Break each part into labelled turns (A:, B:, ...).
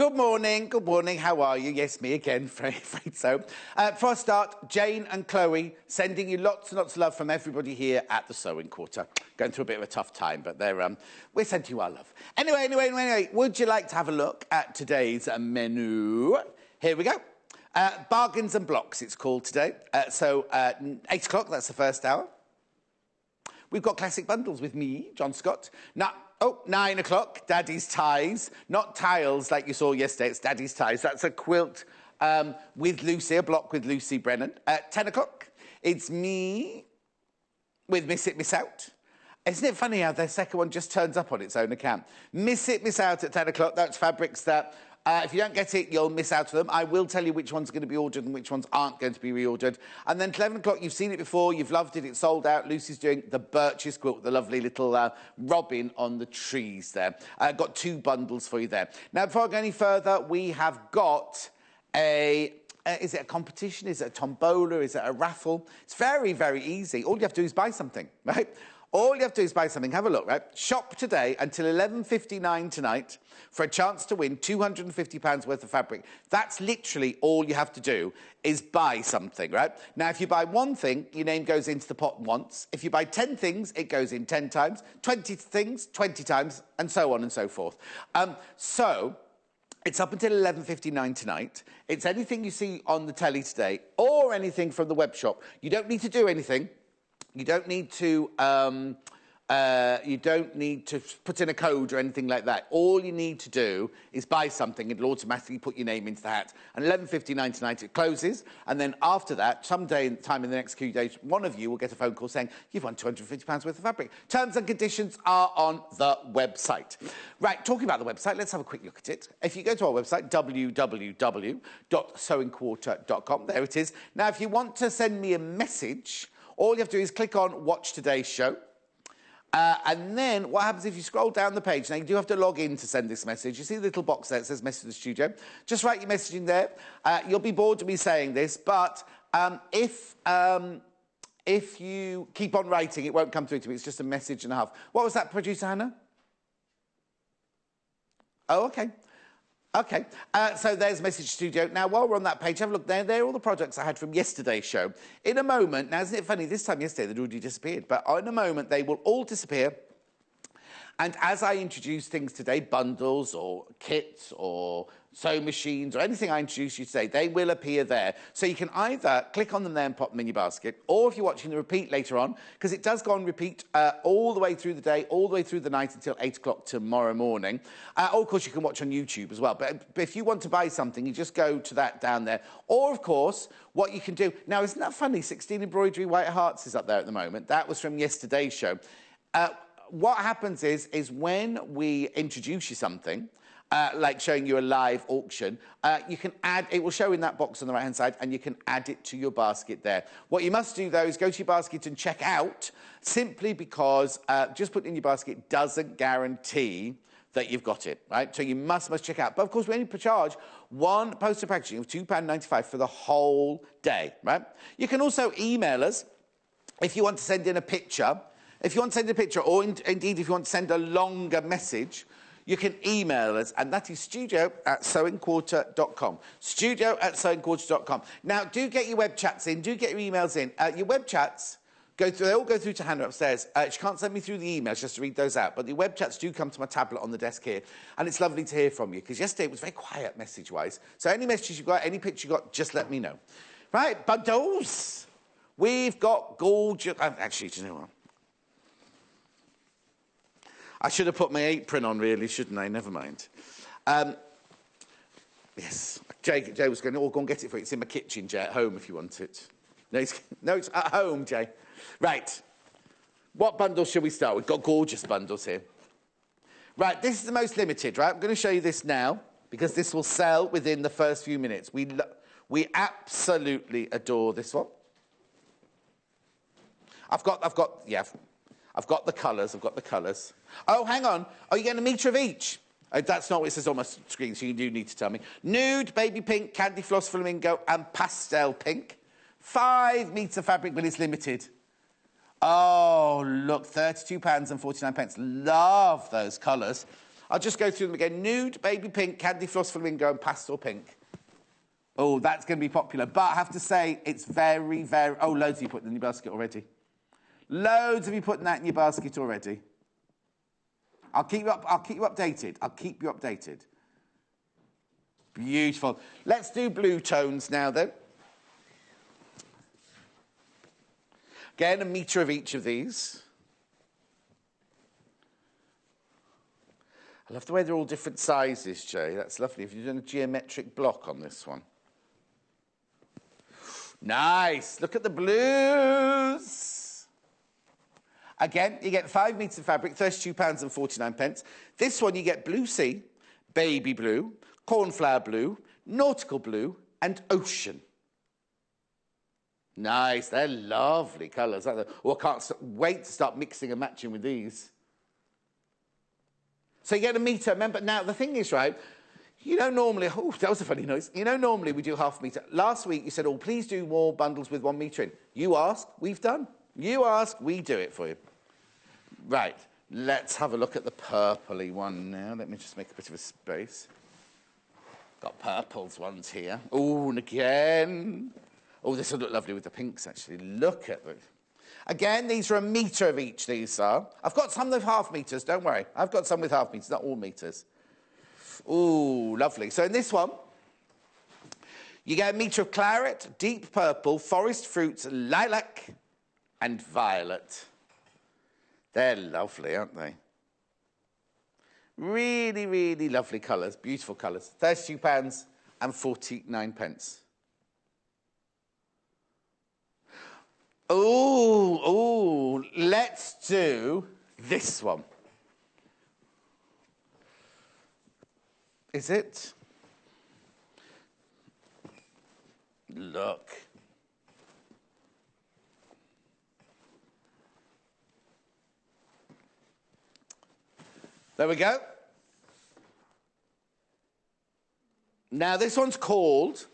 A: Good morning, how are you? Yes, me again, afraid so. For a start, Jane and Chloe sending you lots and lots of love from everybody here at the Sewing Quarter. Going through a bit of a tough time, but we're sending you our love. Anyway, would you like to have a look at today's menu? Here we go. Bargains and Blocks, it's called today. 8 o'clock, that's the first hour. We've got classic bundles with me, John Scott. 9 o'clock, Daddy's Ties. Not tiles like you saw yesterday, it's Daddy's Ties. That's a quilt with Lucy, a block with Lucy Brennan. At 10 o'clock, it's me with Miss It, Miss Out. Isn't it funny how the second one just turns up on its own account? Miss It, Miss Out at 10 o'clock. That's fabrics that, if you don't get it, you'll miss out on them. I will tell you which ones are going to be ordered and which ones aren't going to be reordered. And then 11 o'clock, you've seen it before, you've loved it, it's sold out. Lucy's doing the Birches quilt, the lovely little robin on the trees there. Got 2 bundles for you there. Now, before I go any further, we have got is it a competition? Is it a tombola? Is it a raffle? It's very, very easy. All you have to do is buy something, right? All you have to do is buy something. Have a look, right? Shop today until 11:59 tonight for a chance to win £250 worth of fabric. That's literally all you have to do is buy something, right? Now, if you buy one thing, your name goes into the pot once. If you buy 10 things, it goes in 10 times. 20 things, 20 times, and so on and so forth. It's up until 11:59 tonight. It's anything you see on the telly today or anything from the web shop. You don't need to do anything. You don't need to put in a code or anything like that. All you need to do is buy something. It'll automatically put your name into the hat. And 11:59 tonight it closes. And then after that, someday in the next few days, one of you will get a phone call saying, you've won £250 worth of fabric. Terms and conditions are on the website. Right, talking about the website, let's have a quick look at it. If you go to our website, www.sewingquarter.com, there it is. Now, if you want to send me a message, all you have to do is click on Watch Today's Show. And then what happens if you scroll down the page? Now, you do have to log in to send this message. You see the little box there that says Message to the Studio. Just write your message in there. You'll be bored to me saying this, but if you keep on writing, it won't come through to me. It's just a message and a half. What was that, Producer Hannah? Oh, OK. OK, so there's Message Studio. Now, while we're on that page, have a look there. There are all the products I had from yesterday's show. In a moment, now, isn't it funny? This time yesterday, they'd already disappeared. But in a moment, they will all disappear. And as I introduce things today, bundles or kits or sewing machines or anything I introduce you today, they will appear there. So you can either click on them there and pop them in your basket, or if you're watching the repeat later on, because it does go on repeat all the way through the day, all the way through the night until 8 o'clock tomorrow morning. Or, of course, you can watch on YouTube as well. But if you want to buy something, you just go to that down there. Or, of course, what you can do... Now, isn't that funny? 16 Embroidery White Hearts is up there at the moment. That was from yesterday's show. What happens is when we introduce you something, like showing you a live auction, you can add, it will show in that box on the right-hand side, and you can add it to your basket there. What you must do, though, is go to your basket and check out, simply because just putting it in your basket doesn't guarantee that you've got it, right? So you must check out. But, of course, we only charge one poster packaging of £2.95 for the whole day, right? You can also email us if you want to send in a picture. If you want to send a picture, or indeed if you want to send a longer message, you can email us, and that is studio@sewingquarter.com. Studio@sewingquarter.com. Now, do get your web chats in, do get your emails in. Your web chats, they all go through to Hannah upstairs. She can't send me through the emails just to read those out, but the web chats do come to my tablet on the desk here, and it's lovely to hear from you, because yesterday it was very quiet message-wise. So any messages you've got, any picture you've got, just let me know. Right, bundles. We've got gorgeous... actually, do you know what? I should have put my apron on, really, shouldn't I? Never mind. Yes, Jay was going, go and get it for you. It's in my kitchen, Jay, at home, if you want it. No, it's at home, Jay. Right. What bundle should we start with? We've got gorgeous bundles here. Right, this is the most limited, right? I'm going to show you this now, because this will sell within the first few minutes. We absolutely adore this one. I've got the colours, Oh, hang on. Are you getting a metre of each? Oh, that's not what it says on my screen, so you do need to tell me. Nude, baby pink, candy floss flamingo, and pastel pink. 5 metres of fabric, but it's limited. Oh, look, £32.49. Love those colours. I'll just go through them again. Nude, baby pink, candy floss flamingo, and pastel pink. Oh, that's going to be popular. But I have to say, it's very, very... Oh, loads of you putting in your basket already. Loads of you putting that in your basket already. I'll keep you updated. I'll keep you updated. Beautiful. Let's do blue tones now, then. Again, a metre of each of these. I love the way they're all different sizes, Jay. That's lovely. If you've done a geometric block on this one. Nice. Look at the blues. Again, you get 5 metres of fabric, £32.49. This one you get blue sea, baby blue, cornflower blue, nautical blue, and ocean. Nice. They're lovely colours, aren't they? Oh, I can't wait to start mixing and matching with these. So you get a metre. Remember, now, the thing is, right, you know, normally... Oh, that was a funny noise. You know, normally we do half a metre. Last week you said, oh, please do more bundles with 1 metre in. You ask, we've done. You ask, we do it for you. Right, let's have a look at the purpley one now. Let me just make a bit of a space. Got purples ones here. Oh, and again. Oh, this will look lovely with the pinks, actually. Look at them. Again, these are a metre of each, these are. I've got some with half metres, don't worry. I've got some with half metres, not all metres. Ooh, lovely. So in this one, you get a metre of claret, deep purple, forest fruits, lilac, and violet. They're lovely, aren't they? Really, really lovely colours, beautiful colours. £32.49. Oh, let's do this one. Is it? Look. There we go. Now, this one's called...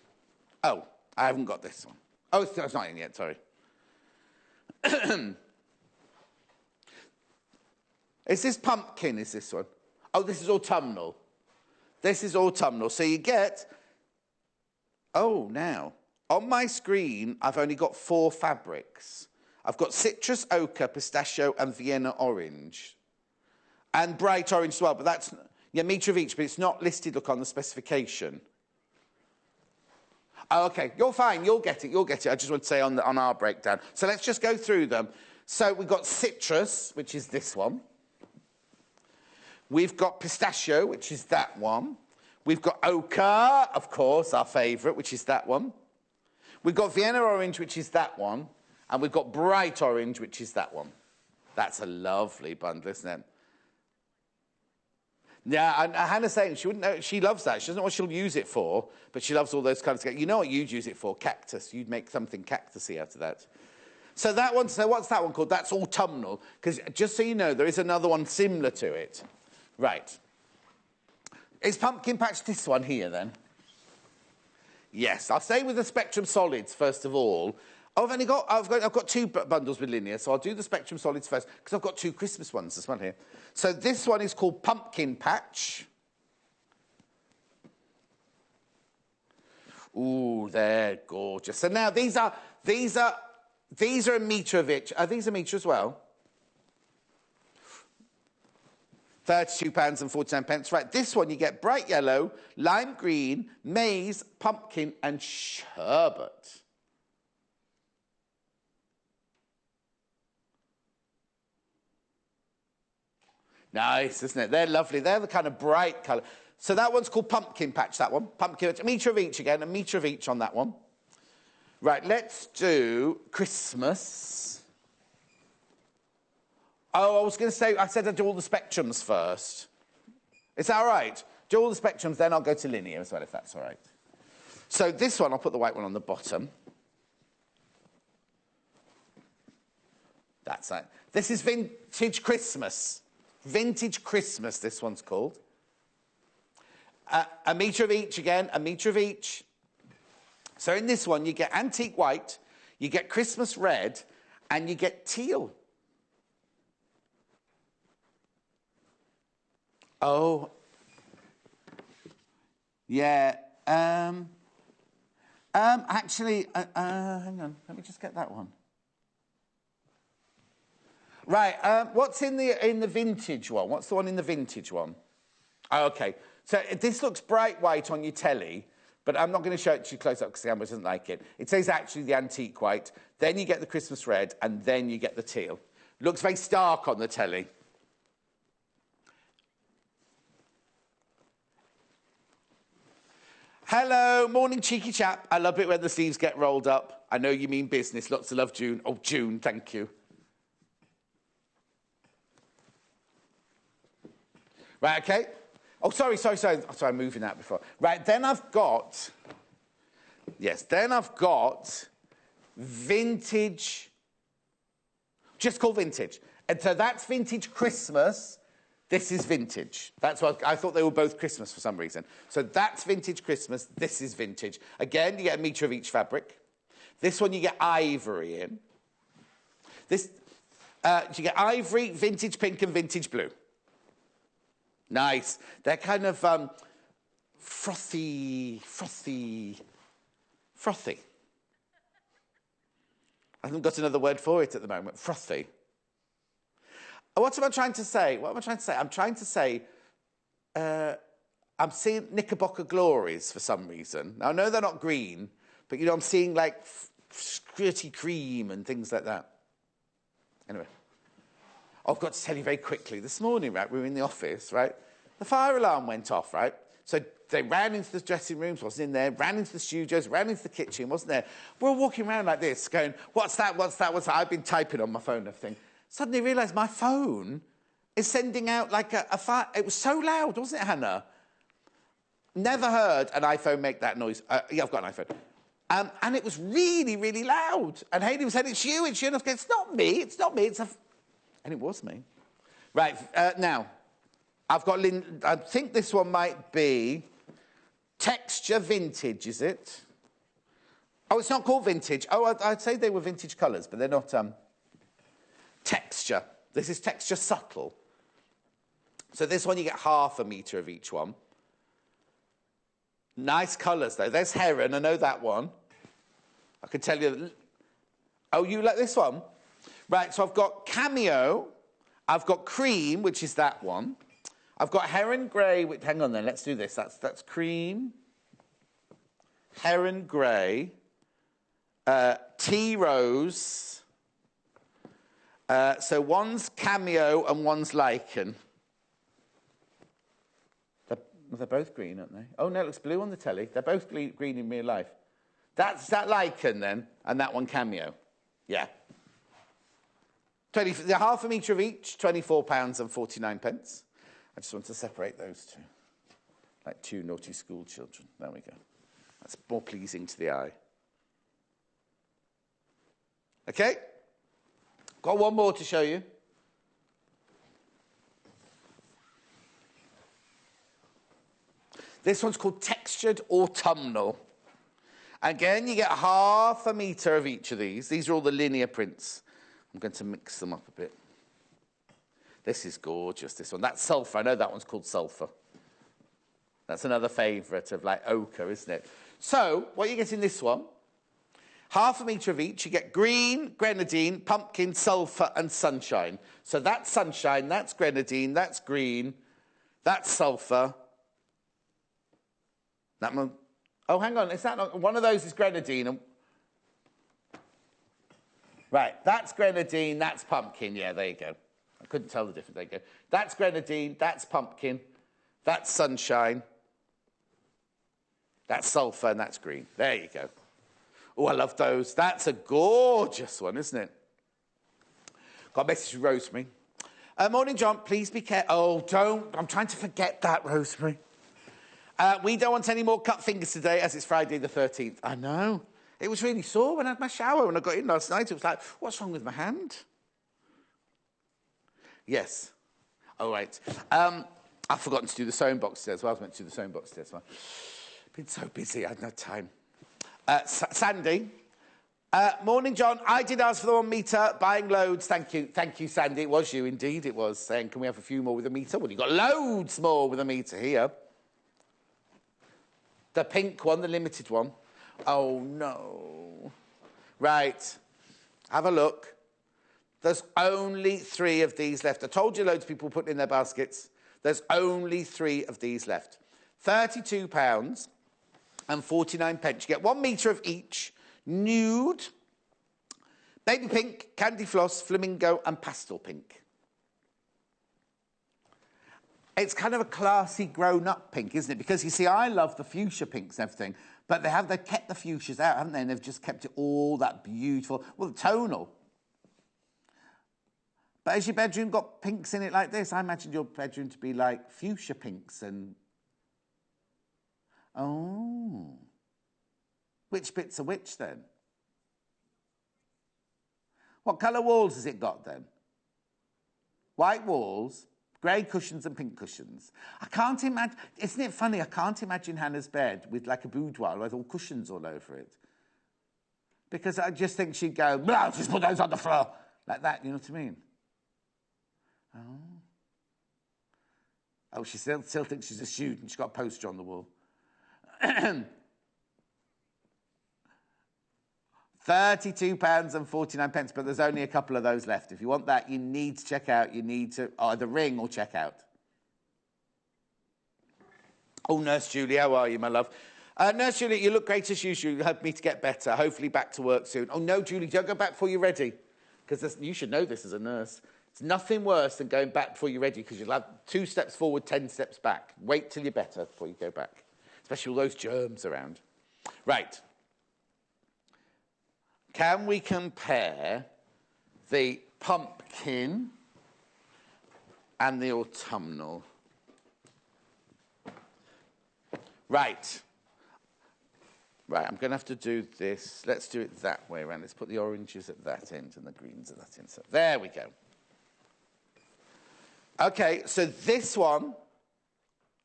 A: Oh, I haven't got this one. Oh, it's not in yet, sorry. Is this pumpkin, is this one? Oh, this is autumnal. This is autumnal. So you get... Oh, now, on my screen, I've only got 4 fabrics. I've got citrus, ochre, pistachio, and Vienna orange. And bright orange as well, but that's... Yeah, metre of each, but it's not listed, look, on the specification. Oh, OK, you're fine, you'll get it, you'll get it. I just want to say on our breakdown. So let's just go through them. So we've got citrus, which is this one. We've got pistachio, which is that one. We've got ochre, of course, our favourite, which is that one. We've got Vienna orange, which is that one. And we've got bright orange, which is that one. That's a lovely bundle, isn't it? Yeah, and Hannah's saying she wouldn't know. She loves that. She doesn't know what she'll use it for, but she loves all those kinds of... You know what you'd use it for? Cactus. You'd make something cactusy out of that. So that one, so what's that one called? That's autumnal. Because just so you know, there is another one similar to it. Right. Is pumpkin patch this one here, then? Yes. I'll stay with the Spectrum Solids, first of all. I've got 2 bundles with linear, so I'll do the Spectrum Solids first, because I've got 2 Christmas ones as well here. So this one is called Pumpkin Patch. Ooh, they're gorgeous. So now these are a metre of each. Are these a metre as well? £32.49. Right, this one you get bright yellow, lime green, maize, pumpkin, and sherbet. Nice, isn't it? They're lovely. They're the kind of bright colour. So that one's called Pumpkin Patch, that one. Pumpkin, a metre of each again, a metre of each on that one. Right, let's do Christmas. Oh, I was going to say, I said I'd do all the spectrums first. Is that all right? Do all the spectrums, then I'll go to linear as well, if that's all right. So this one, I'll put the white one on the bottom. That's it. This is Vintage Christmas. Vintage Christmas, this one's called. A metre of each again, a metre of each. So in this one, you get antique white, you get Christmas red, and you get teal. Oh. Yeah. Actually, hang on. Let me just get that one. Right. What's in the vintage one? What's the one in the vintage one? Oh, okay. So this looks bright white on your telly, but I'm not going to show it to you close up because the camera doesn't like it. It says actually the antique white. Then you get the Christmas red, and then you get the teal. Looks very stark on the telly. Hello, morning, cheeky chap. I love it when the sleeves get rolled up. I know you mean business. Lots of love, June. Oh, June, thank you. Right, okay. Oh, sorry. Oh, sorry, I'm moving that before. Right, then I've got... Yes, then I've got vintage... Just called vintage. And so that's vintage Christmas. This is vintage. That's what I thought they were both Christmas for some reason. So that's vintage Christmas. This is vintage. Again, you get a metre of each fabric. This one you get ivory in. This you get ivory, vintage pink, and vintage blue. Nice. They're kind of frothy. I haven't got another word for it at the moment. Frothy. What am I trying to say? I'm trying to say I'm seeing Knickerbocker glories for some reason. Now, I know they're not green, but, you know, I'm seeing, like, squirty cream and things like that. Anyway. I've got to tell you very quickly. This morning, right, we were in the office, right? The fire alarm went off, right? So they ran into the dressing rooms, wasn't in there, ran into the studios, ran into the kitchen, wasn't there. We're all walking around like this, going, what's that? I've been typing on my phone and everything. Suddenly realised my phone is sending out like a fire. It was so loud, wasn't it, Hannah? Never heard an iPhone make that noise. Yeah, I've got an iPhone. And it was really, really loud. And Hayley was saying, it's you. And I was going, it's not me. And it was me. Right, now, I've got... I think this one might be texture vintage, is it? Oh, it's not called vintage. Oh, I'd say they were vintage colours, but they're not... Texture. This is texture subtle. So this one you get half a metre of each one. Nice colours, though. There's heron. I know that one. I can tell you... Oh, you like this one? Right, so I've got cameo. I've got cream, which is that one. I've got heron grey. Hang on then, let's do this. That's cream. Heron grey. Tea rose. So one's cameo and one's lichen. They're both green, aren't they? Oh, no, it looks blue on the telly. They're both green in real life. That's that lichen, then, and that one cameo. Yeah. They're half a metre of each, £24.49. I just want to separate those two. Like two naughty school children. There we go. That's more pleasing to the eye. Okay? Got one more to show you. This one's called Textured Autumnal. Again, you get half a metre of each of these. These are all the linear prints. I'm going to mix them up a bit. This is gorgeous, this one. That's sulphur. I know that one's called sulphur. That's another favourite of, like, ochre, isn't it? So, what you get in this one, half a metre of each. You get green, grenadine, pumpkin, sulphur, and sunshine. So that's sunshine, that's grenadine, that's green, that's sulphur. That one... Oh, hang on, is that not... One of those is grenadine and... Right, that's grenadine, that's pumpkin. Yeah, there you go. I couldn't tell the difference. There you go. That's grenadine, that's pumpkin, that's sunshine, that's sulphur, and that's green. There you go. Oh, I love those. That's a gorgeous one, isn't it? Got a message from Rosemary. Morning, John. Please be careful. Oh, don't. I'm trying to forget that, Rosemary. We don't want any more cut fingers today as it's Friday the 13th. I know. It was really sore when I had my shower. When I got in last night, it was like, what's wrong with my hand? Yes. All right. I've forgotten to do the sewing box today as well. I was meant to do the sewing box today as well. Been so busy, I had no time. Sandy, Morning, John. I did ask for the 1 metre, buying loads. Thank you, Sandy. It was you, indeed. It was saying, can we have a few more with a metre? Well, you've got loads more with a metre here. The pink one, the limited one. Oh, no. Right. Have a look. There's only 3 of these left. I told you loads of people put in their baskets. There's only 3 of these left. £32 and 49 pence. You get 1 metre of each. Nude, baby pink, candy floss, flamingo and pastel pink. It's kind of a classy grown-up pink, isn't it? Because, you see, I love the fuchsia pinks and everything, but they've kept the fuchsias out, haven't they? And they've just kept it all that beautiful, well, the tonal. But has your bedroom got pinks in it like this? I imagined your bedroom to be like fuchsia pinks and... Oh... Which bit's are which, then? What colour walls has it got, then? White walls, grey cushions and pink cushions. I can't imagine... Isn't it funny? I can't imagine Hannah's bed with, like, a boudoir with all cushions all over it. Because I just think she'd go, just put those on the floor. Like that, you know what I mean? Oh. Oh, she still thinks she's a student. She's got a poster on the wall. £32 and 49 pence, but there's only a couple of those left. If you want that, you need to check out. You need to either ring or check out. Oh, Nurse Julie, how are you, my love? Nurse Julie, you look great as usual. You helped me to get better. Hopefully back to work soon. Oh, no, Julie, don't go back before you're ready. Because you should know this as a nurse. It's nothing worse than going back before you're ready, because you'll have 2 steps forward, 10 steps back. Wait till you're better before you go back. Especially all those germs around. Right. Can we compare the pumpkin and the autumnal? Right. Right, I'm going to have to do this. Let's do it that way around. Let's put the oranges at that end and the greens at that end. So there we go. Okay, so this one,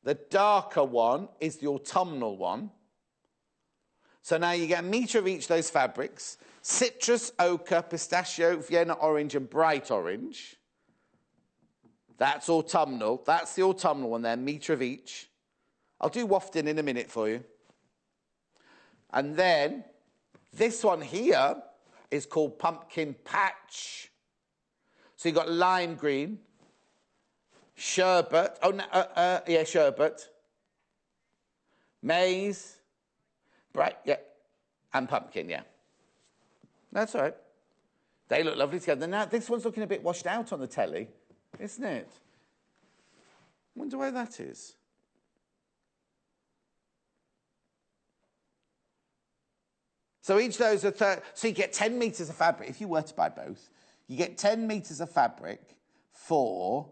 A: the darker one, is the autumnal one. So now you get 1 metre of each of those fabrics. Citrus, ochre, pistachio, Vienna orange and bright orange. That's autumnal. That's the autumnal one there, 1 metre of each. I'll do wafting in a minute for you. And then this one here is called pumpkin patch. So you've got lime green, sherbet, sherbet, maize, bright, yeah, and pumpkin, yeah. That's all right. They look lovely together. Now, this one's looking a bit washed out on the telly, isn't it? Wonder why that is. So each of those are... So you get 10 metres of fabric. If you were to buy both, you get 10 metres of fabric for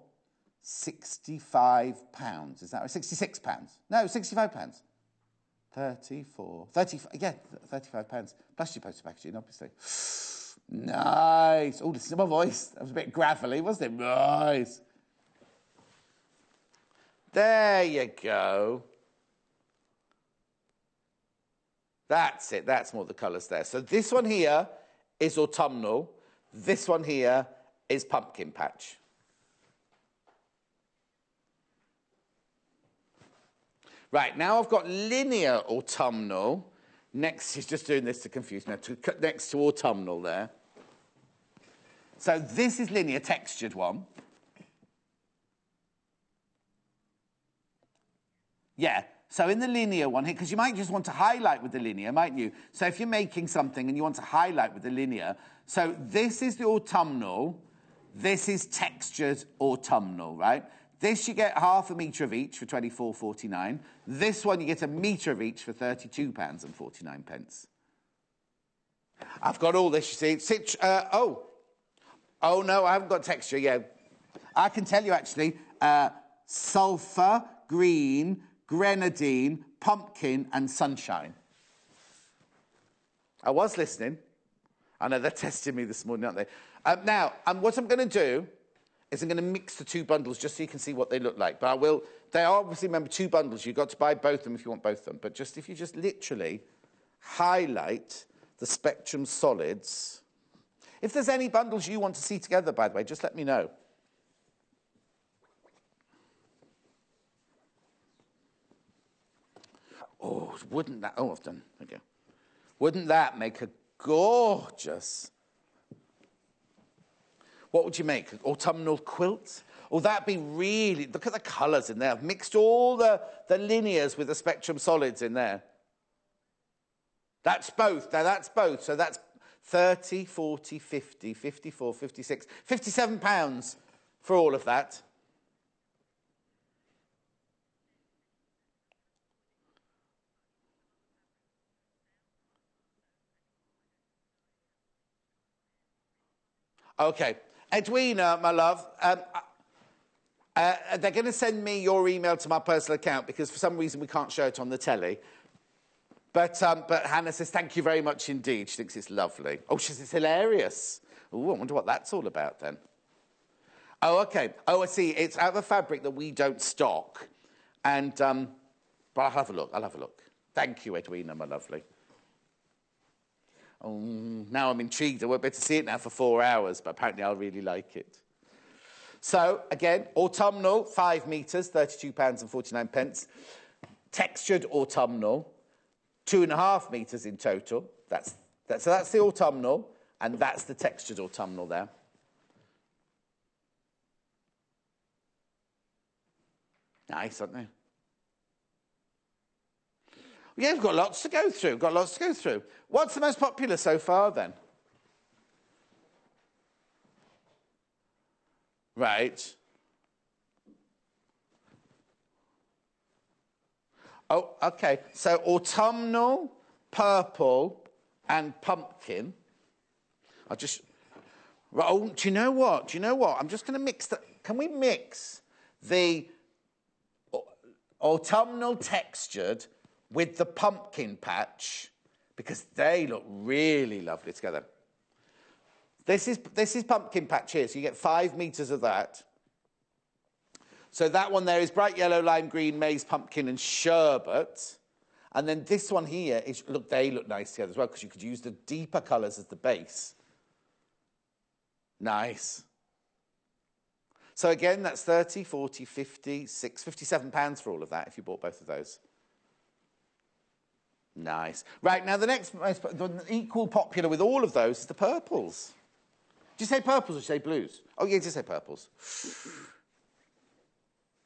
A: £65. Is that right? £66? No, £65. 34, 35, yeah, £35. Plus your postal packaging, obviously. Nice. Oh, listen to my voice. That was a bit gravelly, wasn't it? Nice. There you go. That's it. That's more the colours there. So this one here is autumnal. This one here is pumpkin patch. Right, now I've got linear autumnal. Next, he's just doing this to confuse me. Next to autumnal there. So this is linear, textured one. Yeah, so in the linear one here, because you might just want to highlight with the linear, mightn't you? So if you're making something and you want to highlight with the linear, so this is the autumnal, this is textured autumnal, right? This you get half a metre of each for £24.49. This one you get 1 metre of each for £32.49. I've got all this, you see. Oh, no, I haven't got texture, yeah. I can tell you, actually, sulphur, green, grenadine, pumpkin and sunshine. I was listening. I know they're testing me this morning, aren't they? Now, what I'm going to do is I'm going to mix the 2 bundles just so you can see what they look like. But they are obviously, remember, 2 bundles. You've got to buy both of them if you want both of them. But if you just literally highlight the Spectrum Solids. If there's any bundles you want to see together, by the way, just let me know. Oh, wouldn't that... Oh, I've done... There we go. Wouldn't that make a gorgeous... What would you make? An autumnal quilt? Oh, that'd be really... Look at the colours in there. I've mixed all the linears with the Spectrum Solids in there. That's both. Now, that's both. So that's 30, 40, 50, 54, 56, £57 for all of that. Okay. Edwina, my love, they're going to send me your email to my personal account because for some reason we can't show it on the telly. But Hannah says, thank you very much indeed. She thinks it's lovely. Oh, she says it's hilarious. Oh, I wonder what that's all about then. Oh, okay. Oh, I see. It's out of a fabric that we don't stock. And, but I'll have a look. I'll have a look. Thank you, Edwina, my lovely. Oh, now I'm intrigued. I won't be able to see it now for 4 hours, but apparently I'll really like it. So, again, autumnal, 5 metres, £32.49. Textured autumnal, 2.5 metres in total. So that's the autumnal, and that's the textured autumnal there. Nice, aren't they? Yeah, we've got lots to go through. What's the most popular so far, then? Right. Oh, okay. So autumnal, purple, and pumpkin. I'll just... Oh, do you know what? I'm just going to mix the... Can we mix the autumnal textured with the pumpkin patch? Because they look really lovely together. This is pumpkin patch here, so you get 5 metres of that. So that one there is bright yellow, lime green, maize, pumpkin, and sherbet. And then this one here is, look, they look nice together as well, because you could use the deeper colours as the base. Nice. So again, that's 30, 40, 50, £57 for all of that if you bought both of those. Nice. Right, now the next, the equal popular with all of those is the purples. Did you say purples or did you say blues? Oh, yeah, did you say purples?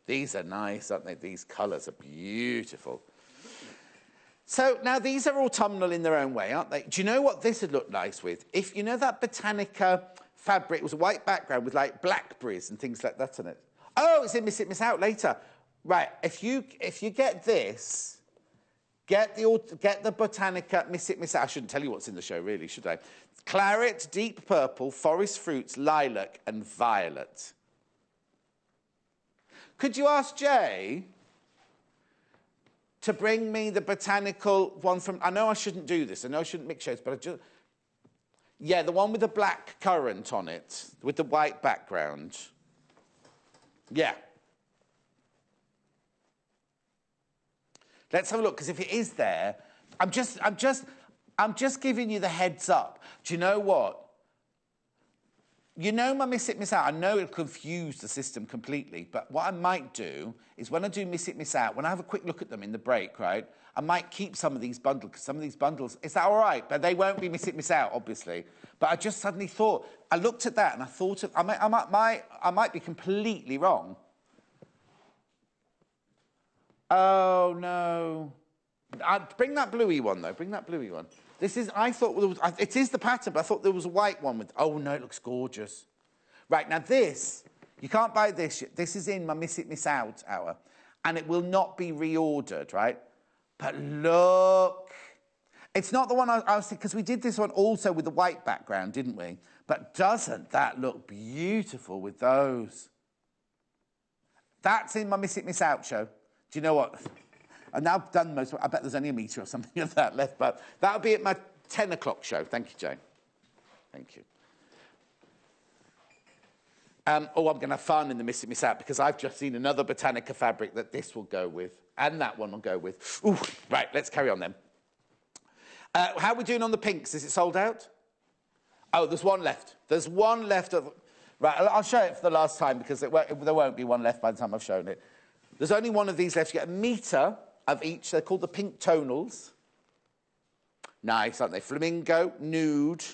A: These are nice, aren't they? These colours are beautiful. So now these are autumnal in their own way, aren't they? Do you know what this would look nice with? If you know that Botanica fabric was a white background with like blackberries and things like that on it. Oh, it's in Miss It, Miss Out later. Right, if you get this... Get the Botanica Miss It, Miss Out. I shouldn't tell you what's in the show, really, should I? Claret, deep purple, forest fruits, lilac, and violet. Could you ask Jay to bring me the botanical one from... I know I shouldn't do this. I know I shouldn't mix shades, but I just... Yeah, the one with the black currant on it, with the white background. Yeah. Let's have a look, because if it is there, I'm just giving you the heads up. Do you know what? You know my Miss It, Miss Out. I know it'll confuse the system completely, but what I might do is when I do Miss It, Miss Out, when I have a quick look at them in the break, right, I might keep some of these bundles, because some of these bundles, is that all right? But they won't be Miss It, Miss Out, obviously. But I just suddenly thought, I looked at that and I thought, I might be completely wrong. Oh, no. Bring that bluey one, though. Bring that bluey one. This is, I thought, it is the pattern, but I thought there was a white one with, oh, no, it looks gorgeous. Right, now this, you can't buy this yet. This is in my Miss It, Miss Out hour, and it will not be reordered, right? But look. It's not the one I was thinking, because we did this one also with the white background, didn't we? But doesn't that look beautiful with those? That's in my Miss It, Miss Out show. Do you know what? I've now done most of it. I bet there's only a metre or something of that left, but that'll be at my 10 o'clock show. Thank you, Jane. Thank you. I'm going to have fun in the Miss It, Miss Out, because I've just seen another Botanica fabric that this will go with, and that one will go with. Ooh, right, let's carry on then. How are we doing on the pinks? Is it sold out? Oh, there's one left. There's one left of... Right, I'll show it for the last time because there won't be one left by the time I've shown it. There's only one of these left. You get a metre of each. They're called the pink tonals. Nice, aren't they? Flamingo, nude,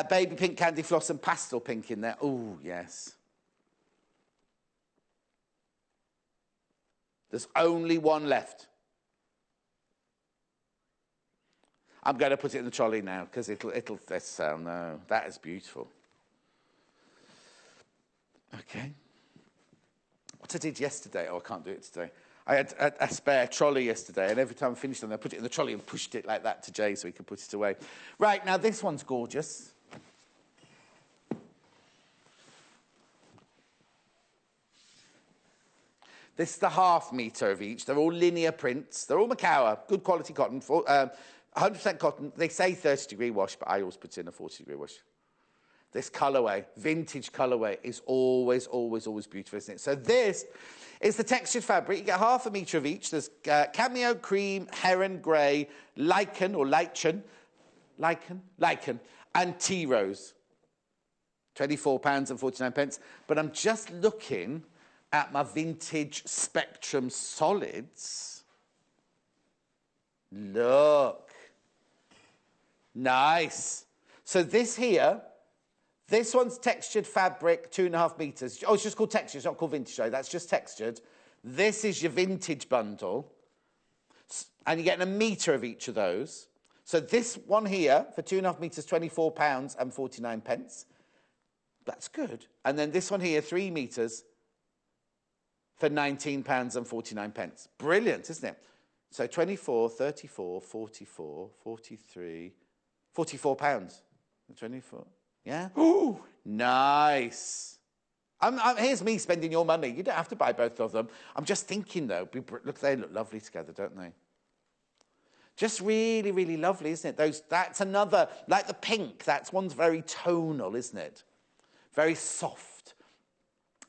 A: baby pink, candy floss and pastel pink in there. Oh, yes. There's only one left. I'm going to put it in the trolley now because it'll sell. No, that is beautiful. Okay. What I did yesterday, oh, I can't do it today. I had a spare trolley yesterday, and every time I finished them, I put it in the trolley and pushed it like that to Jay so he could put it away. Right, now this one's gorgeous. This is the half metre of each. They're all linear prints. They're all Macawa, good quality cotton, 100% cotton. They say 30-degree wash, but I always put in a 40-degree wash. This colourway, vintage colourway, is always, always, always beautiful, isn't it? So this is the textured fabric. You get half a metre of each. There's cameo, cream, heron, grey, lichen or lichen, and tea rose. £24.49. But I'm just looking at my vintage Spectrum solids. Look. Nice. So this here, this one's textured fabric, 2.5 metres. Oh, it's just called textured. It's not called vintage, though. That's just textured. This is your vintage bundle. And you're getting a metre of each of those. So this one here, for 2.5 metres, £24.49. That's good. And then this one here, 3 metres, for £19.49. Brilliant, isn't it? So 24, 34, 44, 43, £44. 24. Yeah? Ooh, nice. Here's me spending your money. You don't have to buy both of them. I'm just thinking, though, look, they look lovely together, don't they? Just really, really lovely, isn't it? That's another, like the pink, one's very tonal, isn't it? Very soft.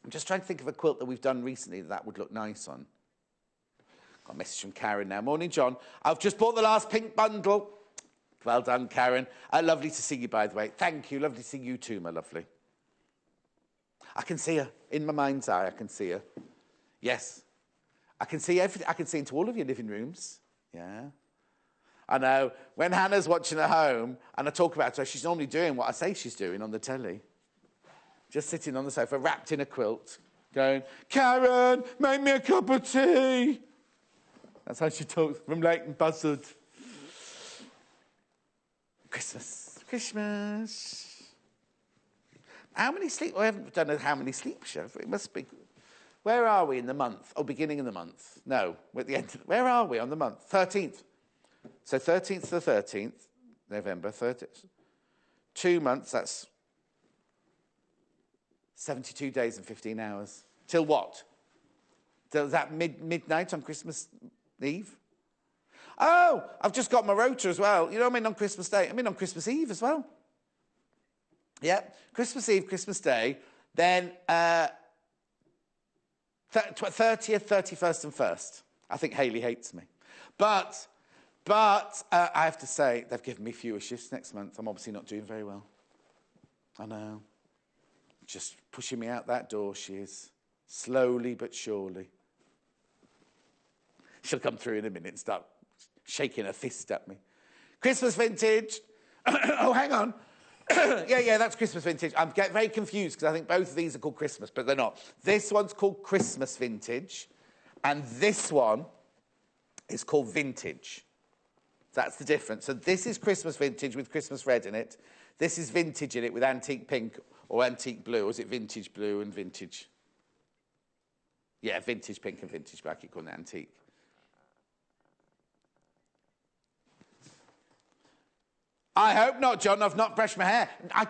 A: I'm just trying to think of a quilt that we've done recently that would look nice on. Got a message from Karen now. Morning, John. I've just bought the last pink bundle. Well done, Karen. Lovely to see you, by the way. Thank you. Lovely to see you too, my lovely. I can see her. In my mind's eye, I can see her. Yes. I can see everything. I can see into all of your living rooms. Yeah. I know. When Hannah's watching at home and I talk about her, she's normally doing what I say she's doing on the telly. Just sitting on the sofa, wrapped in a quilt, going, Karen, make me a cup of tea. That's how she talks from Leighton Buzzard. Christmas. How many sleep? I haven't done a how many sleep show. It must be. Where are we in the month? Oh, beginning of the month. No, we're at the end. Where are we on the month? 13th. So 13th to the 13th, November 30th. 2 months, that's 72 days and 15 hours. Till what? Till that midnight on Christmas Eve? Oh, I've just got my rota as well. You know, I'm in on Christmas Day. I'm in on Christmas Eve as well. Yeah, Christmas Eve, Christmas Day. Then 30th, 31st and 1st. I think Hayley hates me. But I have to say, they've given me fewer shifts next month. I'm obviously not doing very well. I know. Just pushing me out that door, she is. Slowly but surely. She'll come through in a minute and start shaking her fist at me. Christmas vintage. Oh, hang on. yeah, that's Christmas vintage. I'm getting very confused because I think both of these are called Christmas, but they're not. This one's called Christmas vintage, and this one is called vintage. That's the difference. So this is Christmas vintage with Christmas red in it. This is vintage in it with antique pink or antique blue. Or is it vintage blue and vintage? Yeah, vintage pink and vintage black. I keep calling it antique. I hope not, John. I've not brushed my hair. I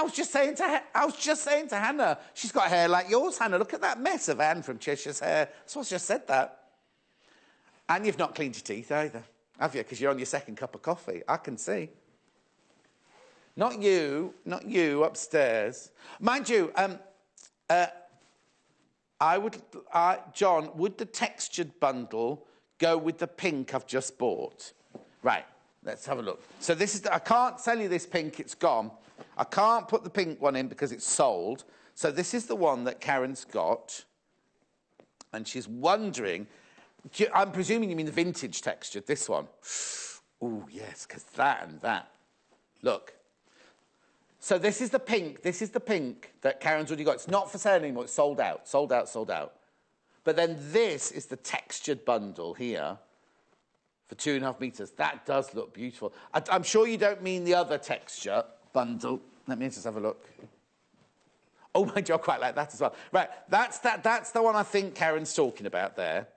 A: was just saying to Hannah, she's got hair like yours, Hannah. Look at that mess of Anne from Cheshire's hair. So I just said that. And you've not cleaned your teeth either, have you? Because you're on your second cup of coffee. I can see. Not you upstairs. Mind you, John, would the textured bundle go with the pink I've just bought? Right. Let's have a look. So this is, I can't sell you this pink, it's gone. I can't put the pink one in because it's sold. So this is the one that Karen's got. And she's wondering, I'm presuming you mean the vintage texture, this one. Oh, yes, because that and that. Look. So this is the pink that Karen's already got. It's not for sale anymore, it's sold out, sold out, sold out. But then this is the textured bundle here for 2.5 meters. That does look beautiful. I'm sure you don't mean the other texture bundle. Let me just have a look. Oh, my God, I quite like that as well. Right, that's the one I think Karen's talking about there.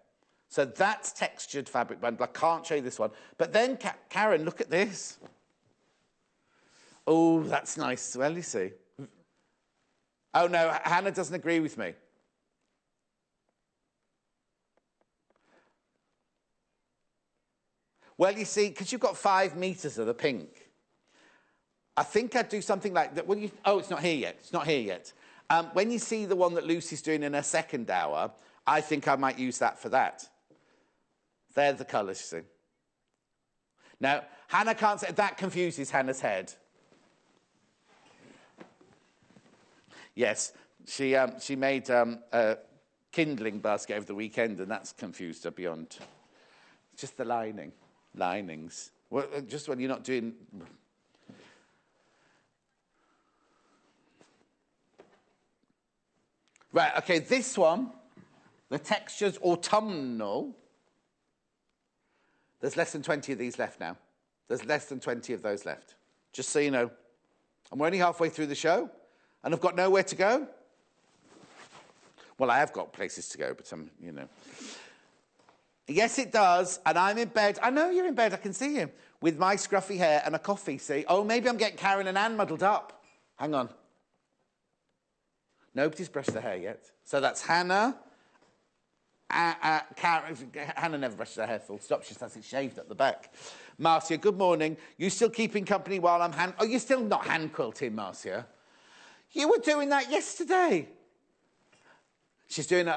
A: So that's textured fabric bundle. I can't show you this one. But then, Karen, look at this. Oh, that's nice. Well, you see. Oh, no, Hannah doesn't agree with me. Well, you see, because you've got 5 meters of the pink, I think I'd do something like that. Oh, it's not here yet. It's not here yet. When you see the one that Lucy's doing in her second hour, I think I might use that for that. They're the colours, you see. Now, Hannah can't say... That confuses Hannah's head. Yes, she made a kindling basket over the weekend, and that's confused her beyond. Just the linings. Well, just when you're not doing... Right, OK, this one, the texture's autumnal. There's less than 20 of these left now. There's less than 20 of those left. Just so you know. And we're only halfway through the show, and I've got nowhere to go. Well, I have got places to go, but you know. Yes, it does, and I'm in bed. I know you're in bed, I can see you. With my scruffy hair and a coffee, see? Oh, maybe I'm getting Karen and Anne muddled up. Hang on. Nobody's brushed their hair yet. So that's Hannah. Karen. Hannah never brushes her hair full stop. She has it shaved at the back. Marcia, good morning. You still keeping company while I'm hand... Oh, you're still not hand quilting, Marcia? You were doing that yesterday. She's doing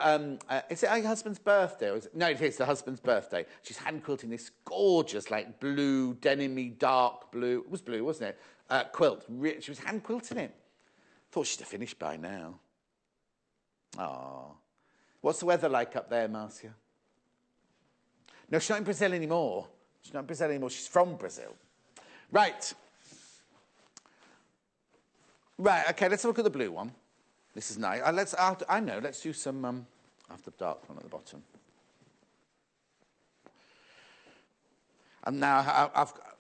A: is it her husband's birthday? Or is it... No, it is the husband's birthday. She's hand quilting this gorgeous, like, blue, denim-y, dark blue. It was blue, wasn't it? Quilt. She was hand quilting it. Thought she'd have finished by now. Oh. What's the weather like up there, Marcia? No, she's not in Brazil anymore. She's not in Brazil anymore. She's from Brazil. Right. Right, OK, let's have a look at the blue one. This is nice. Let's do some after dark one at the bottom. And now I've got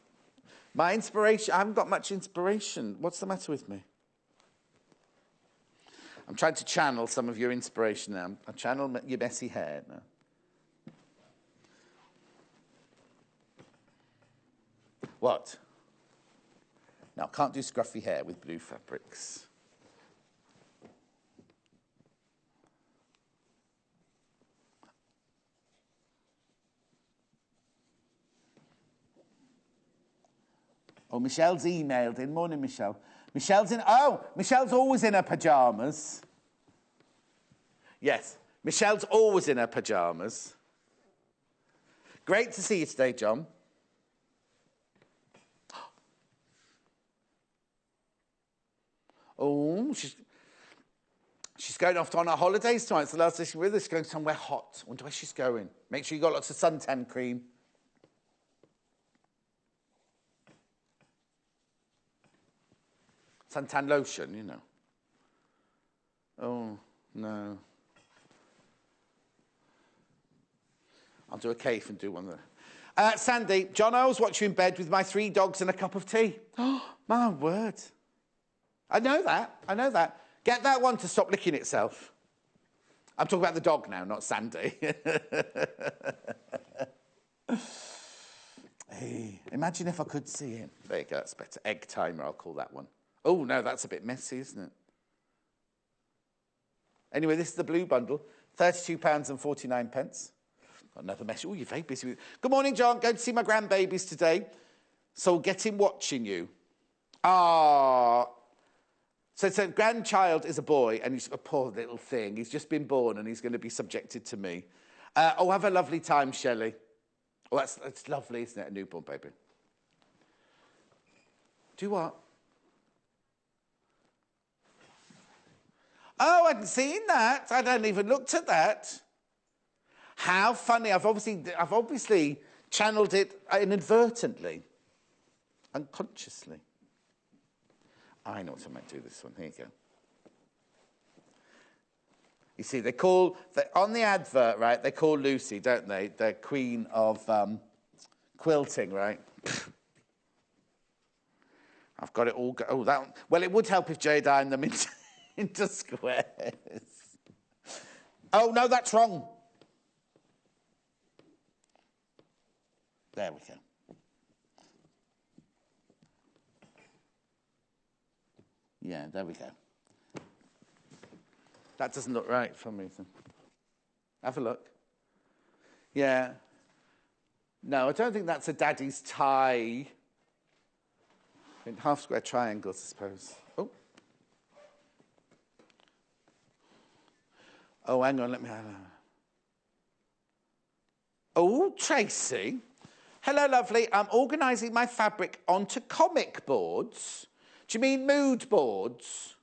A: my inspiration. I haven't got much inspiration. What's the matter with me? I'm trying to channel some of your inspiration now. I channel your messy hair now. What? No, I can't do scruffy hair with blue fabrics. Oh, Michelle's emailed in. Morning, Michelle. Michelle's always in her pyjamas. Yes, Michelle's always in her pyjamas. Great to see you today, John. Oh, she's going off on her holidays tonight. It's the last day she's with us. She's going somewhere hot. I wonder where she's going. Make sure you got lots of suntan cream. Suntan lotion, you know. Oh, no. I'll do a cave and do one there. Sandy, John, I always watch you in bed with my 3 dogs and a cup of tea. Oh, my word. I know that. Get that one to stop licking itself. I'm talking about the dog now, not Sandy. Hey, imagine if I could see him. There you go, that's better. Egg timer, I'll call that one. Oh, no, that's a bit messy, isn't it? Anyway, this is the blue bundle. £32.49. Got another message. Oh, you're very busy. Good morning, John. Going to see my grandbabies today. So we'll get him watching you. Ah. So grandchild is a boy, and he's a poor little thing. He's just been born, and he's going to be subjected to me. Have a lovely time, Shelley. Oh, that's lovely, isn't it, a newborn baby? Do what? Oh, I hadn't seen that. I hadn't even looked at that. How funny. I've obviously channeled it inadvertently, unconsciously. I know what I might do this one. Here you go. You see, on the advert, right, they call Lucy, don't they, the queen of quilting, right? I've got it all. Well, it would help if Jade ironed them into squares. Oh, no, that's wrong. There we go. Yeah, there we go. That doesn't look right for some reason. Have a look. Yeah. No, I don't think that's a daddy's tie. In half square triangles, I suppose. Oh. Oh, hang on, let me have a... Oh, Tracy. Hello, lovely. I'm organising my fabric onto comic boards. Do you mean mood boards?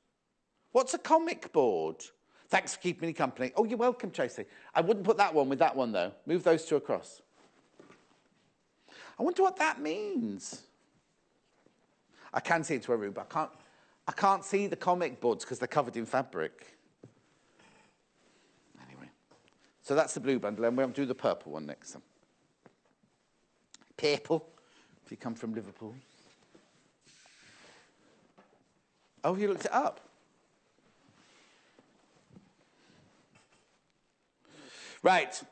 A: What's a comic board? Thanks for keeping me company. Oh, you're welcome, Tracy. I wouldn't put that one with that one, though. Move those two across. I wonder what that means. I can see into a room, but I can't see the comic boards because they're covered in fabric. Anyway, so that's the blue bundle, and we'll do the purple one next time. Purple, if you come from Liverpool. Oh, you looked it up. Right.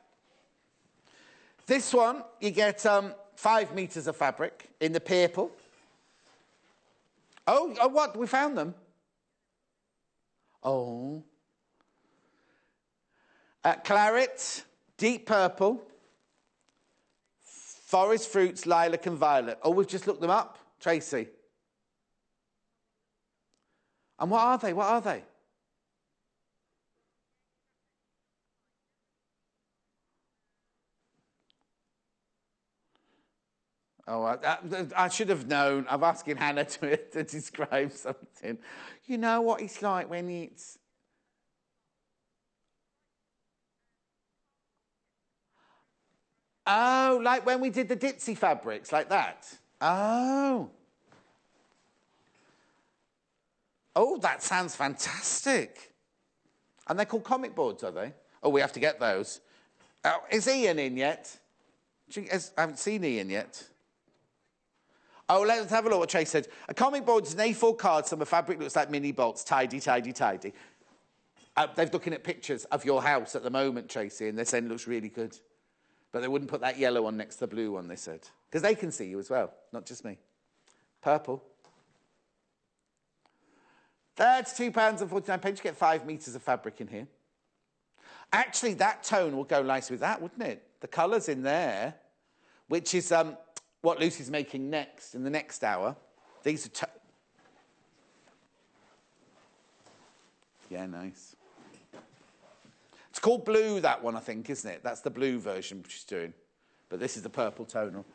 A: This one, you get 5 metres of fabric in the purple. Oh, what? We found them. Oh. Claret, deep purple, forest fruits, lilac and violet. Oh, we've just looked them up, Tracy. And what are they? What are they? Oh, I should have known. I'm asking Hannah to describe something. You know what it's like when it's... Oh, like when we did the ditzy fabrics, like that. Oh. Oh, that sounds fantastic. And they're called comic boards, are they? Oh, we have to get those. Oh, is Ian in yet? I haven't seen Ian yet. Oh, let's have a look what Trace said. A comic board is an A4 card, some of the fabric looks like mini bolts, tidy, tidy, tidy. They're looking at pictures of your house at the moment, Tracy, and they're saying it looks really good. But they wouldn't put that yellow one next to the blue one, they said. Because they can see you as well, not just me. Purple. £32.49. You get 5 metres of fabric in here. Actually, that tone will go nice with that, wouldn't it? The colours in there, which is what Lucy's making next, in the next hour. These are... Yeah, nice. It's called blue, that one, I think, isn't it? That's the blue version she's doing. But this is the purple tonal.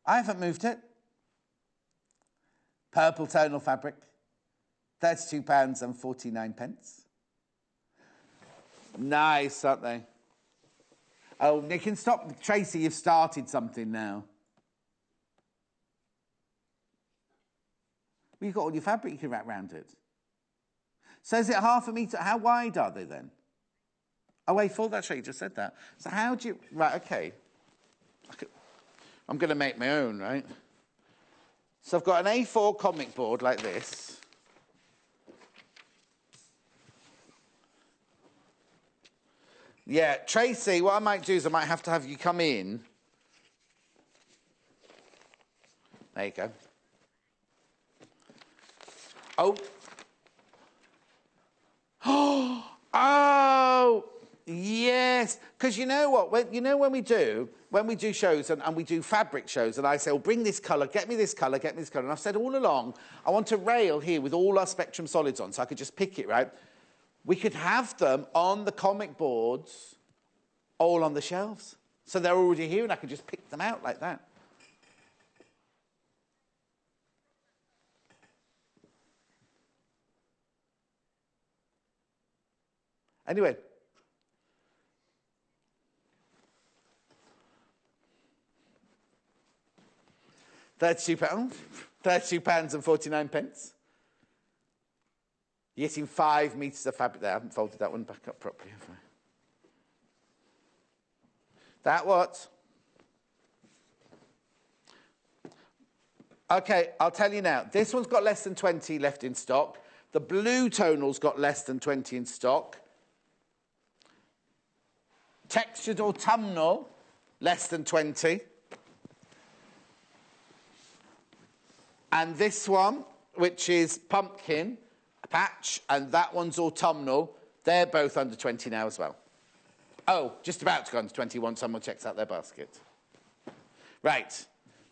A: I haven't moved it. Purple tonal fabric. £32.49. Nice, aren't they? Oh, they can stop. Tracy, you've started something now. Well, you've got all your fabric you can wrap around it. So is it half a metre? How wide are they then? Oh, wait, full, that's right, you just said that. So how do you... Right, OK. I'm going to make my own, right? So I've got an A4 comic board like this. Yeah, Tracy, what I might do is I might have to have you come in. There you go. Oh. Oh, yes. Because you know what? When we do shows and we do fabric shows, and I say, oh, bring this colour, get me this colour, get me this colour. And I've said all along, I want a rail here with all our Spectrum solids on, so I could just pick it, right? We could have them on the comic boards, all on the shelves. So they're already here, and I could just pick them out like that. Anyway. £32 and 49 pence. You're getting 5 metres of fabric there. I haven't folded that one back up properly, have I? That what? Okay, I'll tell you now. This one's got less than 20 left in stock. The blue tonal's got less than 20 in stock. Textured autumnal, less than 20. And this one, which is pumpkin patch, and that one's autumnal, they're both under 20 now as well. Oh, just about to go under 20 once someone checks out their basket. Right.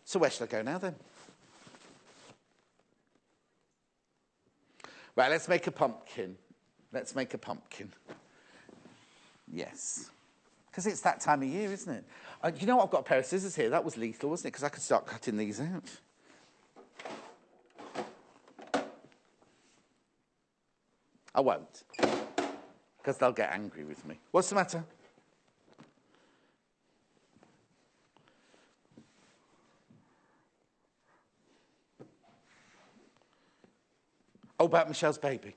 A: So where shall I go now, then? Right, let's make a pumpkin. Let's make a pumpkin. Yes. Because it's that time of year, isn't it? You know what? I've got a pair of scissors here. That was lethal, wasn't it? Because I could start cutting these out. I won't. Because they'll get angry with me. What's the matter? Oh, about Michelle's baby.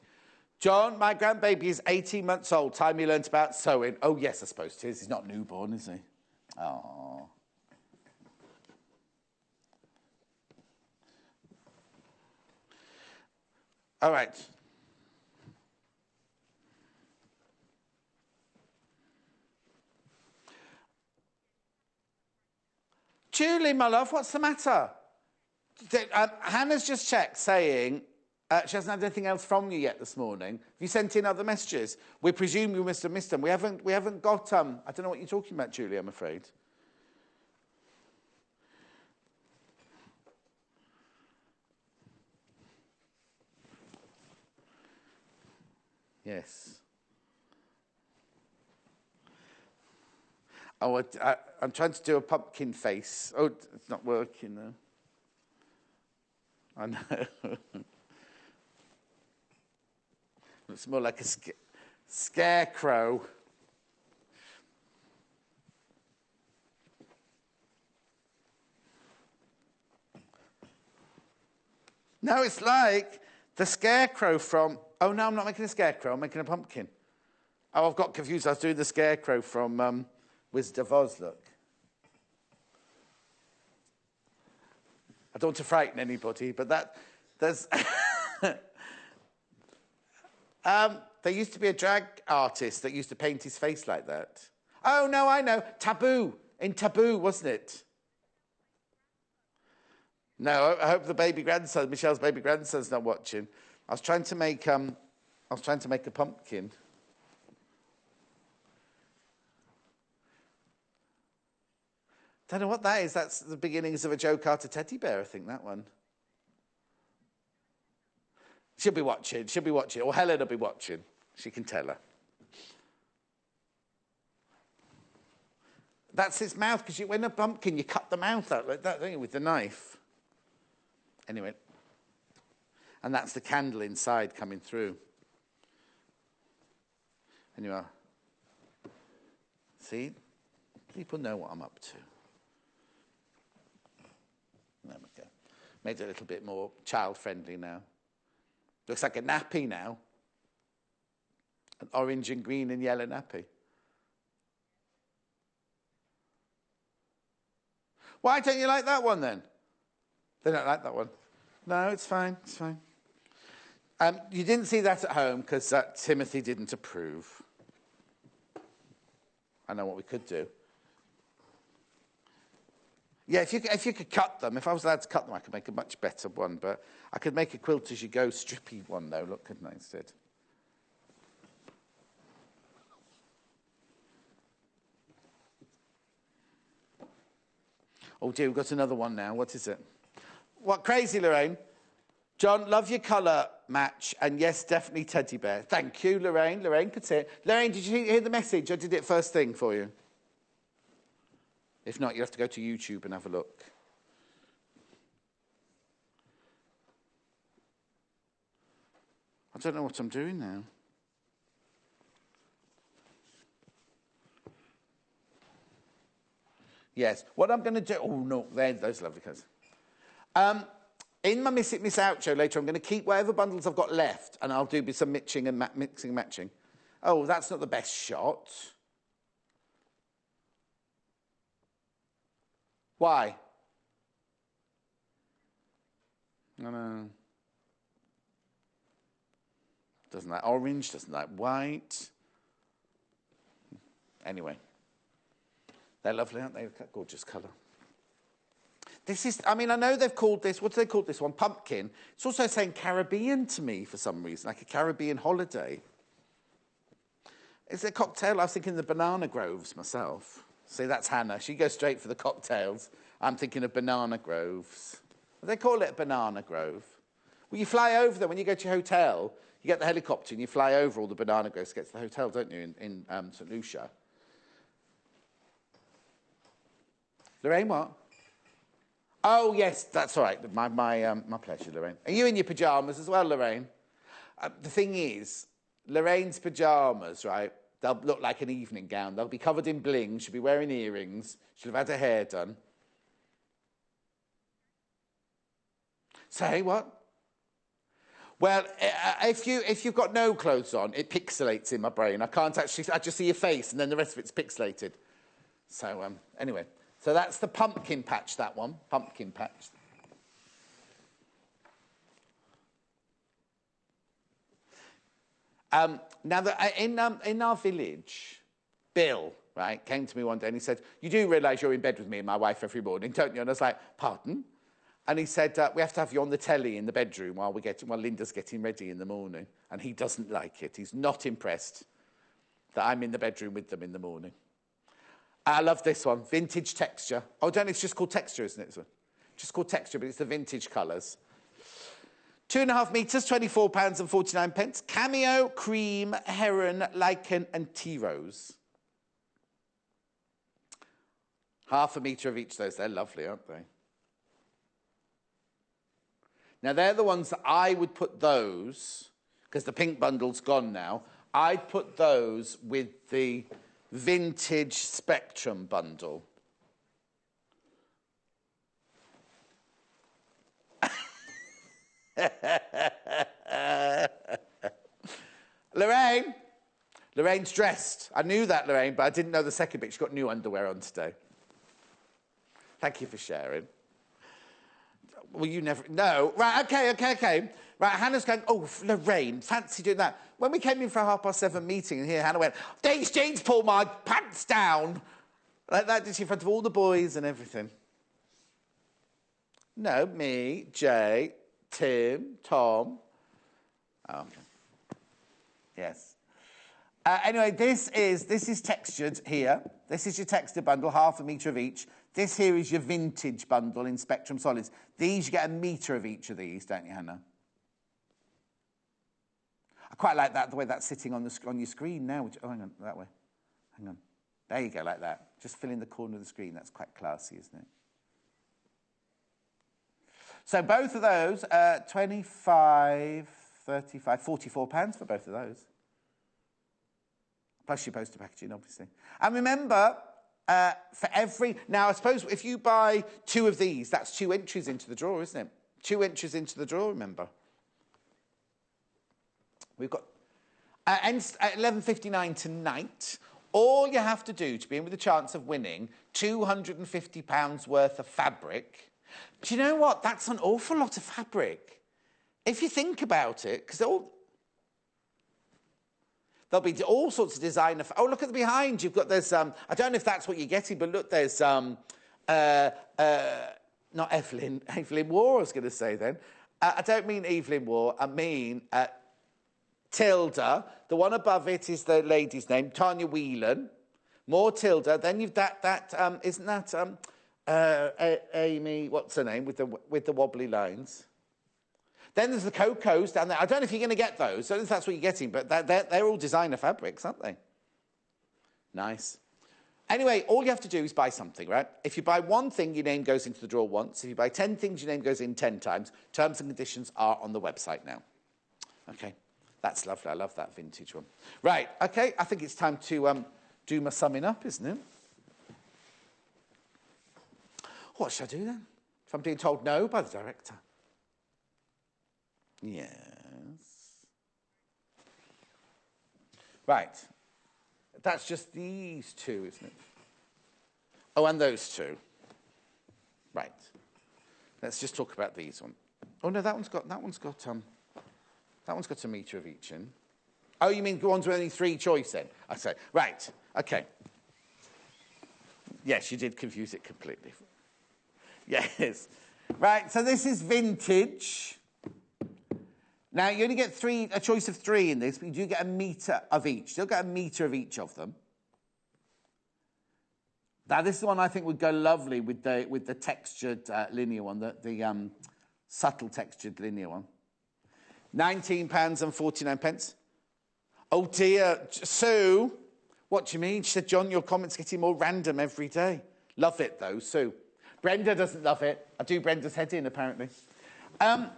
A: John, my grandbaby is 18 months old. Time he learnt about sewing. Oh, yes, I suppose it is. He's not newborn, is he? Oh. All right. Julie, my love, what's the matter? Hannah's just checked saying she hasn't had anything else from you yet this morning. Have you sent in other messages? We presume you must have missed them. We haven't got, I don't know what you're talking about, Julie, I'm afraid. Yes. Oh, I'm trying to do a pumpkin face. Oh, it's not working, though. I know. Looks more like a scarecrow. No, it's like the scarecrow from... Oh, no, I'm not making a scarecrow. I'm making a pumpkin. Oh, I've got confused. I was doing the scarecrow from Wizard of Oz, look. I don't want to frighten anybody, but there's... there used to be a drag artist that used to paint his face like that. Oh, no, I know. Taboo. In Taboo, wasn't it? No, I hope the baby grandson, Michelle's baby grandson's not watching. I was trying to make a pumpkin. Don't know what that is. That's the beginnings of a Joe Carter teddy bear, I think, that one. She'll be watching. She'll be watching. Or Helen will be watching. She can tell her. That's its mouth, because when a pumpkin, you cut the mouth out like that, don't you, with the knife? Anyway. And that's the candle inside coming through. Anyway. See? People know what I'm up to. There we go. Made it a little bit more child-friendly now. Looks like a nappy now. An orange and green and yellow nappy. Why don't you like that one, then? They don't like that one. No, it's fine. It's fine. You didn't see that at home because Timothy didn't approve. I know what we could do. Yeah, if you could cut them, if I was allowed to cut them, I could make a much better one. But I could make a quilt as you go strippy one, though. Look, couldn't I, instead? Oh, dear, we've got another one now. What is it? What, crazy, Lorraine? John, love your colour match. And yes, definitely teddy bear. Thank you, Lorraine. Lorraine could say it. Lorraine, did you hear the message? I did it first thing for you. If not, you have to go to YouTube and have a look. I don't know what I'm doing now. Yes. What I'm going to do... Oh, no, there's those lovely colours. In my Miss It, Miss Out show later, I'm going to keep whatever bundles I've got left, and I'll do some mixing and matching. Oh, that's not the best shot. Why? No. Doesn't like orange, doesn't like white. Anyway. They're lovely, aren't they? That gorgeous colour. This is, I mean, I know they've called this, what do they call this one? Pumpkin. It's also saying Caribbean to me for some reason, like a Caribbean holiday. Is it a cocktail? I was thinking the banana groves myself. See, that's Hannah. She goes straight for the cocktails. I'm thinking of banana groves. They call it a banana grove. Well, you fly over them when you go to your hotel. You get the helicopter and you fly over all the banana groves to get to the hotel, don't you, in St. Lucia? Lorraine, what? Oh, yes, that's all right. My pleasure, Lorraine. Are you in your pyjamas as well, Lorraine? The thing is, Lorraine's pyjamas, right, they'll look like an evening gown. They'll be covered in bling. She'll be wearing earrings. She'll have had her hair done. Say what? Well, if you've got no clothes on, it pixelates in my brain. I can't actually... I just see your face, and then the rest of it's pixelated. So, anyway... So that's the pumpkin patch, that one. Pumpkin patch. Now, in our village, Bill, right, came to me one day and he said, you do realise you're in bed with me and my wife every morning, don't you? And I was like, pardon? And he said, we have to have you on the telly in the bedroom while Linda's getting ready in the morning. And he doesn't like it. He's not impressed that I'm in the bedroom with them in the morning. I love this one, vintage texture. Oh, it's just called texture, isn't it? Just called texture, but it's the vintage colours. 2.5 metres, £24.49. Cameo, cream, heron, lichen and tea rose. 1/2 metre of each of those. They're lovely, aren't they? Now, they're the ones that I would put those, because the pink bundle's gone now, I'd put those with the... vintage Spectrum bundle. Lorraine's dressed. I knew that, Lorraine, but I didn't know the second bit. She's got new underwear on today. Thank you for sharing. Well, you never... No. Right, okay. Right, Hannah's going, oh, Lorraine, fancy doing that. When we came in for a 7:30 meeting, and here Hannah went, these jeans pull my pants down. Like that, did she, in front of all the boys and everything? No, me, Jay, Tim, Tom. Oh, okay. Yes. Anyway, this is textured here. This is your textured bundle, 1/2 metre of each. This here is your vintage bundle in Spectrum Solids. These, you get 1 metre of each of these, don't you, Hannah? I quite like that, the way that's sitting on your screen now. Oh, hang on, that way. Hang on. There you go, like that. Just fill in the corner of the screen. That's quite classy, isn't it? So both of those, 25, 35, £44 for both of those. Plus your poster packaging, obviously. And remember, for every... Now, I suppose if you buy 2 of these, that's 2 entries into the draw, isn't it? 2 entries into the draw, remember. We've got... ends at 11:59 tonight. All you have to do to be in with a chance of winning £250 worth of fabric... Do you know what? That's an awful lot of fabric. If you think about it, because there'll be all sorts of designer... Oh, look at the behind. You've got this... I don't know if that's what you're getting, but look, there's... not Evelyn Waugh, I was going to say then. I don't mean Evelyn Waugh. I mean Tilda. The one above it is the lady's name, Tanya Whelan. More Tilda. Then you've isn't that... Amy, what's her name, with the wobbly lines? Then there's the Cocos down there. I don't know if you're going to get those. I don't know if that's what you're getting, but they're all designer fabrics, aren't they? Nice. Anyway, all you have to do is buy something, right? If you buy 1 thing, your name goes into the draw once. If you buy 10 things, your name goes in 10 times. Terms and conditions are on the website now. Okay, that's lovely. I love that vintage one. Right, okay, I think it's time to do my summing up, isn't it? What should I do then? If I'm being told no by the director. Yes. Right. That's just these two, isn't it? Oh, and those two. Right. Let's just talk about these one. Oh no, that one's got a metre of each in. Oh, you mean the ones with only 3 choice then? I say. Right. Okay. Yes, you did confuse it completely. Yes. Right, so this is vintage. Now, you only get a choice of 3 in this, but you do get a metre of each. You'll get a metre of each of them. Now, this is the one I think would go lovely with the textured linear one, the subtle textured linear one. £19.49. Oh, dear. Sue, what do you mean? She said, John, your comments are getting more random every day. Love it, though, Sue. Brenda doesn't love it. I do Brenda's head in, apparently. Love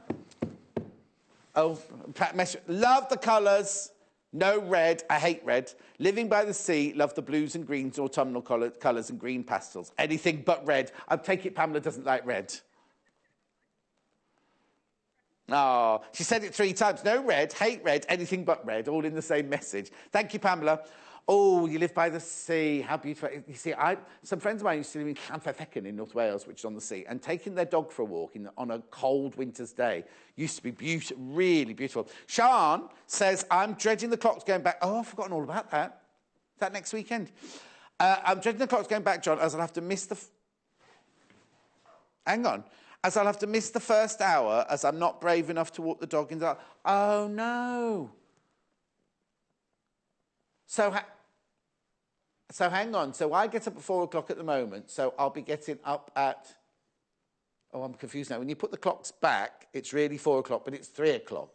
A: the colours. No red. I hate red. Living by the sea. Love the blues and greens, autumnal colours and green pastels. Anything but red. I take it Pamela doesn't like red. Oh, she said it 3 times. No red, hate red, anything but red, all in the same message. Thank you, Pamela. Oh, you live by the sea. How beautiful. You see, some friends of mine used to live in Llanfeddchen in North Wales, which is on the sea, and taking their dog for a walk on a cold winter's day used to be really beautiful. Sian says, I'm dreading the clocks going back. Oh, I've forgotten all about that. Is that next weekend? I'm dreading the clocks going back, John, as I'll have to miss the... Hang on. As I'll have to miss the first hour, as I'm not brave enough to walk the dog in the dark. Oh, no. So hang on. So I get up at 4 o'clock at the moment, so I'll be getting up at... Oh, I'm confused now. When you put the clocks back, it's really 4 o'clock, but it's 3 o'clock.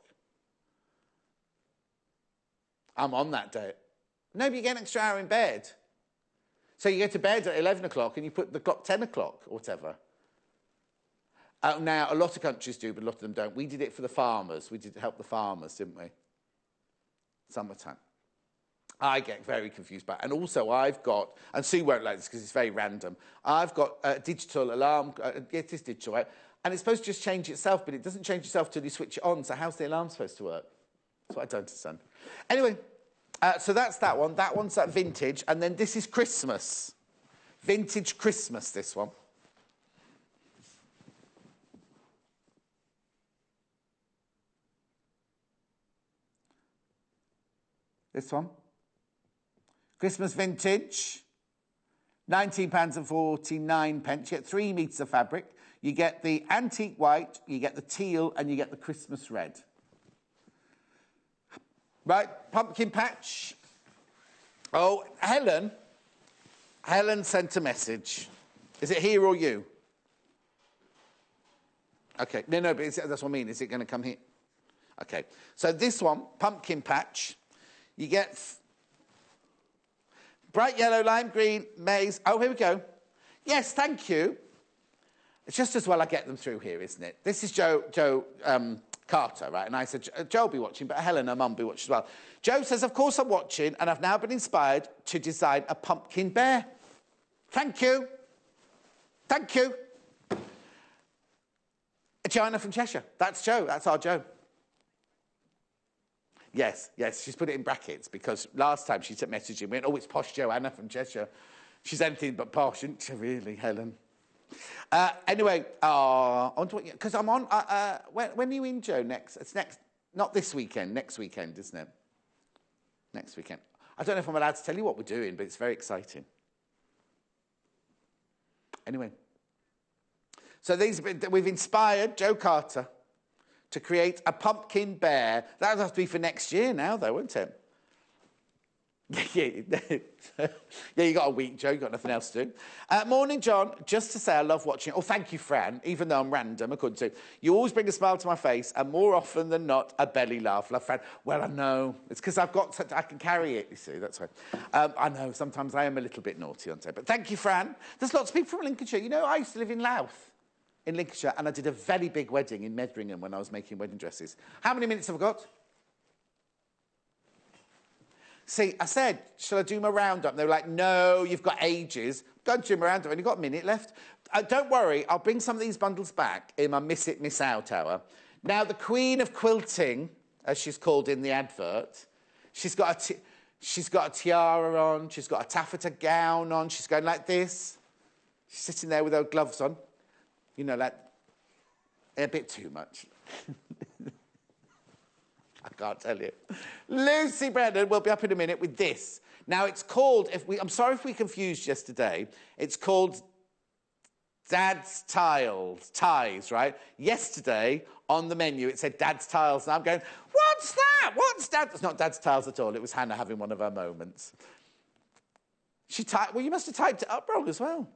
A: I'm on that day. No, but you get an extra hour in bed. So you go to bed at 11 o'clock and you put the clock 10 o'clock or whatever. Now, a lot of countries do, but a lot of them don't. We did it for the farmers. We did help the farmers, didn't we? Summertime. I get very confused by it. And also I've got, and Sue won't like this because it's very random, I've got a digital alarm, it is digital, right? And it's supposed to just change itself, but it doesn't change itself till you switch it on, so how's the alarm supposed to work? That's what I don't understand. Anyway, so that's that one. That one's that vintage, and then this is Christmas. Vintage Christmas, this one. This one. Christmas vintage, £19.49. You get 3 metres of fabric. You get the antique white, you get the teal, and you get the Christmas red. Right, pumpkin patch. Oh, Helen sent a message. Is it here or you? Okay, no, but that's what I mean. Is it going to come here? Okay, so this one, pumpkin patch. You get bright yellow, lime green, maize. Oh, here we go. Yes, thank you. It's just as well I get them through here, isn't it? This is Joe Carter, right? And I said, Joe will be watching, but Helen, her mum, will be watching as well. Joe says, of course I'm watching, and I've now been inspired to design a pumpkin bear. Thank you. Thank you. Joanna from Cheshire. That's Joe. That's our Joe. Yes, she's put it in brackets because last time she sent message and went, oh, it's posh Joanna from Cheshire. She's anything but posh, isn't she, really, Helen? Anyway, because I'm on, when are you in, Joe, next? It's next, not this weekend, next weekend, isn't it? Next weekend. I don't know if I'm allowed to tell you what we're doing, but it's very exciting. Anyway. So we've inspired Joe Carter to create a pumpkin bear. That'll have to be for next year now, though, won't it? Yeah, you got a week, Joe. You got nothing else to do. Morning, John. Just to say I love watching it. Oh, thank you, Fran. Even though I'm random, I couldn't do. You always bring a smile to my face, and more often than not, a belly laugh. Love, Fran. Well, I know. It's because I can carry it, you see. That's why. I know, sometimes I am a little bit naughty on tape. But thank you, Fran. There's lots of people from Lincolnshire. You know, I used to live in Louth, in Lincolnshire, and I did a very big wedding in Medringham when I was making wedding dresses. How many minutes have I got? See, I said, shall I do my roundup? And they were like, no, you've got ages. Go and do my roundup. I've only got a minute left. don't worry, I'll bring some of these bundles back in my Miss It, Miss Out hour. Now, the queen of quilting, as she's called in the advert, she's got a tiara on, she's got a taffeta gown on, she's going like this. She's sitting there with her gloves on. You know, like, a bit too much. I can't tell you. Lucy Brennan will be up in a minute with this. Now, it's called, I'm sorry if we confused yesterday, it's called Dad's Ties, right? Yesterday, on the menu, it said Dad's Tiles, and I'm going, what's that? What's Dad? It's not Dad's Tiles at all. It was Hannah having one of her moments. Well, you must have typed it up wrong as well.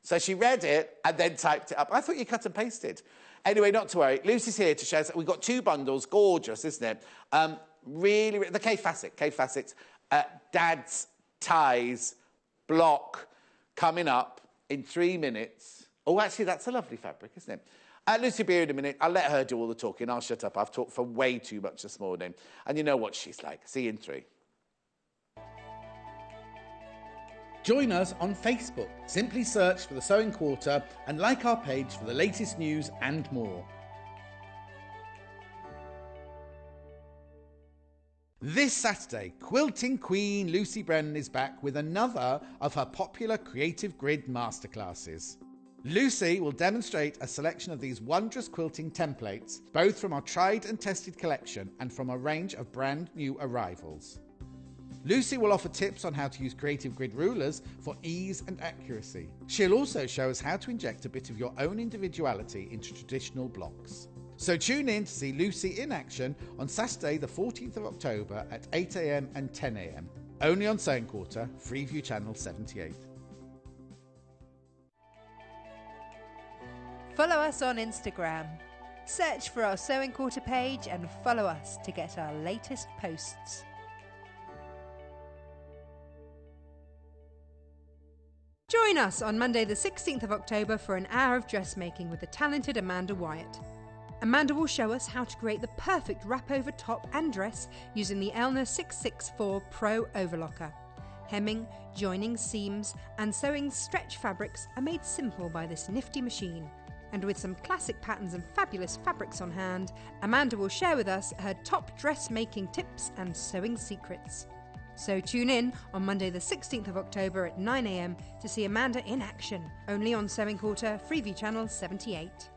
A: So she read it and then typed it up. I thought you cut and pasted. Anyway, not to worry. Lucy's here to show us. We've got 2 bundles. Gorgeous, isn't it? Really, the K-Facets, Dad's Ties block coming up in 3 minutes. Oh, actually, that's a lovely fabric, isn't it? Lucy will be here in a minute. I'll let her do all the talking. I'll shut up. I've talked for way too much this morning. And you know what she's like. See you in 3. Join us on Facebook. Simply search for The Sewing Quarter and like our page for the latest news and more. This Saturday, quilting queen Lucy Brennan is back with another of her popular Creative Grid masterclasses. Lucy will demonstrate a selection of these wondrous quilting templates, both from our tried and tested collection and from a range of brand new arrivals. Lucy will offer tips on how to use Creative Grid rulers for ease and accuracy. She'll also show us how to inject a bit of your own individuality into traditional blocks. So tune in to see Lucy in action on Saturday the 14th of October at 8 a.m. and 10 a.m. Only on Sewing Quarter, Freeview Channel 78.
B: Follow us on Instagram. Search for our Sewing Quarter page and follow us to get our latest posts. Join us on Monday the 16th of October for an hour of dressmaking with the talented Amanda Wyatt. Amanda will show us how to create the perfect wrap-over top and dress using the Elna 664 Pro Overlocker. Hemming, joining seams and sewing stretch fabrics are made simple by this nifty machine. And with some classic patterns and fabulous fabrics on hand, Amanda will share with us her top dressmaking tips and sewing secrets. So tune in on Monday the 16th of October at 9 a.m. to see Amanda in action, only on Sewing Quarter, Freeview Channel 78.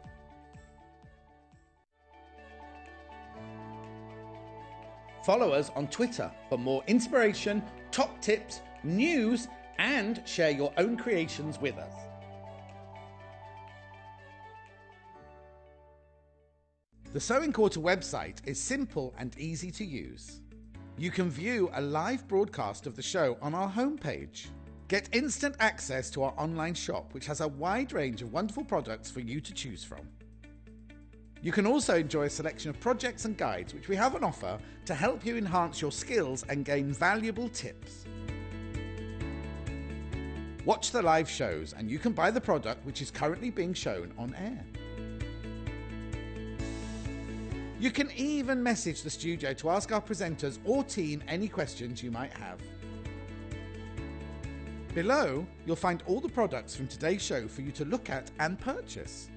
A: Follow us on Twitter for more inspiration, top tips, news, and share your own creations with us. The Sewing Quarter website is simple and easy to use. You can view a live broadcast of the show on our homepage. Get instant access to our online shop, which has a wide range of wonderful products for you to choose from. You can also enjoy a selection of projects and guides which we have on offer to help you enhance your skills and gain valuable tips. Watch the live shows and you can buy the product which is currently being shown on air. You can even message the studio to ask our presenters or team any questions you might have. Below, you'll find all the products from today's show for you to look at and purchase.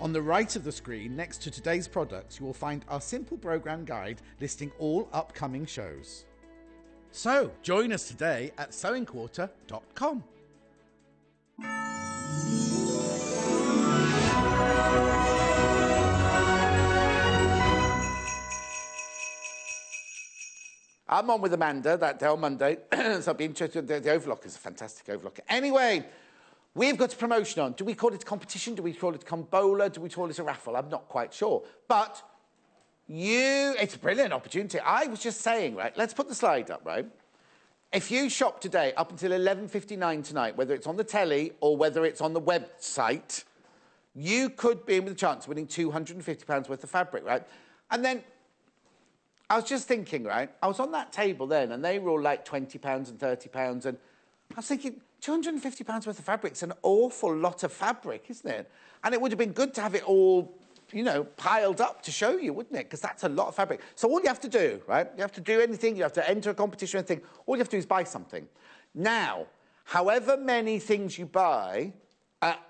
A: On the right of the screen, next to today's products, you will find our simple program guide listing all upcoming shows. So, join us today at sewingquarter.com. I'm on with Amanda that day on Monday, so I'll be interested. The overlocker is a fantastic overlocker. Anyway, we've got a promotion on. Do we call it a competition? Do we call it a combola? Do we call it a raffle? I'm not quite sure. But it's a brilliant opportunity. I was just saying, right, let's put the slide up, right? If you shop today up until 11:59 tonight, whether it's on the telly or whether it's on the website, you could be in with a chance of winning £250 worth of fabric, right? And then I was just thinking, right, I was on that table then, and they were all like £20 and £30, and I was thinking, £250 worth of fabric's an awful lot of fabric, isn't it? And it would have been good to have it all, you know, piled up to show you, wouldn't it? Because that's a lot of fabric. So all you have to do, right, you have to do anything, you have to enter a competition or anything, all you have to do is buy something. Now, however many things you buy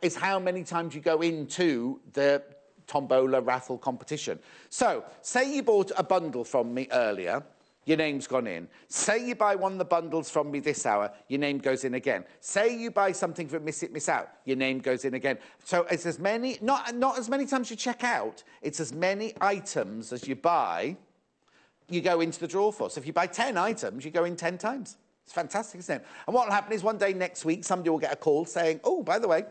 A: is how many times you go into the tombola raffle competition. So, say you bought a bundle from me earlier, your name's gone in. Say you buy one of the bundles from me this hour, your name goes in again. Say you buy something from Miss It, Miss Out, your name goes in again. So it's as many, not as many times you check out, it's as many items as you buy, you go into the draw for. So if you buy 10 items, you go in 10 times. It's fantastic, isn't it? And what will happen is one day next week, somebody will get a call saying, oh, by the way,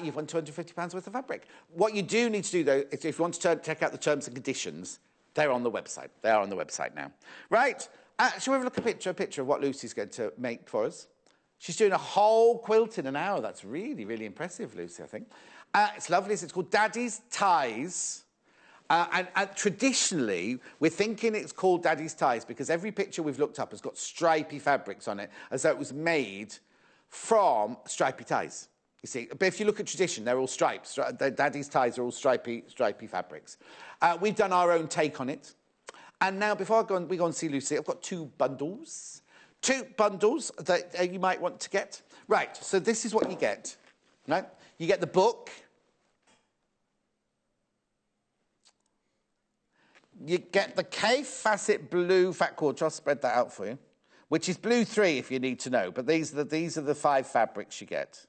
A: you've won £250 worth of fabric. What you do need to do, though, is if you want to check out the terms and conditions, they're on the website. They are on the website now. Right, shall we have a look at a picture of what Lucy's going to make for us? She's doing a whole quilt in an hour. That's really, really impressive, Lucy, I think. It's lovely. It's called Daddy's Ties. And traditionally, we're thinking it's called Daddy's Ties because every picture we've looked up has got stripy fabrics on it, as though it was made from stripy ties. You see, but if you look at tradition, they're all stripes. Daddy's ties are all stripy fabrics. We've done our own take on it. And now, before we go and see Lucy, I've got two bundles. Two bundles that you might want to get. Right, so this is what you get. Right? You get the book. You get the K Facet Blue Fat Quarter. I'll spread that out for you. Which is blue 3 if you need to know. But these are the 5 fabrics you get.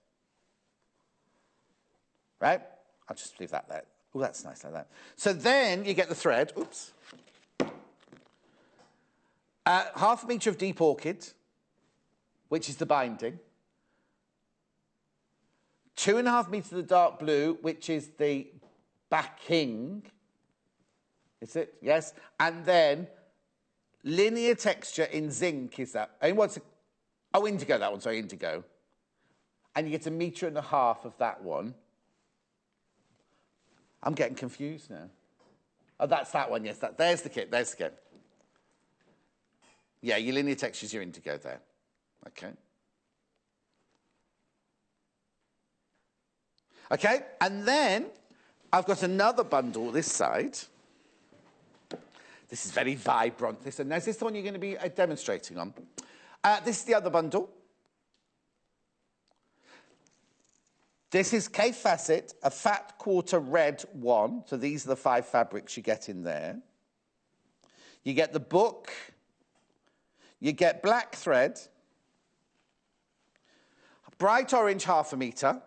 A: Right? I'll just leave that there. Oh, that's nice like that. So then you get the thread. Oops. Half a metre of deep orchid, which is the binding. 2.5 metres of the dark blue, which is the backing. Is it? Yes. And then linear texture in zinc is that. And what's it? Oh, indigo, that one. Sorry, indigo. And you get 1.5 metres of that one. I'm getting confused now. Oh, that's that one, yes. There's the kit, there's the kit. Yeah, your linear textures, your indigo there. Okay. Okay, and then I've got another bundle this side. This is very vibrant. Is this the one you're going to be demonstrating on? This is the other bundle. This is K Facet, a fat quarter red one. So these are the 5 fabrics you get in there. You get the book. You get black thread. Bright orange 1/2 metre.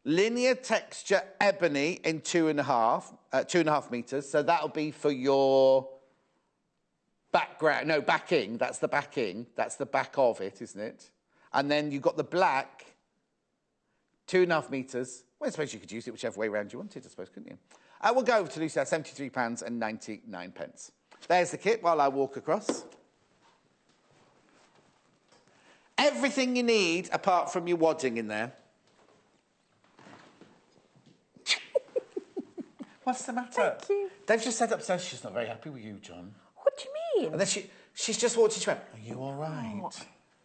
A: Linear texture ebony in 2.5 metres. So that'll be for your background. No, backing. That's the backing. That's the back of it, isn't it? And then you've got the black. 2.5 metres. Well, I suppose you could use it whichever way around you wanted, I suppose, couldn't you? We'll go over to Lucy at £73.99. There's the kit while I walk across. Everything you need apart from your wadding in there. What's the matter?
B: Thank you.
A: They've just said upstairs she's not very happy with you, John.
B: What do you mean?
A: And then she's just walked in, she went, are you all right?
B: Oh,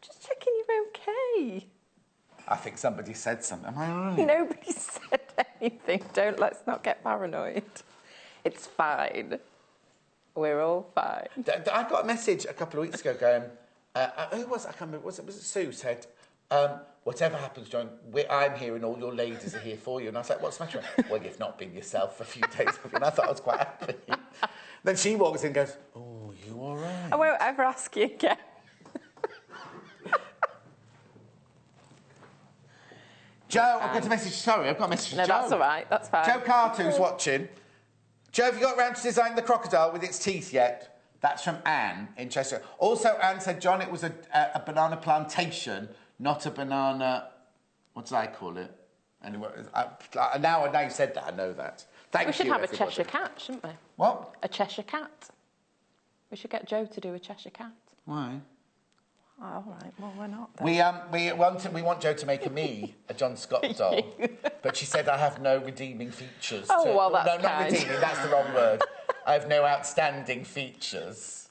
B: just checking you're okay.
A: I think somebody said something. Am I all right?
C: Nobody said anything. Let's not get paranoid. It's fine. We're all fine.
A: I got a message a couple of weeks ago going, who was it? I can't remember. Was it Sue said, whatever happens, John, I'm here and all your ladies are here for you. And I was like, what's the matter? Well, you've not been yourself for a few days. And I thought I was quite happy. Then she walks in and goes, oh, you all right?
C: I won't ever ask you again.
A: Joe, I've got a message. Sorry, I've got a message from
C: No,
A: Joe.
C: that's all right. That's fine.
A: Joe Cartoo's watching. Joe, have you got round to designing the crocodile with its teeth yet? That's from Anne in Chester. Also, Anne said, John, it was a banana plantation, not a banana... What did I call it? Anyway, now you said that, I know that. Thank you,
C: We should have
A: everybody.
C: a Cheshire cat, shouldn't we?
A: What?
C: A Cheshire cat. We should get Joe to do a Cheshire cat.
A: Why?
C: Oh, all right, well, we're not then.
A: We want Joe to make a John Scott doll, but she said I have no redeeming features.
C: Oh, well, that's
A: no, not
C: kind.
A: redeeming. That's the wrong word. I have no outstanding features.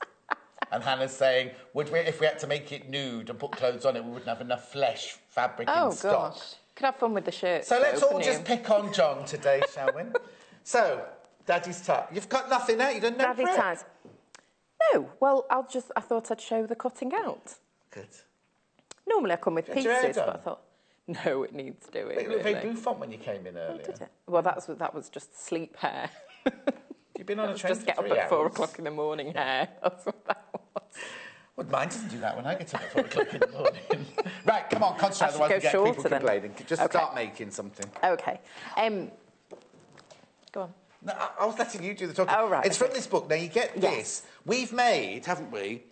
A: And Hannah's saying, if we had to make it nude and put clothes on it, we wouldn't have enough flesh fabric in stock.
C: Oh gosh, could have fun with the shirts.
A: So let's
C: though,
A: all just pick on John today, shall we? So, Daddy's tie. You've got nothing there. You don't know.
C: Daddy ties. No, well, I thought I'd show the cutting out.
A: Good.
C: Normally I come with
A: Did your hair
C: pieces, but I
A: done?
C: thought, no, it needs doing.
A: But it looked very
C: really.
A: bouffant when you came in earlier.
C: Did it? Well, that was just sleep hair.
A: You've been on a train
C: Just
A: for
C: get up
A: 3
C: at
A: hours.
C: 4 o'clock in the morning hair. That's what that was.
A: Well, mine doesn't do that when I get up at 4 o'clock in the morning. Right, come on, concentrate, otherwise
C: go
A: we get
C: shorter
A: people
C: then.
A: complaining. Just
C: Okay.
A: start making something.
C: Okay. Go on.
A: No, I was letting you do the talking.
C: Oh, right,
A: It's
C: okay.
A: from this book. Now, you get this. We've made, haven't we,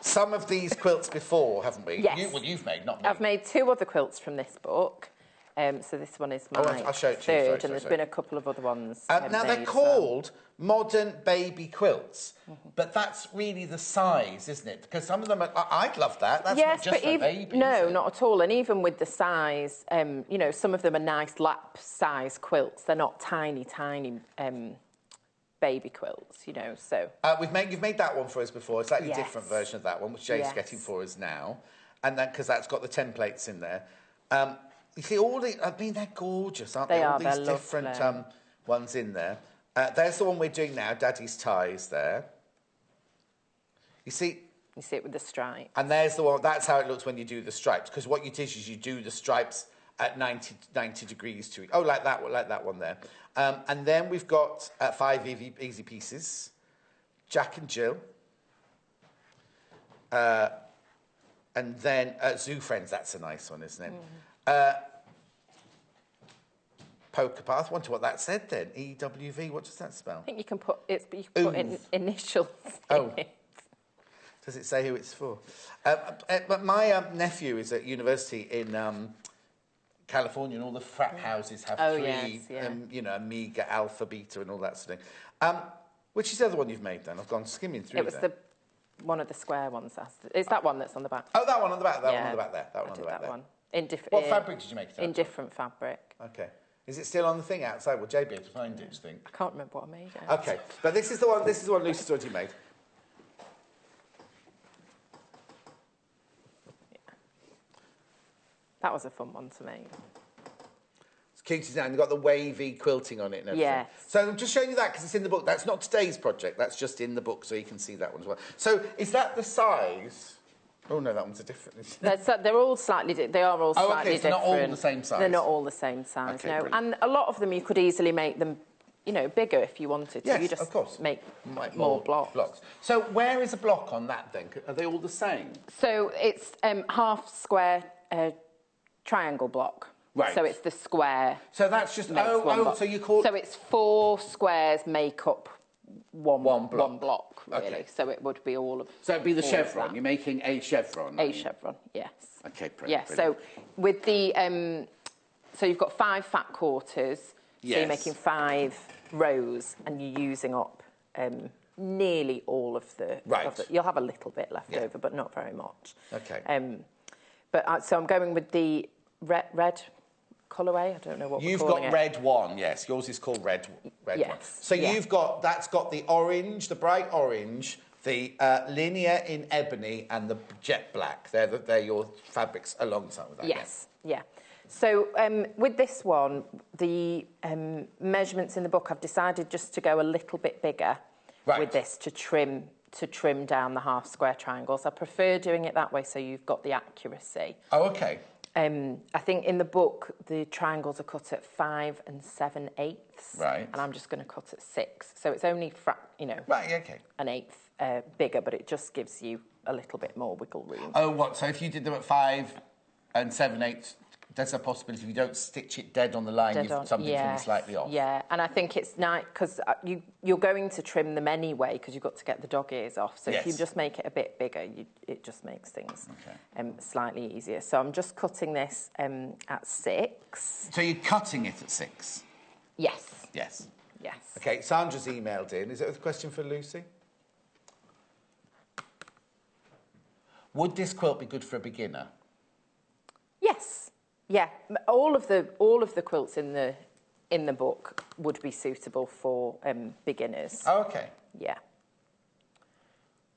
A: some of these quilts before, haven't we?
C: Yes.
A: You've made, not me.
C: I've made 2 other quilts from this book. So this one is my
A: I'll show it to you.
C: third,
A: Sorry,
C: and there's been a couple of other ones.
A: Now, they're
C: made,
A: called modern baby quilts, but that's really the size, isn't it? Because some of them are... I'd love that. That's
C: yes,
A: not just
C: but
A: for
C: even,
A: babies.
C: no,
A: is it?
C: not at all. And even with the size, you know, some of them are nice lap-size quilts. They're not tiny, tiny baby quilts, you know, so...
A: You've made that one for us before, a slightly
C: Yes.
A: different version of that one, which Jay's
C: Yes.
A: getting for us now. And then, because that's got the templates in there. You see, they're gorgeous, aren't they?
C: They
A: All
C: are,
A: these
C: they're
A: different
C: lovely.
A: ones in there. There's the one we're doing now, Daddy's Ties there. You see,
C: You see it with the stripe.
A: and there's the one, that's how it looks when you do the stripes, because what you do is you do the stripes at 90 degrees to it. Oh, like that one there. And then we've got 5 easy pieces, Jack and Jill. And then Zoo Friends, that's a nice one, isn't it? Poker Path, I wonder what that said then. EWV, what does that spell?
C: I think you can put initials
A: Oh.
C: in it.
A: Does it say who it's for? But my nephew is at university in California, and all the frat houses have
C: Oh,
A: 3,
C: yes, yeah.
A: you know, Amiga, Alpha, Beta, and all that sort of thing. Which is the other one you've made then? I've gone skimming through
C: It was
A: there.
C: one of the square ones. It's that one that's on the back.
A: Oh, that one on the back, that one
C: Yeah,
A: on the back there, that one
C: I
A: on the
C: did
A: back
C: that
A: there.
C: one. In different.
A: What fabric did you make it out
C: In
A: of?
C: different fabric.
A: Okay. Is it still on the thing outside? Will Jay be able to find it, do you think?
C: I can't remember what I made it. out.
A: Okay, but this is the one Lucy's already made.
C: That was a fun one to make.
A: It's cute design. You've got the wavy quilting on it and everything.
C: Yes.
A: So I'm just showing you that because it's in the book. That's not today's project. That's just in the book, so you can see that one as well. So is that the size? Oh, no, that one's a different...
C: They're all slightly. They are all slightly
A: okay, so
C: different.
A: not all the same size.
C: They're not all the same size.
A: Okay,
C: no,
A: brilliant.
C: and a lot of them you could easily make them, you know, bigger if you wanted to.
A: Yes,
C: you just
A: of course.
C: make
A: Like
C: more blocks.
A: So where is a block on that then? Are they all the same?
C: So it's half square triangle block.
A: Right.
C: So it's the square.
A: So that's just...
C: makes one block.
A: so you call...
C: So it's 4 squares make up one block, really.
A: Okay.
C: So it would be all of.
A: So it'd be the
C: all of
A: chevron.
C: that.
A: You're making a chevron.
C: A chevron, yes.
A: Okay,
C: Yeah.
A: brilliant.
C: So with the so you've got 5 fat quarters. So
A: Yes.
C: you're making 5 rows, and you're using up nearly all of the.
A: Right.
C: You'll have a little bit left
A: Yeah.
C: over, but not very much.
A: Okay.
C: So I'm going with the red colourway. I don't know what
A: You've
C: we're calling
A: got
C: it.
A: red one, yes. Yours is called red one.
C: Yes,
A: So
C: yeah.
A: that's got the orange, the bright orange, the linear in ebony, and the jet black. They're your fabrics alongside with that.
C: Yes, yeah. So with this one, the measurements in the book, I've decided just to go a little bit bigger
A: Right.
C: with this to trim down the half square triangles. I prefer doing it that way so you've got the accuracy.
A: Oh, okay.
C: I think in the book the triangles are cut at 5 7/8.
A: Right.
C: And I'm just going to cut at 6. So it's only
A: Right, okay.
C: an eighth bigger, but it just gives you a little bit more wiggle room.
A: Oh, what? So if you did them at 5 7/8, there's a possibility if you don't stitch it dead on the line, something can be slightly off.
C: Yeah, and I think it's nice because you're going to trim them anyway because you've got to get the dog ears off. So if you
A: Yes.
C: just make it a bit bigger, it just makes things
A: Okay.
C: slightly easier. So I'm just cutting this at 6.
A: So you're cutting it at 6?
C: Yes,
A: Yes.
C: yes.
A: Okay, Sandra's emailed in. Is it a question for Lucy? Would this quilt be good for a beginner?
C: Yes, yeah. All of the quilts in the book would be suitable for beginners.
A: Oh, okay.
C: Yeah.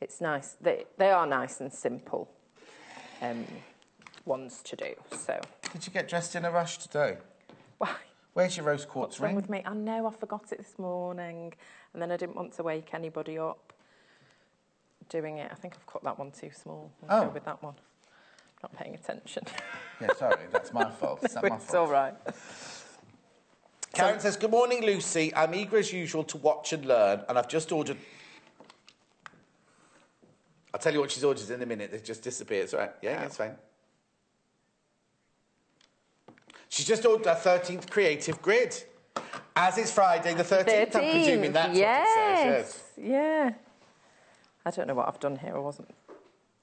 C: It's nice. They are nice and simple ones to do. So.
A: Did you get dressed in a rush today?
C: Why?
A: Where's your rose quartz
C: What's wrong
A: ring?
C: with me? I know, I forgot it this morning, and then I didn't want to wake anybody up doing it. I think I've cut that one too small. I'll go with that one. not paying attention.
A: Yeah, sorry, that's my fault. It's not my
C: It's
A: fault.
C: all right.
A: Karen says, good morning, Lucy. I'm eager as usual to watch and learn, and I've just ordered... I'll tell you what she's ordered in a minute. It just disappeared. It's all right. Yeah, it's fine. She's just ordered her 13th creative grid. As it's Friday the 13th, I'm presuming that's what it says. Yes.
C: Yeah. I don't know what I've done here.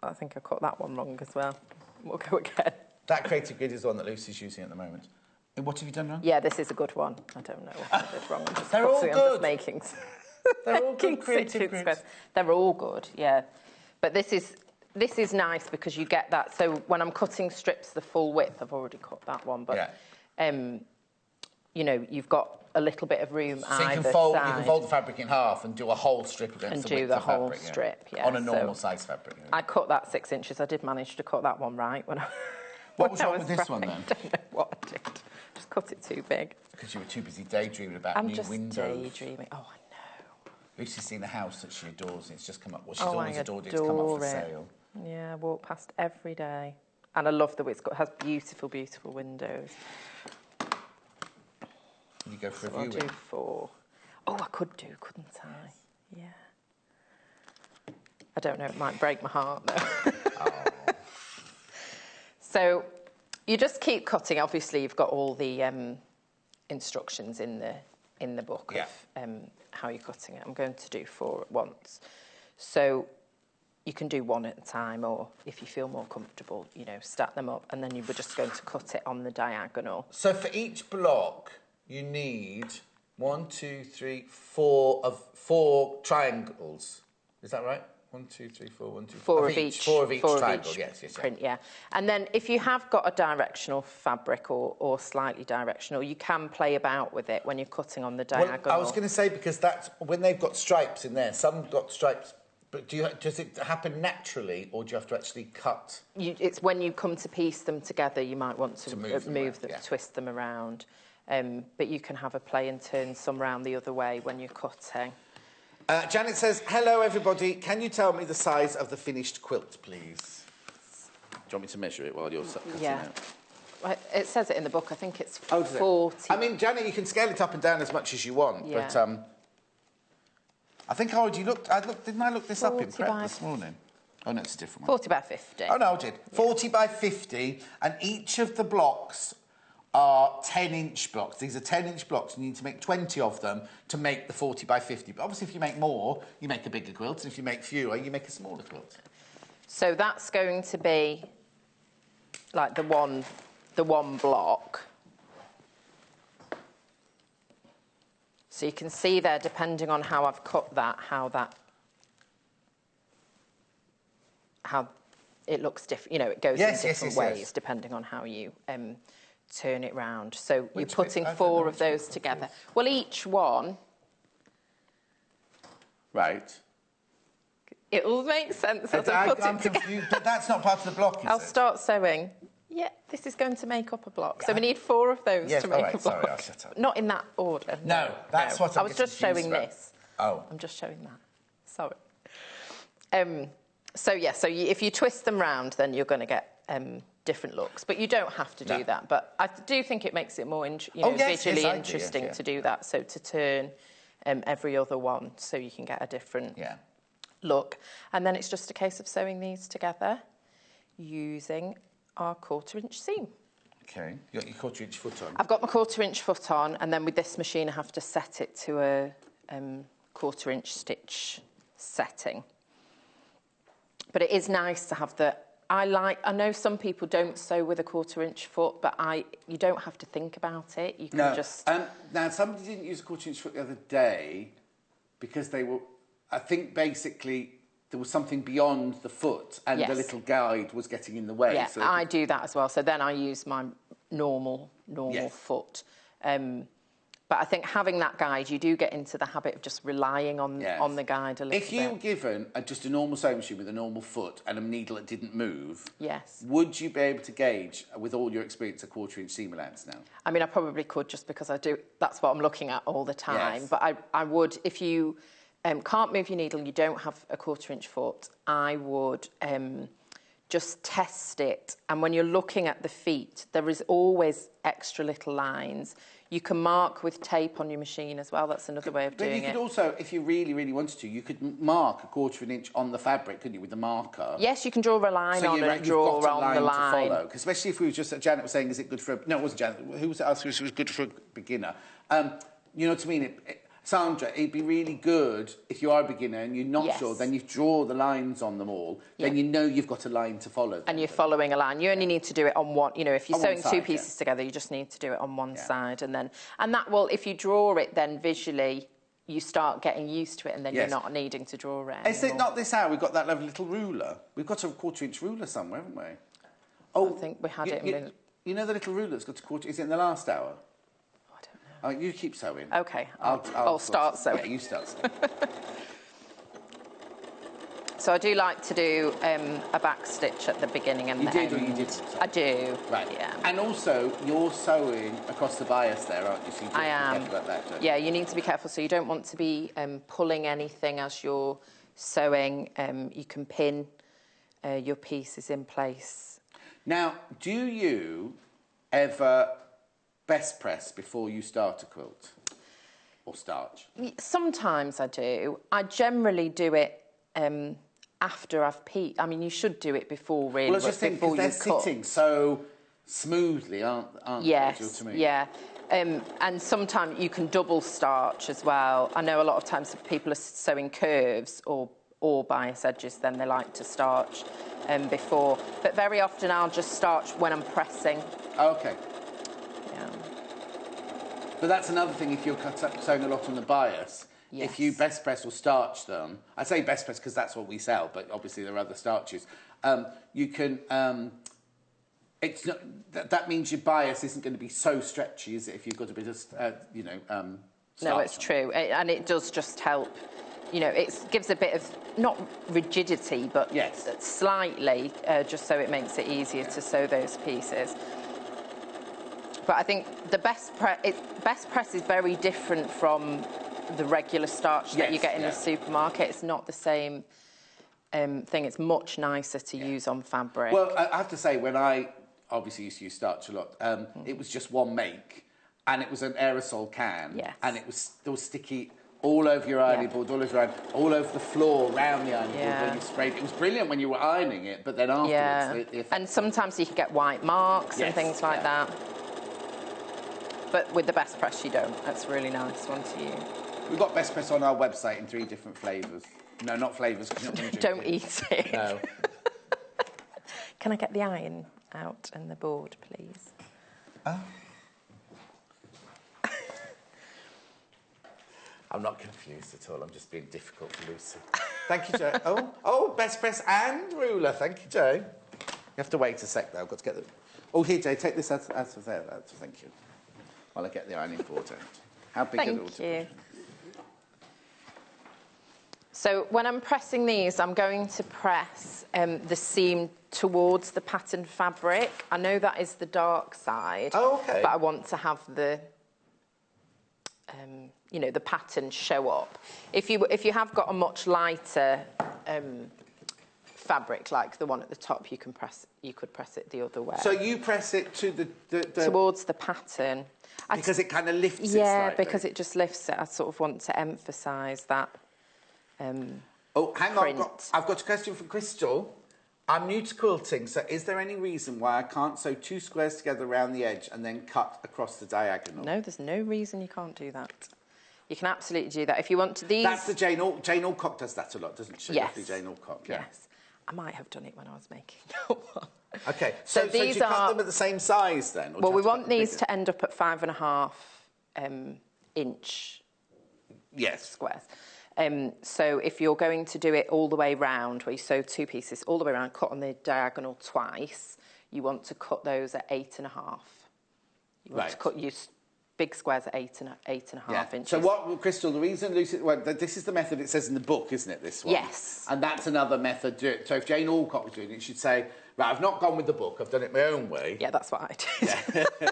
C: I think I cut that one wrong as well. We'll go again.
A: That creative grid is the one that Lucy's using at the moment. And what have you done wrong?
C: Yeah, this is a good one. I don't know what I did wrong. I'm just
A: They're all
C: I'm
A: good.
C: just making...
A: They're all good creative grids.
C: They're all good, yeah. But this is nice because you get that. So when I'm cutting strips the full width, I've already cut that one, but you know, you've got a little bit of room
A: so
C: either
A: you can fold,
C: side.
A: You can fold the fabric in half and do a whole strip against
C: and
A: the
C: do
A: width
C: the
A: of
C: whole
A: fabric,
C: strip, yeah.
A: On a normal size fabric. Yeah.
C: I cut that 6 inches. I did manage to cut that one right when I.
A: What was wrong with this one then?
C: I don't know what I did. Just cut it too big.
A: Because you were too busy daydreaming about
C: I'm
A: new
C: just
A: windows.
C: daydreaming. Oh, I know.
A: Lucy's seen a house that she adores and it's just come up. Well, she's
C: Oh,
A: always
C: I
A: adored it to come up for
C: adore it.
A: sale.
C: Yeah, I walk past every day. And I love the way it has beautiful, beautiful windows.
A: You go for
C: So
A: a
C: I'll
A: viewing.
C: do 4. Oh, I could do, couldn't I? Yeah. I don't know, it might break my heart though.
A: Oh.
C: So you just keep cutting. Obviously, you've got all the instructions in the book of how you're cutting it. I'm going to do 4 at once. So you can do 1 at a time, or if you feel more comfortable, you know, stack them up, and then you were just going to cut it on the diagonal.
A: So for each block, you need 1, 2, 3, 4 triangles. Is that right? 1, 2, 3, 4, 1, 2,
C: 4 of each.
A: 4 of each triangle. Yes.
C: Print, yeah. And then if you have got a directional fabric or slightly directional, you can play about with it when you're cutting on the diagonal.
A: Well, I was going to say, because that's when they've got stripes in there. Some got stripes, but does it happen naturally, or do you have to actually cut?
C: It's when you come to piece them together, you might want to move them,
A: yeah.
C: twist them around. But you can have a play and turn some round the other way when you're cutting.
A: Janet says, hello, everybody. Can you tell me the size of the finished quilt, please? Do you want me to measure it while you're cutting it?
C: Well, it says it in the book. I think it's 40.
A: I mean, Janet, you can scale it up and down as much as you want, but I think I already looked. Didn't I look this up in prep this morning? Oh, no, it's a different one.
C: 40 by 50.
A: Oh, no, I did. 40 by 50, and each of the blocks are 10-inch blocks. These are 10-inch blocks, and you need to make 20 of them to make the 40 by 50. But obviously, if you make more, you make a bigger quilt, and if you make fewer, you make a smaller quilt.
C: So that's going to be like the one block. So you can see there, depending on how I've cut that, how it looks different. You know, it goes in different ways depending on how you turn it round. So you're putting 4 of those together. Well, each one.
A: Right.
C: It'll make sense as I put it together.
A: Confused, but that's not part of the block, is
C: I'll
A: it?
C: start sewing. Yeah, this is going to make up a block. So we need 4 of those to make a block.
A: Sorry, I'll shut up.
C: Not in that order.
A: No, that's what I
C: was just showing this.
A: Oh.
C: I'm just showing that. Sorry. So if you twist them round, then you're going to get different looks. But you don't have to do that. But I do think it makes it more visually interesting to do that. So to turn every other one so you can get a different look. And then it's just a case of sewing these together using our 1/4-inch seam.
A: Okay, you got your 1/4-inch foot on.
C: I've got my 1/4-inch foot on, and then with this machine I have to set it to a 1/4-inch stitch setting. But it is nice to have I know some people don't sew with a 1/4-inch foot, but you don't have to think about it. You can just...
A: Now, somebody didn't use a 1/4-inch foot the other day because they were... I think basically there was something beyond the foot and the little guide was getting in the way.
C: Yeah,
A: so
C: I do that as well. So then I use my normal foot. But I think having that guide, you do get into the habit of just relying on the guide a little bit.
A: If you were given just a normal sewing machine with a normal foot and a needle that didn't move, would you be able to gauge, with all your experience, a 1/4-inch seam allowance now? I
C: mean, I probably could, just because that's what I'm looking at all the time. Yes. But I would, if you can't move your needle, you don't have a 1/4-inch foot, I would just test it. And when you're looking at the feet, there is always extra little lines. You can mark with tape on your machine as well. That's another way of doing it.
A: But you could also, if you really, really wanted to, you could mark 1/4 of an inch on the fabric, couldn't you, with the marker?
C: Yes, you can draw a line on and draw on the line.
A: To follow. Especially if we were just, Janet was saying, is it good for no, it wasn't Janet. Who was it asking if it was good for a beginner? You know what I mean? Sandra, it'd be really good if you are a beginner and you're not sure, then you draw the lines on them all, then you know you've got a line to follow.
C: And you're following a line. You only need to do it on one, you know, if you're sewing two pieces together, you just need to do it on one side. And that will, if you draw it, then visually you start getting used to it and then you're not needing to draw it anymore.
A: Is it not this hour? We've got that lovely little ruler. We've got a 1/4 inch ruler somewhere, haven't we? Oh,
C: I think we had it.
A: You know the little ruler that's got a 1/4, is it in the last hour? Oh, you keep sewing.
C: OK, I'll start sewing.
A: Yeah, you start sewing.
C: So I do like to do a back stitch at the beginning and the end.
A: You did?
C: I do.
A: Right.
C: Yeah.
A: And also, you're sewing across the bias there, aren't you? So you
C: I am.
A: Be careful about that,
C: yeah, you need to be careful. So you don't want to be pulling anything as you're sewing. You can pin your pieces in place.
A: Now, do you ever best press before you start a quilt or starch?
C: Sometimes I do. I generally do it after I've peaked. I mean, you should do it before, really.
A: Well, I was just thinking, because they're sitting so smoothly, aren't they?
C: Yes, yeah. And sometimes you can double starch as well. I know a lot of times if people are sewing curves or bias edges, then they like to starch before. But very often I'll just starch when I'm pressing.
A: Okay.
C: Yeah.
A: But that's another thing if you're sewing a lot on the bias. Yes. If you best press or starch them, I say best press because that's what we sell, but obviously there are other starches. You can. It's not. That means your bias isn't going to be so stretchy, is it? If you've got a bit of, starch.
C: No, it's true, and it does just help. You know, it gives a bit of not rigidity, but slightly, just so it makes it easier to sew those pieces. But I think the best press is very different from the regular starch that you get in the supermarket. It's not the same thing. It's much nicer to use on fabric.
A: Well, I have to say, when I obviously used to use starch a lot, it was just one make, and it was an aerosol can, and it was still sticky all over your ironing board, all over the floor, around the ironing board when you sprayed. It was brilliant when you were ironing it, but then afterwards...
C: and sometimes you can get white marks and things like that. But with the best press, you don't. That's a really nice one to use.
A: We've got best press on our website in 3 different flavours. No, not flavours, because you're not going to drink
C: Don't eat it.
A: No.
C: Can I get the iron out and the board, please?
A: Oh. I'm not confused at all. I'm just being difficult for Lucy. Thank you, Joe. Oh, best press and ruler. Thank you, Joe. You have to wait a sec, though. I've got to get the... Oh, here, Joe, take this out of there. Thank you. While I get the ironing board out. How big are those?
C: Thank you. So when I'm pressing these, I'm going to press the seam towards the patterned fabric. I know that is the dark side.
A: Oh, okay.
C: But I want to have the... you know, the pattern show up. If you have got a much lighter fabric like the one at the top, you could press it the other way.
A: So you press it to the
C: towards the pattern.
A: Because it kind of lifts it
C: Yeah,
A: slightly.
C: because it just lifts it. I sort of want to emphasise that.
A: Oh, hang on. I've got a question from Crystal. I'm new to quilting, so is there any reason why I can't sew 2 squares together around the edge and then cut across the diagonal?
C: No, there's no reason you can't do that. You can absolutely do that. If you want to these...
A: That's the Jane Alcock does that a lot, doesn't she?
C: Yes.
A: Jane Alcock, yeah.
C: Yes. I might have done it when I was making that one.
A: OK, so these do you cut them at the same size, then?
C: Well, we want these to end up at 5.5 inch squares. So if you're going to do it all the way round, where you sew 2 pieces all the way around, cut on the diagonal twice, you want to cut those at 8.5. You want to cut your big squares at 8.5 inches.
A: So what, Crystal, the reason Lucy... Well, this is the method it says in the book, isn't it, this one?
C: Yes.
A: And that's another method to do it. So if Jane Alcock was doing it, she'd say, right, I've not gone with the book, I've done it my own way.
C: Yeah, that's what I did. Yeah.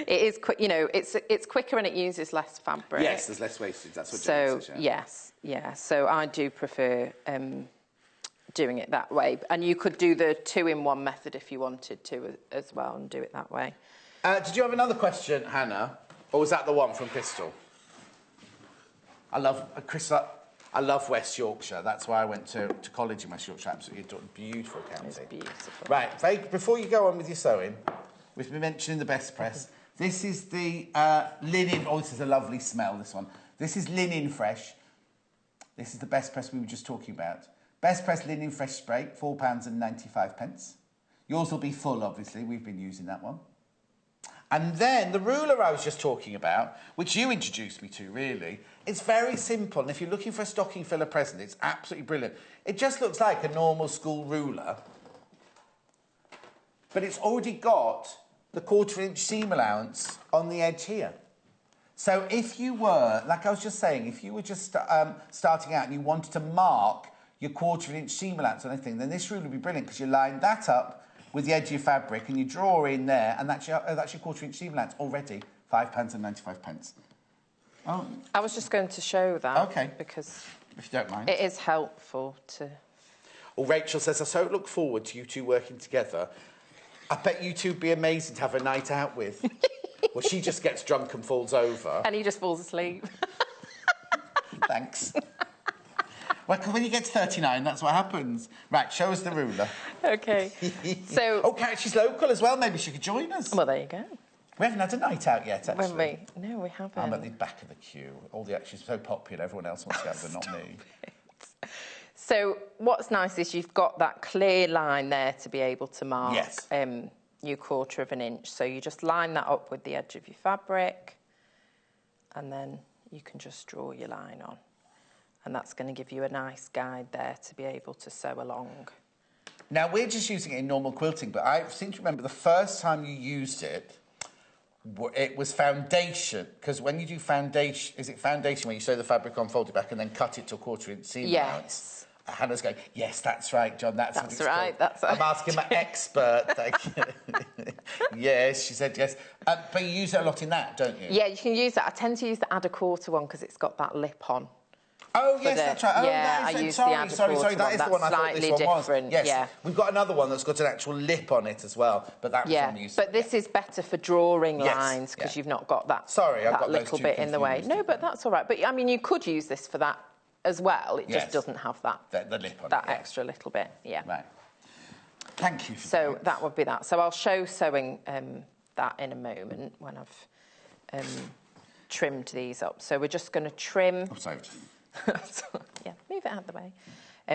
C: It is quick, you know, it's quicker and it uses less fabric.
A: Yes, there's less wastage, that's what Jane says,
C: yes, yeah. So I do prefer doing it that way. And you could do the 2-in-1 method if you wanted to as well and do it that way.
A: Did you have another question, Hannah? Or was that the one from Crystal? I love West Yorkshire. That's why I went to college in West Yorkshire. Absolutely beautiful county.
C: It's beautiful.
A: Right, before you go on with your sewing, we've been mentioning the best press. This is the linen. Oh, this is a lovely smell, this one. This is Linen Fresh. This is the best press we were just talking about. Best press Linen Fresh spray, £4.95. Yours will be full, obviously. We've been using that one. And then the ruler I was just talking about, which you introduced me to, really, it's very simple. And if you're looking for a stocking filler present, it's absolutely brilliant. It just looks like a normal school ruler, but it's already got the 1/4-inch seam allowance on the edge here. So if you were, like I was just saying, if you were just starting out and you wanted to mark your 1/4-inch seam allowance on anything, then this ruler would be brilliant because you line that up with the edge of your fabric and you draw in there, and that's your 1/4-inch seam allowance already, £5.95. Oh.
C: I was just going to show that.
A: Okay.
C: Because
A: if you don't mind.
C: It is helpful to...
A: Well, Rachel says, I so look forward to you two working together. I bet you two would be amazing to have a night out with. Well, she just gets drunk and falls over.
C: And he just falls asleep.
A: Thanks. Well, when you get to 39, that's what happens. Right, show us the ruler.
C: OK. So...
A: Oh, she's local as well. Maybe she could join us.
C: Well, there you go.
A: We haven't had a night out yet, actually.
C: No, we haven't.
A: I'm at the back of the queue. She's so popular, everyone else wants to go, but not me.
C: So what's nice is you've got that clear line there to be able to mark your 1/4 inch. So you just line that up with the edge of your fabric, and then you can just draw your line on. And that's going to give you a nice guide there to be able to sew along.
A: Now, we're just using it in normal quilting, but I seem to remember the first time you used it, it was foundation, because when you do foundation, is it foundation when you sew the fabric on, fold it back, and then cut it to a 1/4-inch seam allowance? Hannah's going, yes, that's right, John, that's what it's
C: right,
A: called.
C: that's right.
A: I'm asking my expert. Yes, she said yes. But you use it a lot in that, don't you?
C: Yeah, you can use that. I tend to use the add a 1/4 one because it's got that lip on.
A: Oh, yes, that's right. Oh,
C: yeah,
A: that is,
C: I use
A: sorry,
C: the add a 1/4
A: that is the one I thought this one was. Yes,
C: yeah.
A: We've got another one that's got an actual lip on it as well, but that was one used.
C: But this is better for drawing lines because you've not got that, that little bit in the way. No, but that's all right. But, I mean, you could use this for that as well. It just doesn't have that,
A: the lip on
C: that extra little bit,
A: Right. Thank you for
C: So that would be that. So I'll show sewing that in a moment when I've trimmed these up. So we're just going to trim...
A: Oh, sorry.
C: Yeah, move it out of the way.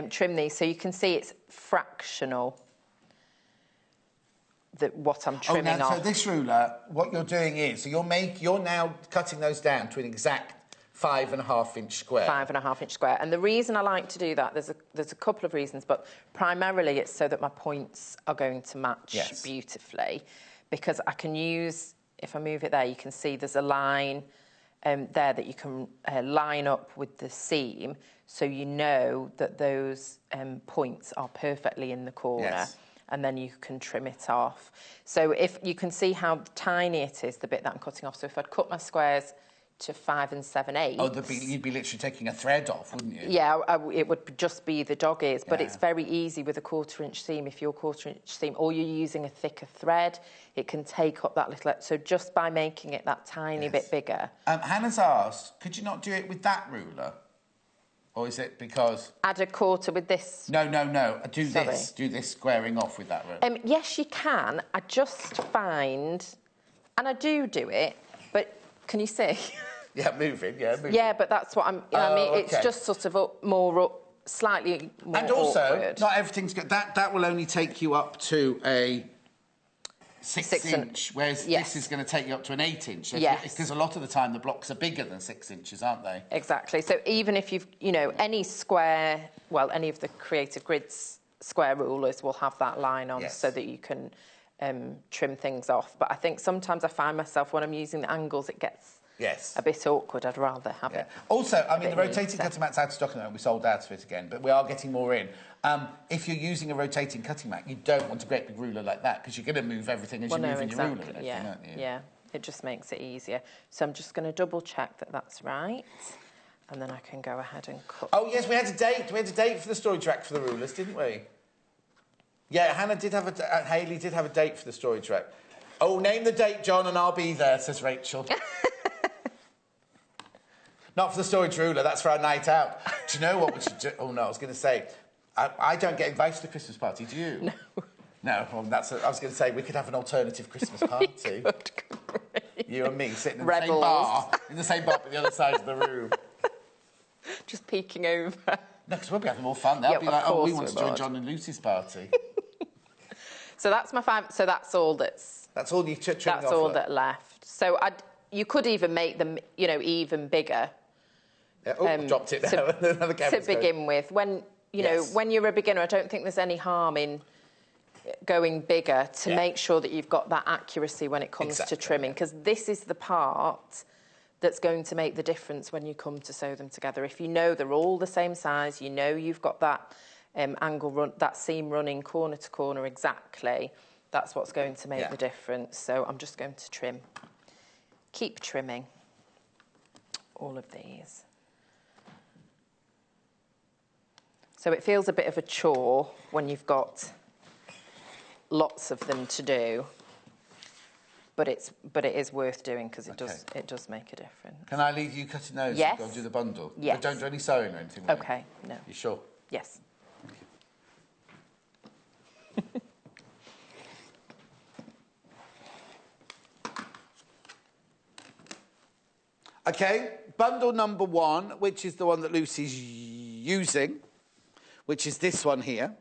C: Trim these so you can see it's fractional. What I'm trimming off.
A: So this ruler, what you're doing is, so you're now cutting those down to an exact 5.5-inch square.
C: 5.5-inch square. And the reason I like to do that, there's a couple of reasons, but primarily it's so that my points are going to match beautifully, because I can use, if I move it there, you can see there's a line there that you can line up with the seam, so you know that those points are perfectly in the corner, and then you can trim it off. So if you can see how tiny it is, the bit that I'm cutting off. So if I'd cut my squares to 5 7/8.
A: Oh, you'd be literally taking a thread off, wouldn't you?
C: Yeah, it would just be the dog ears, but it's very easy with a 1/4-inch seam. If you're 1/4-inch seam, or you're using a thicker thread, it can take up that little... So just by making it that tiny bit bigger...
A: Hannah's asked, could you not do it with that ruler? Or is it because...
C: Add a 1/4 with this...
A: No. Do this squaring off with that ruler.
C: Yes, you can. I just find... And I do it, but can you see?
A: Yeah, moving.
C: Yeah, but that's what I'm... I mean, it's just sort of slightly more
A: And also,
C: awkward.
A: not everything's good. That will only take you up to a 6-inch, whereas this is going to take you up to an 8-inch. Because a lot of the time the blocks are bigger than 6 inches, aren't they?
C: Exactly. So even if you've, any square, well, any of the Creative Grids square rulers will have that line on so that you can trim things off. But I think sometimes I find myself when I'm using the angles, it gets... a bit awkward. I'd rather have it.
A: Also, I mean, the rotating cutting mat's out of stock now. We sold out of it again, but we are getting more in. If you're using a rotating cutting mat, you don't want a great big ruler like that because you're going to move everything as you're moving your ruler.
C: Yeah, it just makes it easier. So I'm just going to double check that that's right. and then I can go ahead and cut.
A: Oh, yes, we had a date. We had a date for the story track for the rulers, didn't we? Yeah, Hannah did have Hayley did have a date for the story track. Oh, name the date, John, and I'll be there, says Rachel. Not for the storage ruler, that's for our night out. Do you know what we should do? Oh, no, I was going to say, I don't get invited to the Christmas party, do you?
C: No.
A: No, well, I was going to say, we could have an alternative Christmas party. You and me sitting in the same bar, but the other side of the room.
C: Just peeking over.
A: No, because we'll be having more fun. They'll be like, oh, we want to join John and Lucy's party.
C: So that's my 5. So that's all that's...
A: That's all you're trimming off.
C: That's all that left. So you could even make them, you know, even bigger.
A: Yeah. Oh, dropped it now.
C: To begin with. When, you know, when you're a beginner, I don't think there's any harm in going bigger to make sure that you've got that accuracy when it comes to trimming, because this is the part that's going to make the difference when you come to sew them together. If you know they're all the same size, you know you've got that that seam running corner to corner exactly, that's what's going to make the difference. So I'm just going to trim. Keep trimming all of these. So it feels a bit of a chore when you've got lots of them to do, but it is worth doing because it does make a difference.
A: Can I leave you cutting those?
C: Yes.
A: Go and do the bundle.
C: Yes.
A: But don't do any sewing or anything.
C: Okay. No.
A: You sure?
C: Yes.
A: Thank you. Okay, bundle number 1, which is the one that Lucy's using, which is this one here.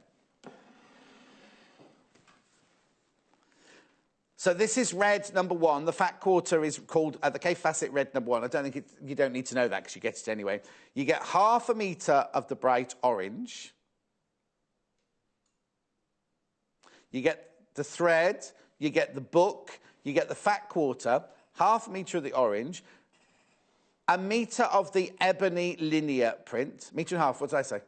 A: So this is red number 1. The fat quarter is called the K Facet red number 1. I don't think you don't need to know that because you get it anyway. You get 1/2 metre of the bright orange. You get the thread, you get the book, you get the fat quarter, 1/2 metre of the orange, 1 metre of the ebony linear print. 1.5 metres, what did I say?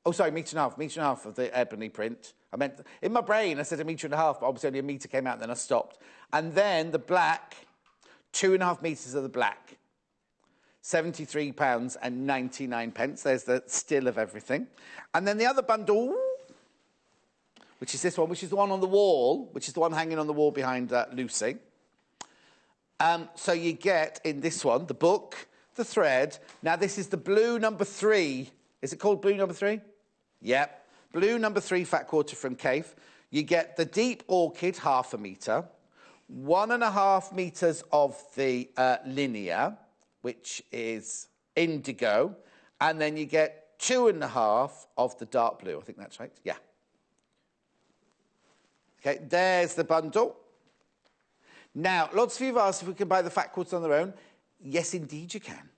A: Oh, sorry, 1.5 metres of the ebony print. I meant, in my brain, I said 1.5 metres, but obviously only 1 metre came out, and then I stopped. And then the black, 2.5 metres of the black. £73.99. There's the still of everything. And then the other bundle, which is this one, which is the one on the wall, which is the one hanging on the wall behind Lucy. So you get, in this one, the book, the thread. Now, this is the blue number 3. Is it called blue number 3? Yep. Blue number 3 fat quarter from Cave. You get the deep orchid, 1/2 metre. 1.5 metres of the linear, which is indigo. And then you get 2.5 of the dark blue. I think that's right. Yeah. Okay, there's the bundle. Now, lots of you have asked if we can buy the fat quarters on their own. Yes, indeed you can.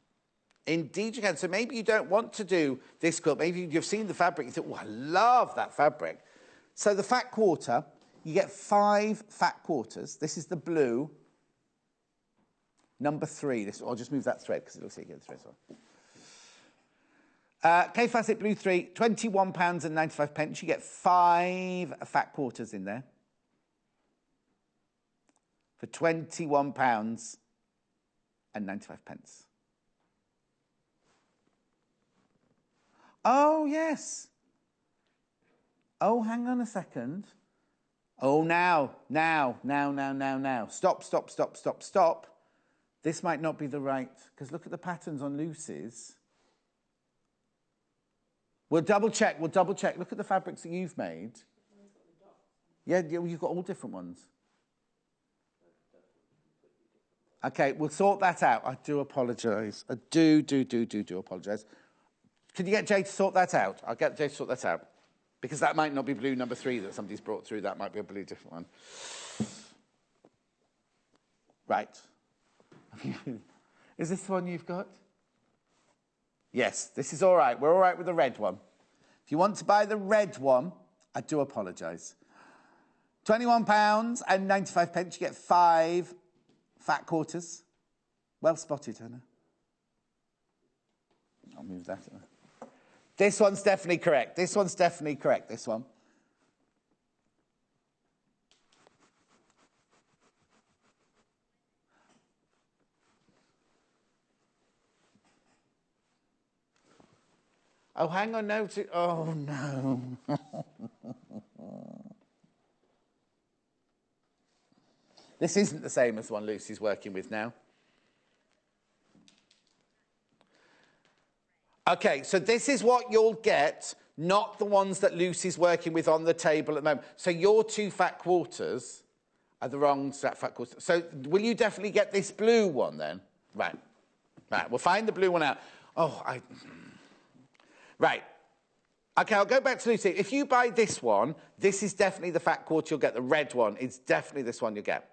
A: Indeed you can. So maybe you don't want to do this quilt. Maybe you've seen the fabric. You think, oh, I love that fabric. So the fat quarter, you get 5 fat quarters. This is the blue. Number 3. I'll just move that thread because it looks like you get the thread. K Facet Blue 3, £21.95. You get 5 fat quarters in there. For £21.95. Oh, yes. Oh, hang on a second. Oh, now. Stop. This might not be the right, because look at the patterns on Lucy's. We'll double check. Look at the fabrics that you've made. Yeah, you've got all different ones. Okay, we'll sort that out. I do apologise. I do apologise. Can you get Jay to sort that out? I'll get Jay to sort that out. Because that might not be blue number 3 that somebody's brought through. That might be a blue different one. Right. Is this the one you've got? Yes, this is all right. We're all right with the red one. If you want to buy the red one, I do apologise. £21.95. You get 5 fat quarters. Well spotted, Hannah. I'll move that. This one's definitely correct. This one. Oh, hang on, no. Oh, no. This isn't the same as the one Lucy's working with now. OK, so this is what you'll get, not the ones that Lucy's working with on the table at the moment. So your 2 fat quarters are the wrong fat quarters. So will you definitely get this blue one then? Right. Right, we'll find the blue one out. Right. OK, I'll go back to Lucy. If you buy this one, this is definitely the fat quarter you'll get. The red one is definitely this one you'll get.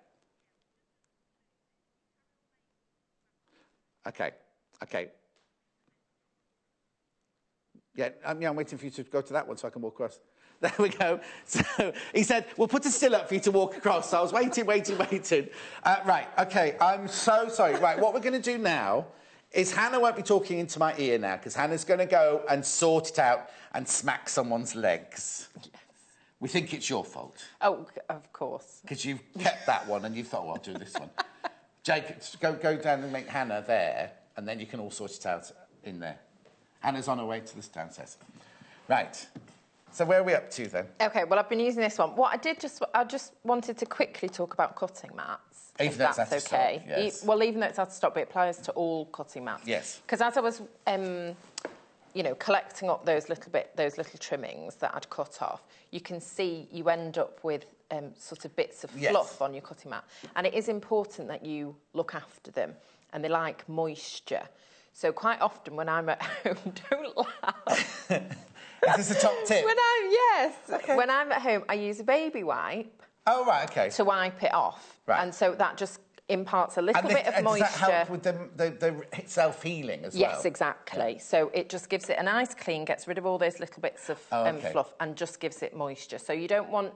A: OK. OK. Yeah, I'm waiting for you to go to that one so I can walk across. There we go. So he said, we'll put a still up for you to walk across. So I was waiting. Right, OK, I'm so sorry. Right, what we're going to do now is Hannah won't be talking into my ear now because Hannah's going to go and sort it out and smack someone's legs. Yes. We think it's your fault.
C: Oh, of course.
A: Because you've kept that one and you thought, well, I'll do this one. Jake, go down and make Hannah there and then you can all sort it out in there. Hannah's on her way to this downstairs. Right. So where are we up to then? OK,
C: well, I've been using this one. What I just wanted to quickly talk about cutting mats.
A: Even though it's out of stock, yes.
C: Well, even though it's out of stock, but it applies to all cutting mats.
A: Yes.
C: Because as I was, you know, collecting up those little trimmings that I'd cut off, you can see you end up with sort of bits of fluff on your cutting mat. And it is important that you look after them. And they like moisture. So quite often when I'm at home, don't laugh.
A: Is this a top tip?
C: When I'm at home, I use a baby wipe.
A: Oh, right, OK.
C: To wipe it off. Right. And so that just imparts a little bit of moisture.
A: Does that help with the self-healing as well?
C: Yes, exactly. Yeah. So it just gives it a nice clean, gets rid of all those little bits of fluff and just gives it moisture. So you don't want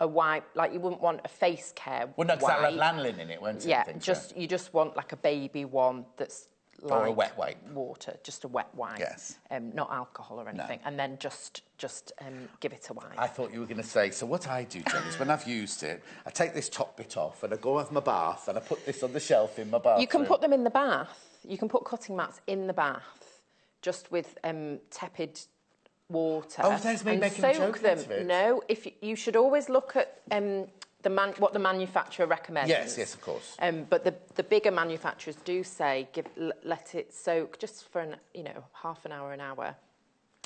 C: a wipe, like you wouldn't want a face care wipe.
A: Well, no, because that'll have lanolin in it, won't it?
C: Yeah, you just want like a baby one that's like
A: or a wet wipe.
C: Water, just a wet wipe.
A: Yes.
C: Not alcohol or anything. No. And then just give it a wipe.
A: I thought you were going to say, so what I do, Jen, is when I've used it, I take this top bit off and I go have my bath and I put this on the shelf in my bathroom.
C: You can put them in the bath. You can put cutting mats in the bath, just with tepid water.
A: Oh, there's me making a joke out of it.
C: No, you should always look at what the manufacturer recommends.
A: Yes, of course.
C: But the bigger manufacturers do say let it soak just for half an hour, an hour.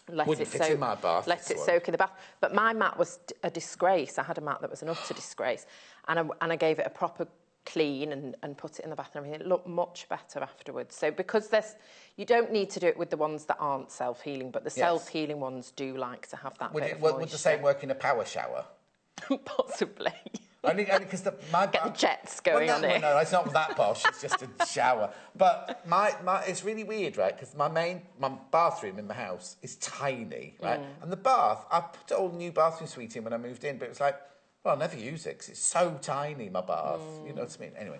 A: Wouldn't it fit in my bath.
C: Let it soak in the bath. But my mat was a disgrace. I had a mat that was an utter disgrace, and I gave it a proper clean and put it in the bath and everything. It looked much better afterwards. So because you don't need to do it with the ones that aren't self-healing, but the self-healing ones do like to have that bit of moisture.
A: Would the same work in a power shower?
C: Possibly.
A: Only because get
C: the jets going on it.
A: No, it's not that posh. It's just a shower. But it's really weird, right? Because my bathroom in my house is tiny, right? And the bath, I put a whole new bathroom suite in when I moved in, but it was like, well, I'll never use it because it's so tiny, my bath. You know what I mean? Anyway.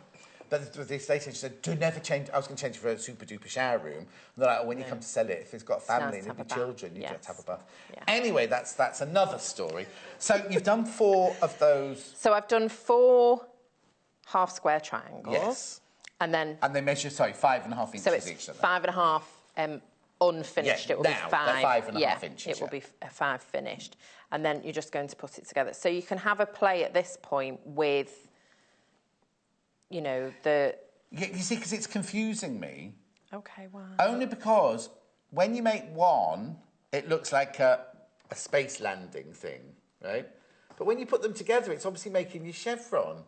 A: But the estate agent said, do never change. I was going to change it for a super-duper shower room. And they're like, when you come to sell it, if it's got a family and maybe children, you have to have a bath. Yeah. Anyway, that's another story. So you've done 4 of those. So
C: I've done 4 half-square triangles.
A: Yes.
C: And
A: they measure, 5.5 inches each.
C: So it's 5.5 unfinished.
A: Yeah,
C: It will be 5.
A: 5.5 inches.
C: It will be 5 finished. And then you're just going to put it together. So you can have a play at this point with... You see, because it's confusing me. OK, why?
A: Only because when you make one, it looks like a space landing thing, right? But when you put them together, it's obviously making your chevron.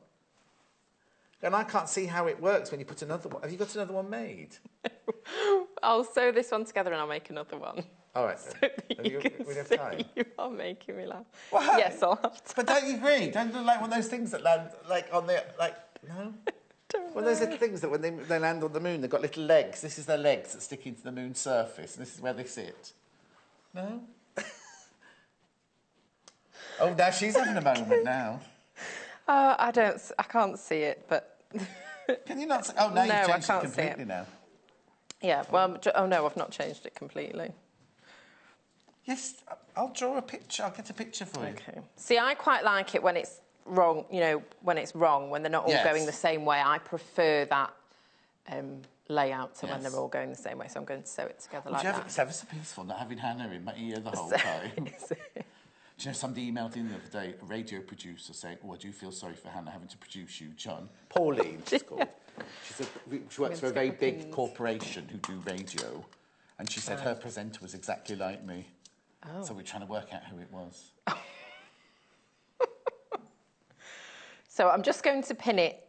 A: And I can't see how it works when you put another one. Have you got another one made?
C: I'll sew this one together and I'll make another one.
A: All right, then.
C: We have time. You are making me laugh.
A: Why?
C: Yes, I'll have time.
A: But don't you agree? Don't you like one of those things that land, like, on the... Like, no? Well, those little things that when they land on the moon, they've got little legs. This is their legs that stick into the moon's surface, and this is where they sit. No? Oh, now she's having a moment now.
C: I can't see it, but...
A: Can you not see? Oh, now you've changed it completely now.
C: Yeah, well, no, I've not changed it completely.
A: Yes, I'll draw a picture. I'll get a picture for you.
C: Okay. See, I quite like it when it's wrong, when they're not all going the same way. I prefer that layout to when they're all going the same way. So I'm going to sew it together like that.
A: It's ever so peaceful not having Hannah in my ear the whole time. Do you know, somebody emailed in the other day, a radio producer saying, I do feel sorry for Hannah having to produce you, John. Pauline, she's called. She works for a very big corporation who do radio. And she said her presenter was exactly like me. Oh. So we're trying to work out who it was.
C: So I'm just going to pin it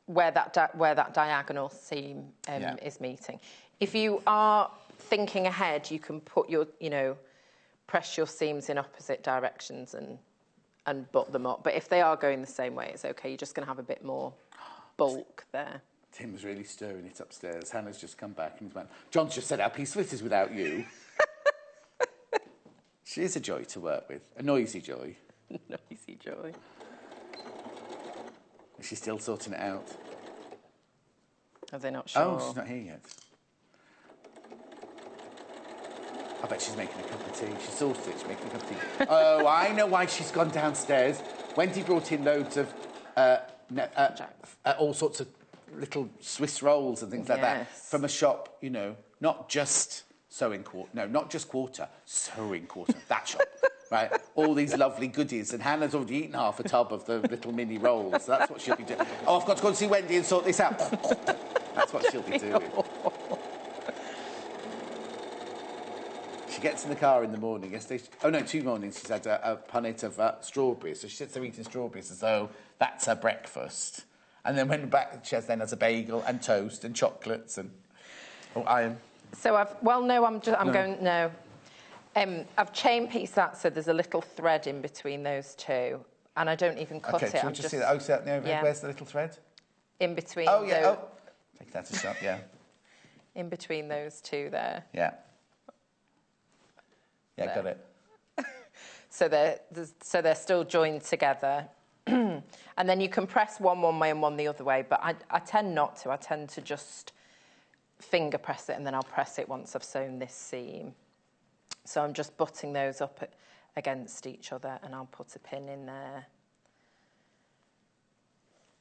C: where that diagonal seam is meeting. If you are thinking ahead, you can put your, press your seams in opposite directions and butt them up. But if they are going the same way, it's okay. You're just going to have a bit more bulk there.
A: Tim's really stirring it upstairs. Hannah's just come back and went, John's just said how peaceful it is without you. She is a joy to work with. A noisy joy.
C: Noisy joy.
A: Is she still sorting it out?
C: Are they not sure?
A: Oh, she's not here yet. I bet she's making a cup of tea. She sorted it, she's making a cup of tea. Oh, I know why she's gone downstairs. Wendy brought in loads of all sorts of little Swiss rolls and things like that from a shop, not just sewing quarter. No, not just quarter, sewing quarter. That shop. Right, all these lovely goodies, and Hannah's already eaten half a tub of the little mini rolls. So that's what she'll be doing. Oh, I've got to go and see Wendy and sort this out. That's what she'll be doing. She gets in the car in the morning. Yesterday, 2 mornings she's had a punnet of strawberries. So she sits there eating strawberries as though that's her breakfast. And then when back, she has a bagel and toast and chocolates and
C: So I've chain pieced that so there's a little thread in between those two, and I don't even cut it.
A: Okay, should we just see that? Oh, see that in the overhead? Where's the little thread?
C: In between.
A: Oh, yeah. Oh. Take that a shot, yeah.
C: In between those two there.
A: Yeah. Yeah, there. Got it.
C: So they're still joined together. And then you can press one way and one the other way, but I tend not to. I tend to just finger press it, and then I'll press it once I've sewn this seam. So I'm just butting those up against each other, and I'll put a pin in there.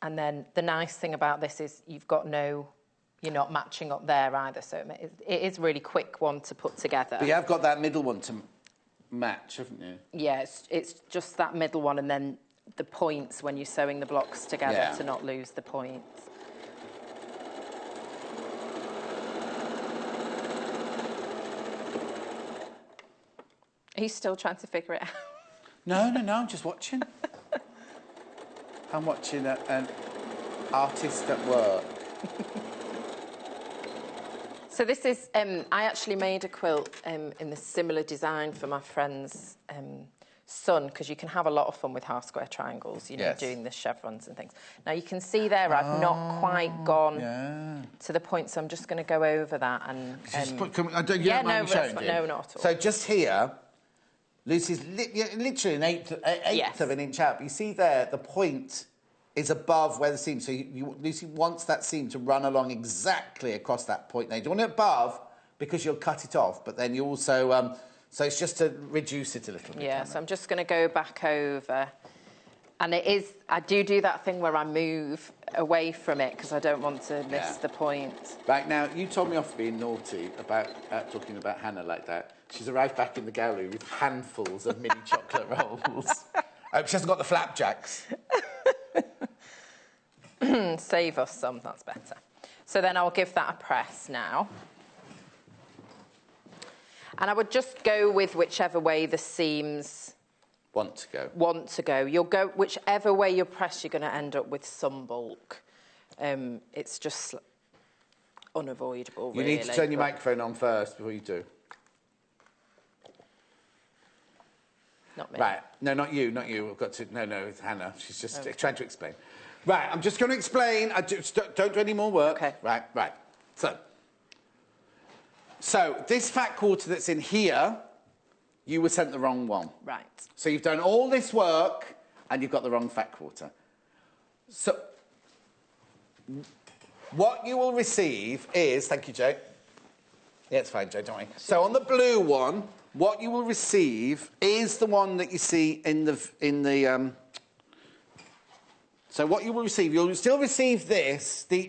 C: And then the nice thing about this is you're not matching up there either, so it is really quick one to put together.
A: But you have got that middle one to match, haven't you?
C: Yeah, it's just that middle one, and then the points when you're sewing the blocks together to not lose the points. Are you still trying to figure it out?
A: No, I'm just watching. I'm watching an artist at work.
C: So this is, I actually made a quilt in the similar design for my friend's son, because you can have a lot of fun with half square triangles, doing the chevrons and things. Now you can see there I've not quite gone to the point, so I'm just going to go over that and... No, not at all.
A: So just here, Lucy's literally an eighth of an inch out. But you see there, the point is above where the seam. So Lucy wants that seam to run along exactly across that point. Now, you don't want it above because you'll cut it off, but then you also... so it's just to reduce it a little bit.
C: Yeah, so I'm just going to go back over. And I do that thing where I move away from it because I don't want to miss the point.
A: Right, now, you told me off being naughty about talking about Hannah like that. She's arrived back in the gallery with handfuls of mini chocolate rolls. I hope she hasn't got the flapjacks.
C: Save us some, that's better. So then I'll give that a press now. And I would just go with whichever way the seams...
A: Want to go.
C: You'll go... Whichever way you press, you're going to end up with some bulk. It's just unavoidable, really.
A: You need to turn your microphone on first before you do.
C: Not me.
A: Right. No, not you. I've got to... No, it's Hannah. She's just trying to explain. Right, I'm just going to explain. Don't do any more work.
C: Okay.
A: Right. So this fat quarter that's in here, you were sent the wrong one.
C: Right.
A: So you've done all this work and you've got the wrong fat quarter. So what you will receive is... Thank you, Joe. Yeah, it's fine, Joe, don't worry. So on the blue one, what you will receive is the one that you see in the so what you will receive, you'll still receive this, the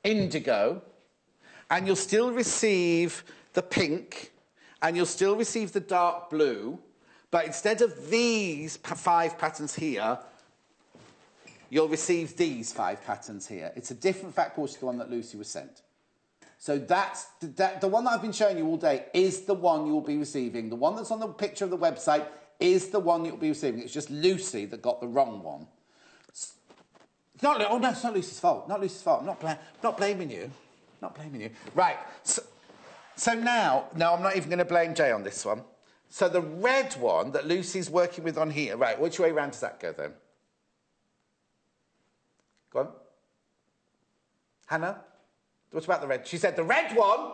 A: indigo, and you'll still receive the pink, and you'll still receive the dark blue, but instead of these 5 patterns here, you'll receive these 5 patterns here. It's a different fat quarter to the one that Lucy was sent. So that's the one that I've been showing you all day is the one you'll be receiving. The one that's on the picture of the website is the one you'll be receiving. It's just Lucy that got the wrong one. It's not, oh no, it's not Lucy's fault. Not Lucy's fault. I'm not blaming you. Not blaming you. Right. So now, no, I'm not even going to blame Jay on this one. So the red one that Lucy's working with on here, right, which way round does that go then? Go on. Hannah? What about the red? She said the red one.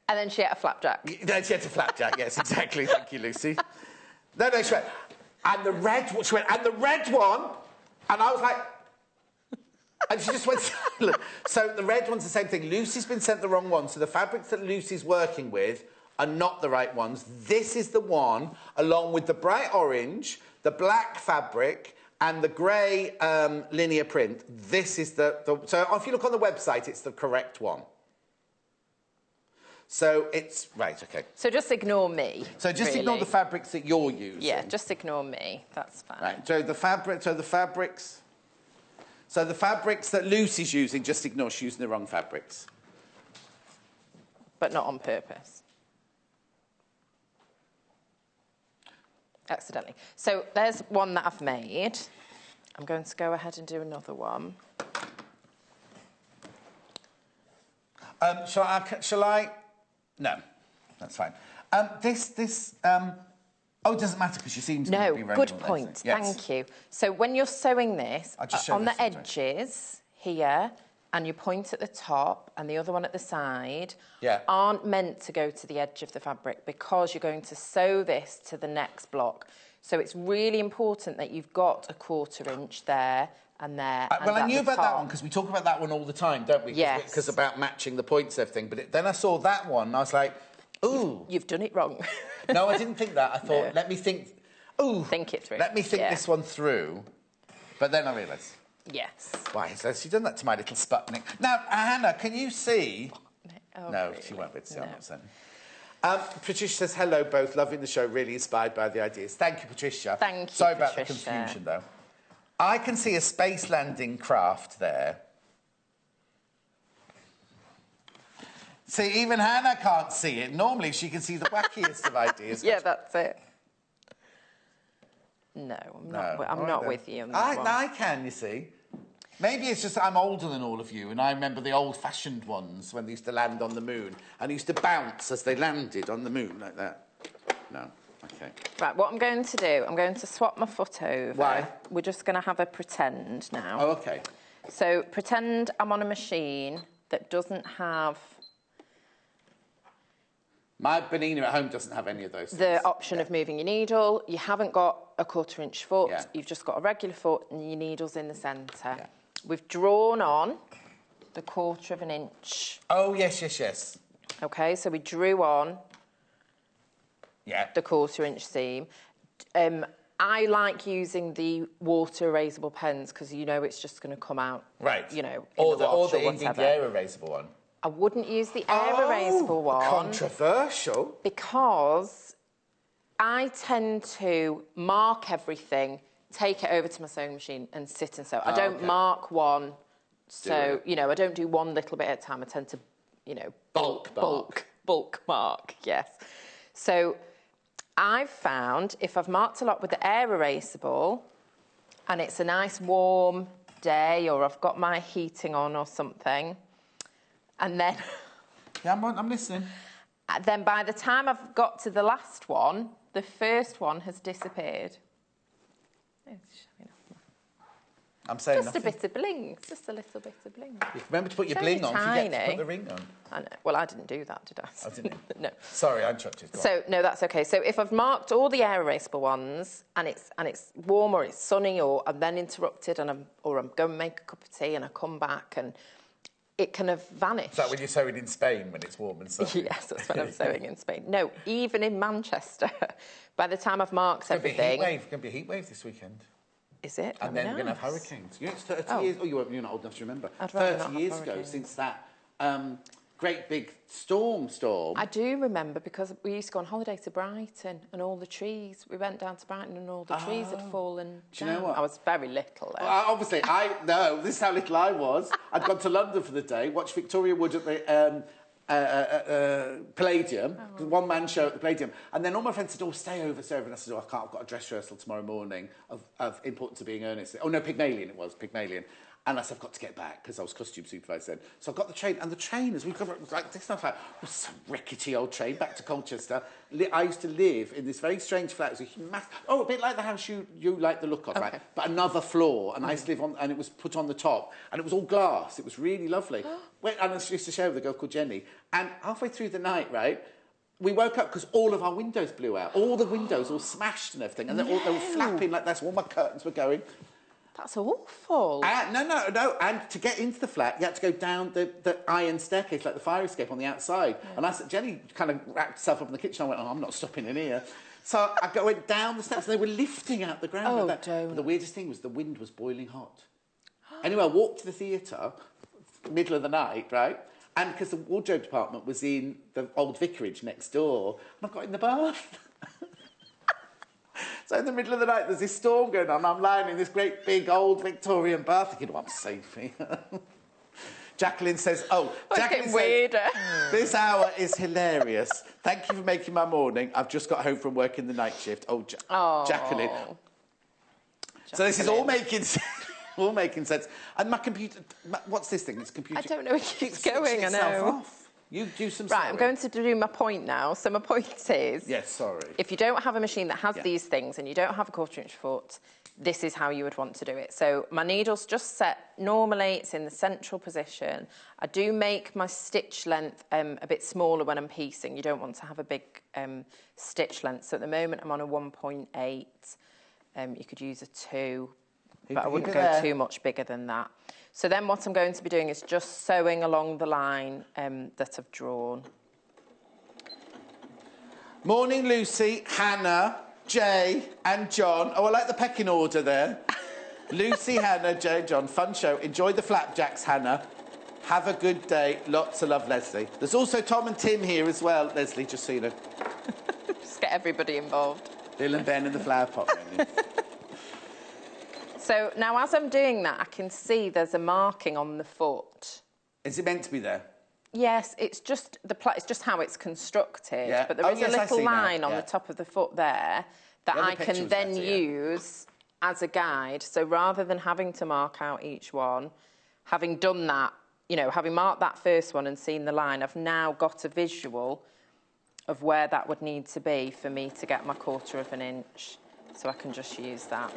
C: And then she had a flapjack.
A: Then she had a flapjack, yes, exactly. Thank you, Lucy. No, she went, and the red one, she went, and the red one, and I was like, and she just went silent. So the red one's the same thing. Lucy's been sent the wrong one, so the fabrics that Lucy's working with are not the right ones. This is the one, along with the bright orange, the black fabric, and the grey linear print. This is so if you look on the website, it's the correct one. So it's, right, OK.
C: So just ignore me.
A: So just ignore the fabrics that you're using.
C: Yeah, just ignore me. That's fine.
A: Right, so the fabrics that Lucy's using, just ignore. She's using the wrong fabrics.
C: But not on purpose. Accidentally. So there's one that I've made. I'm going to go ahead and do another one.
A: Shall I? No, that's fine. Oh, it doesn't matter because you seem to be running.
C: No, good point. Yes. Thank you. So when you're sewing this, on the edges here, and you point at the top and the other one at the side, aren't meant to go to the edge of the fabric because you're going to sew this to the next block. So it's really important that you've got a 1/4 inch there and there.
A: Well, I knew about that one because we talk about that one all the time, don't we?
C: Yes.
A: Because about matching the points and everything. But then I saw that one and I was like, ooh.
C: You've done it wrong.
A: No, I didn't think that. I thought, let me think. Ooh.
C: Think it through.
A: Let me think this one through. But then I realised.
C: Yes.
A: Why has she done that to my little Sputnik? Now, Hannah, can you see?
C: Oh,
A: no,
C: really?
A: she won't be able to see.
C: No.
A: I'm not saying. Patricia says, hello, both. Loving the show. Really inspired by the ideas. Thank you, Patricia.
C: Thank you,
A: Sorry
C: Patricia.
A: about the confusion, though. I can see a space landing craft there. See, even Hannah can't see it. Normally, she can see the wackiest of ideas.
C: Yeah, that's it. No, I'm not with you on that one.
A: I can, you see. Maybe it's just I'm older than all of you, and I remember the old-fashioned ones when they used to land on the moon, and they used to bounce as they landed on the moon, like that. No, OK.
C: Right, what I'm going to do, I'm going to swap my foot over.
A: Why?
C: We're just going to have a pretend now.
A: Oh, OK.
C: So pretend I'm on a machine that doesn't have...
A: My Benina at home doesn't have any of those things.
C: The option of moving your needle. You haven't got a 1/4 inch foot.
A: Yeah.
C: You've just got a regular foot and your needle's in the centre. Yeah. We've drawn on the 1/4 inch.
A: Oh, yes.
C: OK, so we drew on the 1/4 inch seam. I like using the water erasable pens because you know it's just going to come out, you know,
A: or
C: the wash or
A: indeed the air erasable one.
C: I wouldn't use the air erasable one.
A: Controversial.
C: Because I tend to mark everything, take it over to my sewing machine and sit and sew. I don't mark one, so, you know, I don't do one little bit at a time. I tend to, you know, bulk mark, yes. So I've found if I've marked a lot with the air erasable and it's a nice warm day or I've got my heating on or something, and then...
A: Yeah, I'm listening.
C: Then by the time I've got to the last one, the first one has disappeared.
A: I'm saying
C: just
A: nothing.
C: A bit of bling. Just a little bit of bling.
A: Remember to put your bling on, forget to put the ring on.
C: I know. Well, I didn't do that, did I?
A: Oh, didn't you?
C: No.
A: Sorry, I interrupted.
C: So, no, that's OK. So if I've marked all the air erasable ones and it's warm or it's sunny or I'm then interrupted and I'm going to make a cup of tea and I come back and it kind of vanished.
A: Is that when you're sewing in Spain when it's warm and sunny?
C: Yes, that's when I'm sewing in Spain. No, even in Manchester, by the time I've marked everything...
A: It's going to be a heat wave this weekend.
C: Is it?
A: And then we're going to have hurricanes. You know, it's 30 years... Oh, you're not old enough to remember. 30 years ago since that great big storm.
C: I do remember because we used to go on holiday to Brighton and all the trees... We went down to Brighton and all the trees had fallen down.
A: Do you know what?
C: I was very little, though.
A: Obviously, this is how little I was. I'd gone to London for the day, watched Victoria Wood at the... Palladium, one-man show at the Palladium, and then all my friends said, "Oh, stay over," and I said, "Oh, I can't. I've got a dress rehearsal tomorrow morning of Importance of Being Earnest." Oh no, Pygmalion it was, Pygmalion. And I said, I've got to get back, because I was costume supervisor then. So I got the train, and the train, as we come, like, this stuff like, it was some rickety old train back to Colchester. I used to live in this very strange flat. It was a massive, a bit like the house you like the look of, right? But another floor, and I used to live on, and it was put on the top, and it was all glass. It was really lovely. And I used to share with a girl called Jenny, and halfway through the night, right, we woke up because all of our windows blew out. All the windows all smashed and everything, and they were flapping like this. All my curtains were going.
C: That's awful.
A: No. And to get into the flat, you had to go down the iron staircase, like the fire escape on the outside. Yeah. And I said, Jenny kind of wrapped herself up in the kitchen. I went, I'm not stopping in here. So I went down the steps, and they were lifting out the ground.
C: Oh,
A: like that. But the weirdest thing was the wind was boiling hot. Anyway, I walked to the theatre, middle of the night, right? And because the wardrobe department was in the old vicarage next door, and I got in the bath. So in the middle of the night, there's this storm going on. I'm lying in this great big old Victorian bath thinking, I'm safe here. Jacqueline says, Jacqueline says,
C: weirder.
A: This hour is hilarious. Thank you for making my morning. I've just got home from working the night shift. Jacqueline. So this is all making sense. And my computer... what's this thing? It's computer...
C: I don't know. It keeps going, I know.
A: Off. You do some
C: Right, I'm going to do my point now. So my point is...
A: Yes, sorry.
C: If you don't have a machine that has these things and you don't have a 1/4 inch foot, this is how you would want to do it. So my needle's just set. Normally, it's in the central position. I do make my stitch length a bit smaller when I'm piecing. You don't want to have a big stitch length. So at the moment, I'm on a 1.8. You could use a 2, but I wouldn't go too much bigger than that. So then what I'm going to be doing is just sewing along the line that I've drawn.
A: Morning, Lucy, Hannah, Jay and John. Oh, I like the pecking order there. Lucy, Hannah, Jay, John. Fun show. Enjoy the flapjacks, Hannah. Have a good day. Lots of love, Leslie. There's also Tom and Tim here as well, Leslie, just so you know.
C: Just get everybody involved.
A: Bill and Ben in the flower pot, really.
C: So now as I'm doing that, I can see there's a marking on the foot.
A: Is it meant to be there?
C: Yes, it's just it's just how it's constructed.
A: Yeah.
C: But there is a little line on the top of the foot there that I can then use as a guide. So rather than having to mark out each one, having done that, you know, having marked that first one and seen the line, I've now got a visual of where that would need to be for me to get my 1/4 inch. So I can just use that.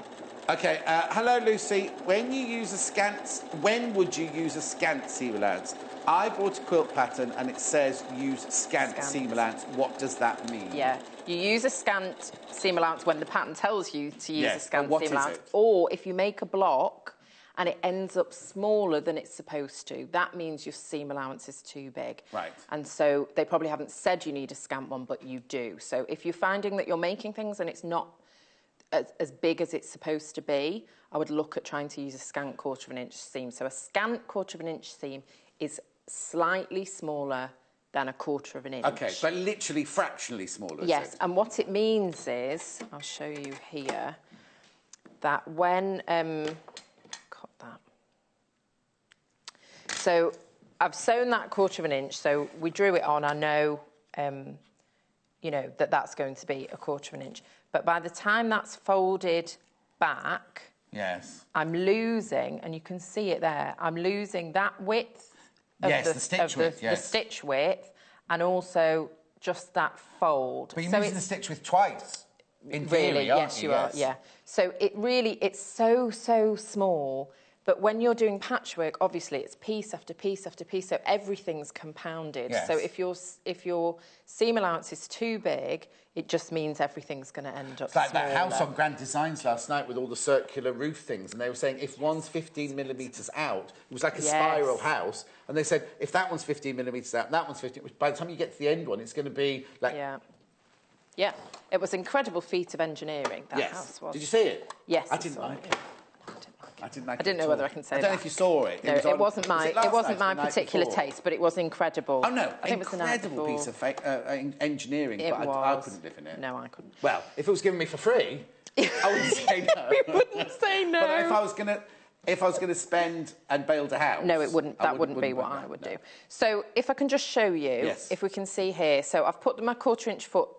A: OK, hello, Lucy. When would you use a scant seam allowance? I bought a quilt pattern and it says use scant seam allowance. What does that mean?
C: Yeah, you use a scant seam allowance when the pattern tells you to use a scant seam allowance.
A: It?
C: Or if you make a block and it ends up smaller than it's supposed to, that means your seam allowance is too big.
A: Right.
C: And so they probably haven't said you need a scant one, but you do. So if you're finding that you're making things and it's not as big as it's supposed to be, I would look at trying to use a scant 1/4 inch seam. So a scant 1/4 inch seam is slightly smaller than a 1/4 inch.
A: OK, but literally fractionally smaller.
C: Yes, and what it means is, I'll show you here, that when... cut that. So I've sewn that 1/4 inch, so we drew it on. I know, you know, that's going to be a 1/4 inch. But by the time that's folded back,
A: yes,
C: I'm losing, and you can see it there, I'm losing that width of
A: the stitch width,
C: and also just that fold.
A: But you're using the stitch width twice, in theory,
C: yes, you are, yeah. So it's so small. But when you're doing patchwork, obviously it's piece after piece after piece, so everything's compounded.
A: Yes.
C: So if your seam allowance is too big, it just means everything's going to end up
A: smaller. Like
C: smaller.
A: that house on Grand Designs last night with all the circular roof things, and they were saying if one's 15 millimetres out, it was like a spiral house, and they said if that one's 15 millimetres out, and that one's 15, by the time you get to the end one, it's going to be like...
C: Yeah, it was an incredible feat of engineering, that house was.
A: Did you see it?
C: Yes.
A: I didn't like it. I didn't like it.
C: I didn't know whether I can say that.
A: I don't know if you saw it.
C: No, it wasn't my particular taste, but it was incredible.
A: Oh no,
C: I think it was
A: incredible piece of engineering, but I couldn't live in it.
C: No, I couldn't.
A: Well, if it was given me for free, I wouldn't say no.
C: We wouldn't say no.
A: But if I was gonna spend and build a house,
C: no, it wouldn't. That wouldn't be what I would do. So if I can just show you, if we can see here. So I've put my 1/4 inch foot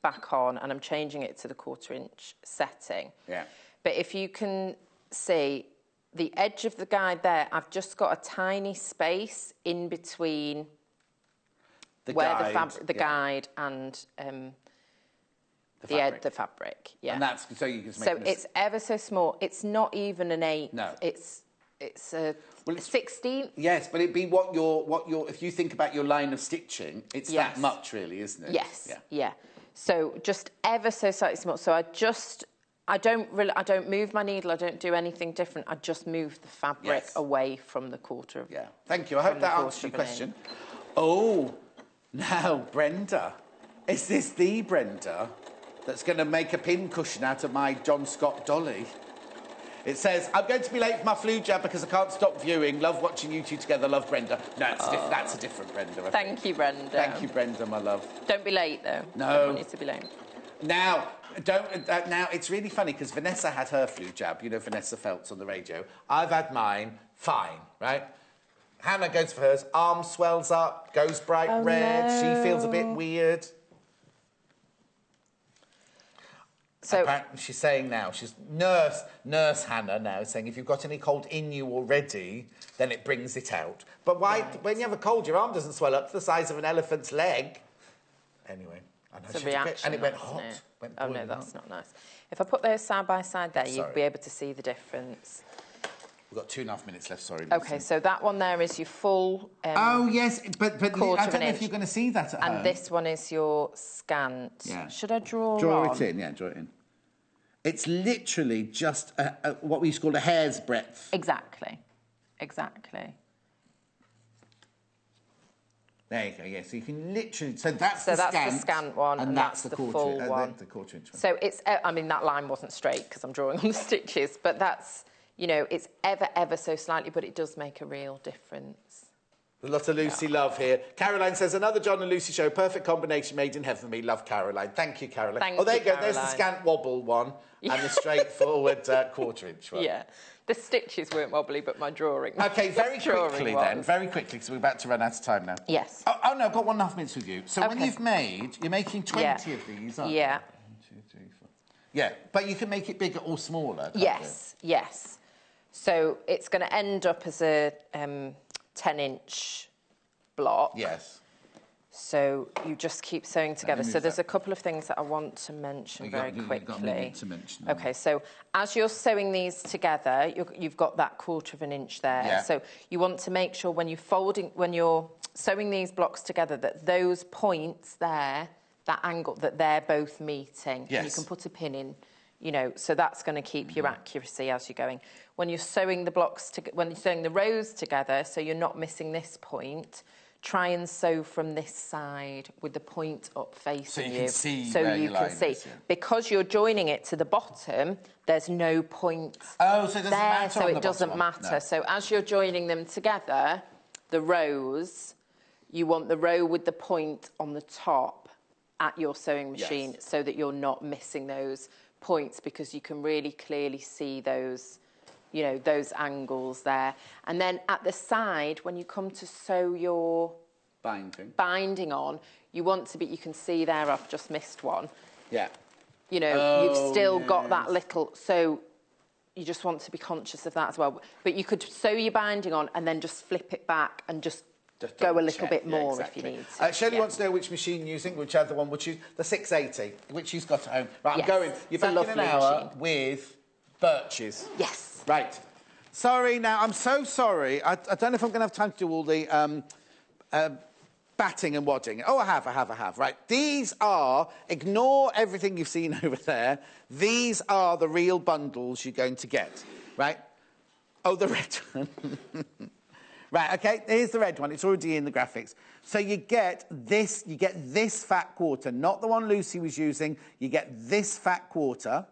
C: back on, and I'm changing it to the 1/4 inch setting.
A: Yeah.
C: But if you can see the edge of the guide there, I've just got a tiny space in between the guide and the fabric. Yeah.
A: And that's so you can.
C: So it's ever so small. It's not even an 8.
A: No.
C: It's a 16.
A: Yes, but it'd be what your if you think about your line of stitching, it's that much really, isn't it?
C: Yes. Yeah. So just ever so slightly small. So I don't move my needle. I don't do anything different. I just move the fabric away from the 1/4 of.
A: Yeah. Thank you. I hope that answers your question. Oh, now Brenda, is this the Brenda that's going to make a pin cushion out of my John Scott dolly? It says, I'm going to be late for my flu jab because I can't stop viewing. Love watching you two together. Love Brenda. No, that's a different Brenda.
C: Thank you, Brenda.
A: Thank you, Brenda, my love.
C: Don't be late, though.
A: No.
C: I don't want you to be late.
A: Now, now, it's really funny because Vanessa had her flu jab. You know, Vanessa Feltz on the radio. I've had mine. Fine, right? Hannah goes for hers. Arm swells up, goes bright red. No. She feels a bit weird. So apparently she's saying now, she's nurse Hannah now saying if you've got any cold in you already, then it brings it out. But why, when you have a cold, your arm doesn't swell up to the size of an elephant's leg. Anyway, I know
C: it's a reaction,
A: and it went hot.
C: Oh no, that's not nice. If I put those side by side there, you'd be able to see the difference.
A: We've got 2.5 minutes left, sorry.
C: Okay, so that one there is your full...
A: oh, yes, but I don't know if you're going to see that at home.
C: And this one is your scant. Yeah. Should I draw
A: it in, yeah, draw it in. It's literally just what we used to call a hair's breadth.
C: Exactly. Exactly.
A: There you go, yeah. So you can literally... So that's
C: the scant one, and that's the full one.
A: The 1/4 inch one.
C: So it's... I mean, that line wasn't straight because I'm drawing on the stitches, but that's... You know, it's ever so slightly, but it does make a real difference.
A: A lot of Lucy love here. Caroline says, another John and Lucy show. Perfect combination made in heaven for me. Love Caroline. Thank you, Caroline.
C: Thank you,
A: there you go.
C: Caroline.
A: There's the scant wobble one and the straightforward 1/4 inch one.
C: Yeah. The stitches weren't wobbly, but my drawing.
A: OK, very quickly then. Very quickly, because we're about to run out of time now.
C: Yes.
A: Oh no, I've got 1.5 minutes with you. So when you're making 20 of these, aren't you? 1, 2, 3, 4. Yeah, but you can make it bigger or smaller,
C: yes, yes. So it's going to end up as a 10-inch block.
A: Yes.
C: So you just keep sewing together. So there's a couple of things that I want to mention very quickly. OK, so as you're sewing these together, you've got that 1/4 inch there. Yeah. So you want to make sure when you're sewing these blocks together that those points there, that angle, that they're both meeting.
A: Yes.
C: And you can put a pin in. You know, so that's going to keep your accuracy as you're going. When you're sewing the blocks, when you're sewing the rows together, so you're not missing this point, try and sew from this side with the point up facing you. So you can see. Because you're joining it to the bottom, there's no point there, so it doesn't matter. No. So as you're joining them together, the rows, you want the row with the point on the top at your sewing machine so that you're not missing those points, because you can really clearly see those, you know, those angles there. And then at the side, when you come to sew your binding on, you want to be, you can see there I've just missed one. Yeah. You know, you've still got that little, so you just want to be conscious of that as well. But you could sew your binding on and then just flip it back and just go a little bit more if you need to.
A: Shelley wants to know which machine you're using, which other one would you... The 680, which you've got at home. Right, I'm going. You're back in an hour with Birches.
C: Yes.
A: Right. Sorry, now, I'm so sorry. I don't know if I'm going to have time to do all the batting and wadding. Oh, I have. Right. These are... Ignore everything you've seen over there. These are the real bundles you're going to get. Right? Oh, the red one. Right, OK, here's the red one. It's already in the graphics. So you get this fat 1/4, not the one Lucy was using. You get this fat 1/4.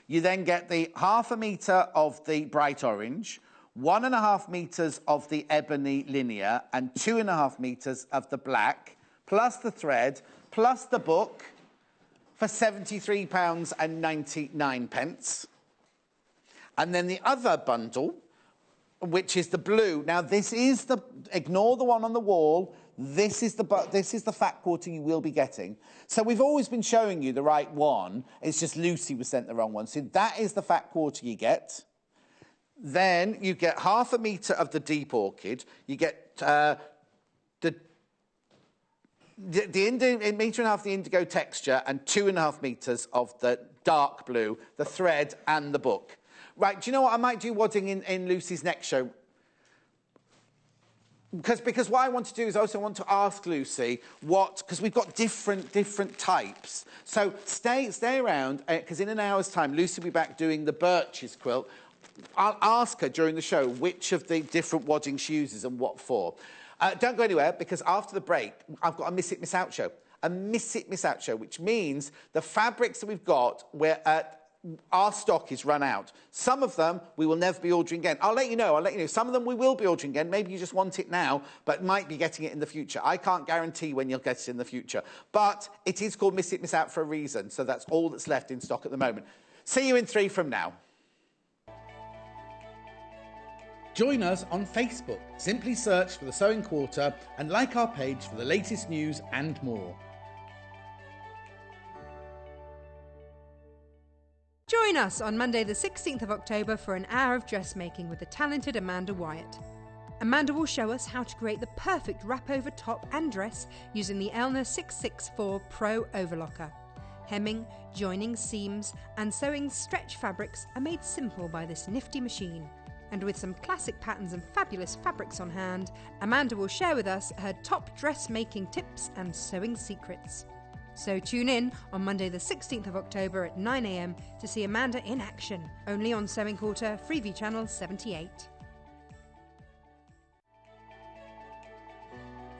A: You then get the 1/2 metre of the bright orange, 1.5 metres of the ebony linear, and 2.5 metres of the black, plus the thread, plus the book, for £73.99. And then the other bundle, which is the blue. Now, this is the... Ignore the one on the wall. This is the fat quarter you will be getting. So we've always been showing you the right one. It's just Lucy was sent the wrong one. So that is the fat quarter you get. Then you get 1/2 metre of the deep orchid. You get the metre and a half of the indigo texture and 2.5 metres of the dark blue, the thread and the book. Right, do you know what? I might do wadding in Lucy's next show. Because what I want to do is also want to ask Lucy because we've got different types. So stay around, because in an hour's time, Lucy will be back doing the Birches quilt. I'll ask her during the show which of the different wadding she uses and what for. Don't go anywhere, because after the break, I've got a Miss It, Miss Out show. A Miss It, Miss Out show, which means the fabrics that we've got, our stock is run out. Some of them we will never be ordering again. I'll let you know. Some of them we will be ordering again. Maybe you just want it now, but might be getting it in the future. I can't guarantee when you'll get it in the future. But it is called Miss It, Miss Out for a reason. So that's all that's left in stock at the moment. See you in 3 from now. Join us on Facebook. Simply search for The Sewing Quarter and like our page for the latest news and more.
B: Join us on Monday the 16th of October for an hour of dressmaking with the talented Amanda Wyatt. Amanda will show us how to create the perfect wrap-over top and dress using the Elna 664 Pro Overlocker. Hemming, joining seams and sewing stretch fabrics are made simple by this nifty machine. And with some classic patterns and fabulous fabrics on hand, Amanda will share with us her top dressmaking tips and sewing secrets. So tune in on Monday the 16th of October at 9 a.m. to see Amanda in action, only on Sewing Quarter, Freeview Channel 78.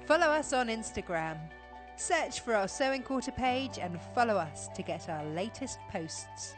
B: Follow us on Instagram. Search for our Sewing Quarter page and follow us to get our latest posts.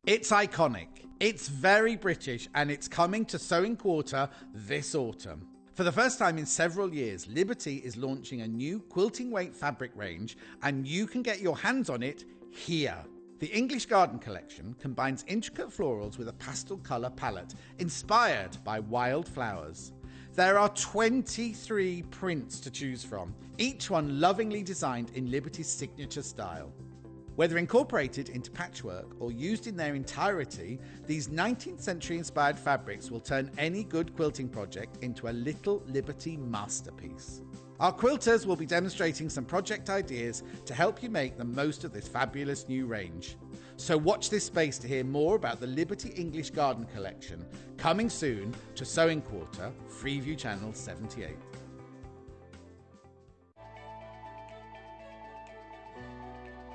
A: It's iconic, it's very British, and it's coming to Sewing Quarter this autumn. For the first time in several years, Liberty is launching a new quilting weight fabric range, and you can get your hands on it here. The English Garden collection combines intricate florals with a pastel colour palette inspired by wild flowers. There are 23 prints to choose from, each one lovingly designed in Liberty's signature style. Whether incorporated into patchwork or used in their entirety, these 19th century inspired fabrics will turn any good quilting project into a little Liberty masterpiece. Our quilters will be demonstrating some project ideas to help you make the most of this fabulous new range. So watch this space to hear more about the Liberty English Garden collection, coming soon to Sewing Quarter, Freeview Channel 78.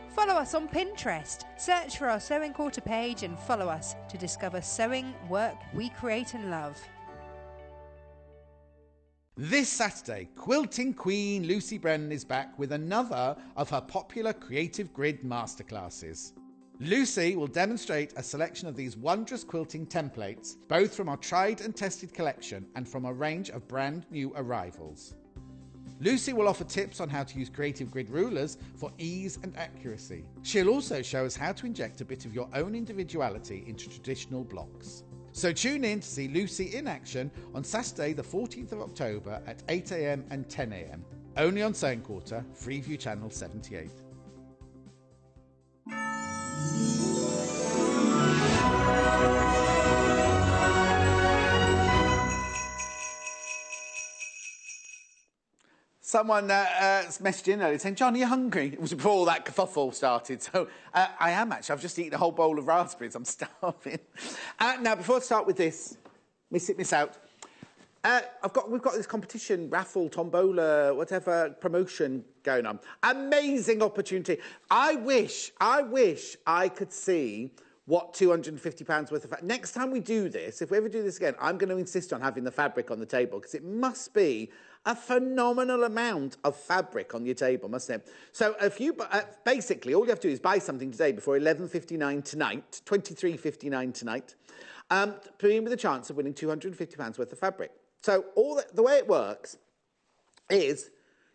B: Follow us on Pinterest. Search for our Sewing Quarter page and follow us to discover sewing work we create and love.
A: This Saturday, quilting queen Lucy Brennan is back with another of her popular Creative Grid masterclasses. Lucy will demonstrate a selection of these wondrous quilting templates, both from our tried and tested collection and from a range of brand new arrivals. Lucy will offer tips on how to use Creative Grid rulers for ease and accuracy. She'll also show us how to inject a bit of your own individuality into traditional blocks. So tune in to see Lucy in action on Saturday the 14th of October at 8 a.m. and 10 a.m. Only on Sewing Quarter, Freeview Channel 78. Someone messaged in earlier saying, John, are you hungry? It was before all that kerfuffle started. So I am actually. I've just eaten a whole bowl of raspberries. I'm starving. Now, before I start with this, Miss It, Miss Out, we've got this competition, raffle, tombola, whatever, promotion going on. Amazing opportunity. I wish I could see what £250 worth of fabric. Next time we do this, if we ever do this again, I'm going to insist on having the fabric on the table because it must be a phenomenal amount of fabric on your table, mustn't it? So if you basically all you have to do is buy something today before 11:59 tonight, 23:59 tonight, putting with a chance of winning £250 worth of fabric. So the way it works is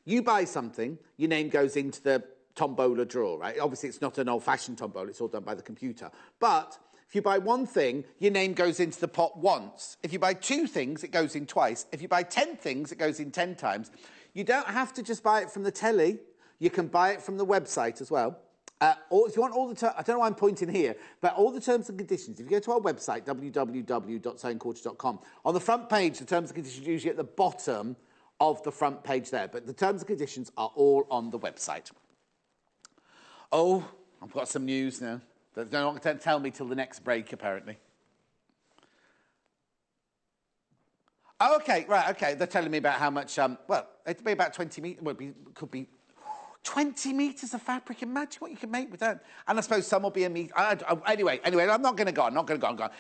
A: you buy something, your name goes into the tombola draw, right? Obviously, it's not an old-fashioned tombola. It's all done by the computer. But if you buy one thing, your name goes into the pot once. If you buy 2 things, it goes in twice. If you buy 10 things, it goes in 10 times. You don't have to just buy it from the telly. You can buy it from the website as well. Or if you want all the terms, I don't know why I'm pointing here, but all the terms and conditions, if you go to our website, www.sewingquarter.com, on the front page, the terms and conditions are usually at the bottom of the front page there, but the terms and conditions are all on the website. Oh, I've got some news now. They're not going to tell me till the next break, apparently. Oh, OK, right, OK. They're telling me about how much, well, it'd be about 20 metres. Well, could be 20 metres of fabric. Imagine what you can make with that. And I suppose some will be a metre. Anyway, I'm not going to go on.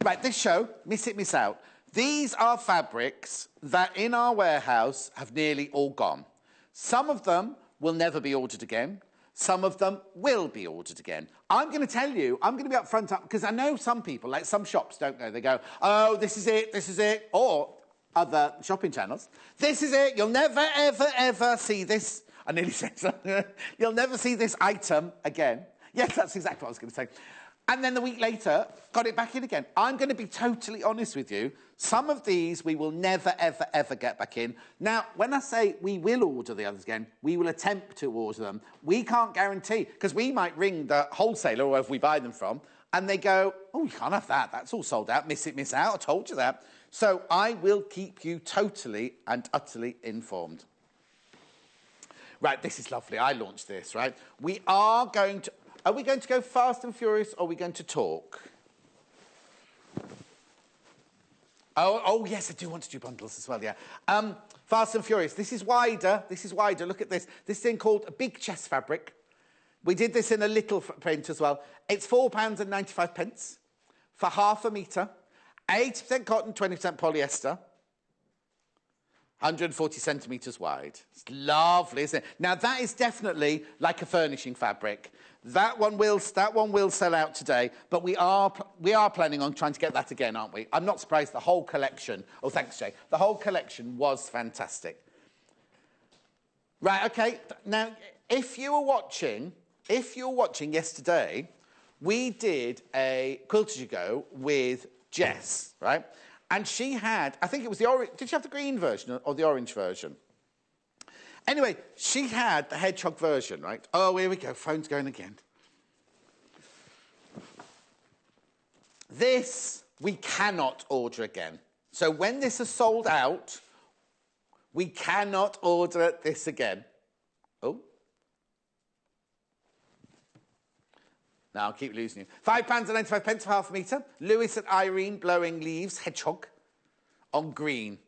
A: Right, this show, Miss It, Miss Out. These are fabrics that in our warehouse have nearly all gone. Some of them will never be ordered again. Some of them will be ordered again. I'm going to tell you, I'm going to be up front, because I know some people, like some shops don't go. They go, oh, this is it. Or other shopping channels, this is it. You'll never, ever, ever see this. I nearly said something. You'll never see this item again. Yes, that's exactly what I was going to say. And then the week later, got it back in again. I'm going to be totally honest with you. Some of these we will never, ever, ever get back in. Now, when I say we will order the others again, we will attempt to order them. We can't guarantee, because we might ring the wholesaler or wherever we buy them from, and they go, oh, you can't have that. That's all sold out. Miss it, miss out. I told you that. So I will keep you totally and utterly informed. Right, this is lovely. I launched this, right? We are going to... Are we going to go fast and furious, or are we going to talk? Oh, yes, I do want to do bundles as well, yeah. Fast and furious. This is wider. Look at this. This thing called a big chest fabric. We did this in a little print as well. It's £4.95 for half a metre. 80% cotton, 20% polyester. 140 centimetres wide. It's lovely, isn't it? Now, that is definitely like a furnishing fabric. That one will sell out today, but we are planning on trying to get that again, aren't we? I'm not surprised. The whole collection... Oh, thanks, Jay. The whole collection was fantastic. Right, OK. Now, if you were watching yesterday, we did a Quilt-as-you-go with Jess, right? And she had, I think it was the orange... Did she have the green version or the orange version? Anyway, she had the hedgehog version, right? Oh, here we go. Phone's going again. This, we cannot order again. So when this is sold out, we cannot order this again. Oh. Now, I'll keep losing you. £5.95 for half a metre. Lewis and Irene blowing leaves, hedgehog, on green.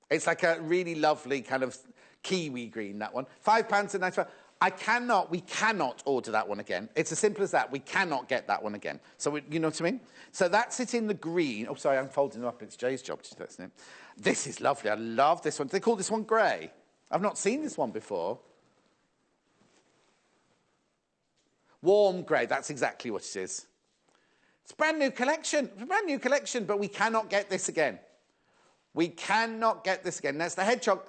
A: It's like a really lovely kind of kiwi green, that one. £5.95. We cannot order that one again. It's as simple as that. We cannot get that one again. So, you know what I mean? So that's it in the green. Oh, sorry, I'm folding them up. It's Jay's job to do that, isn't it? This is lovely. I love this one. They call this one grey. I've not seen this one before. Warm grey, that's exactly what it is. It's a brand new collection. It's a brand new collection, but we cannot get this again. We cannot get this again. That's the hedgehog.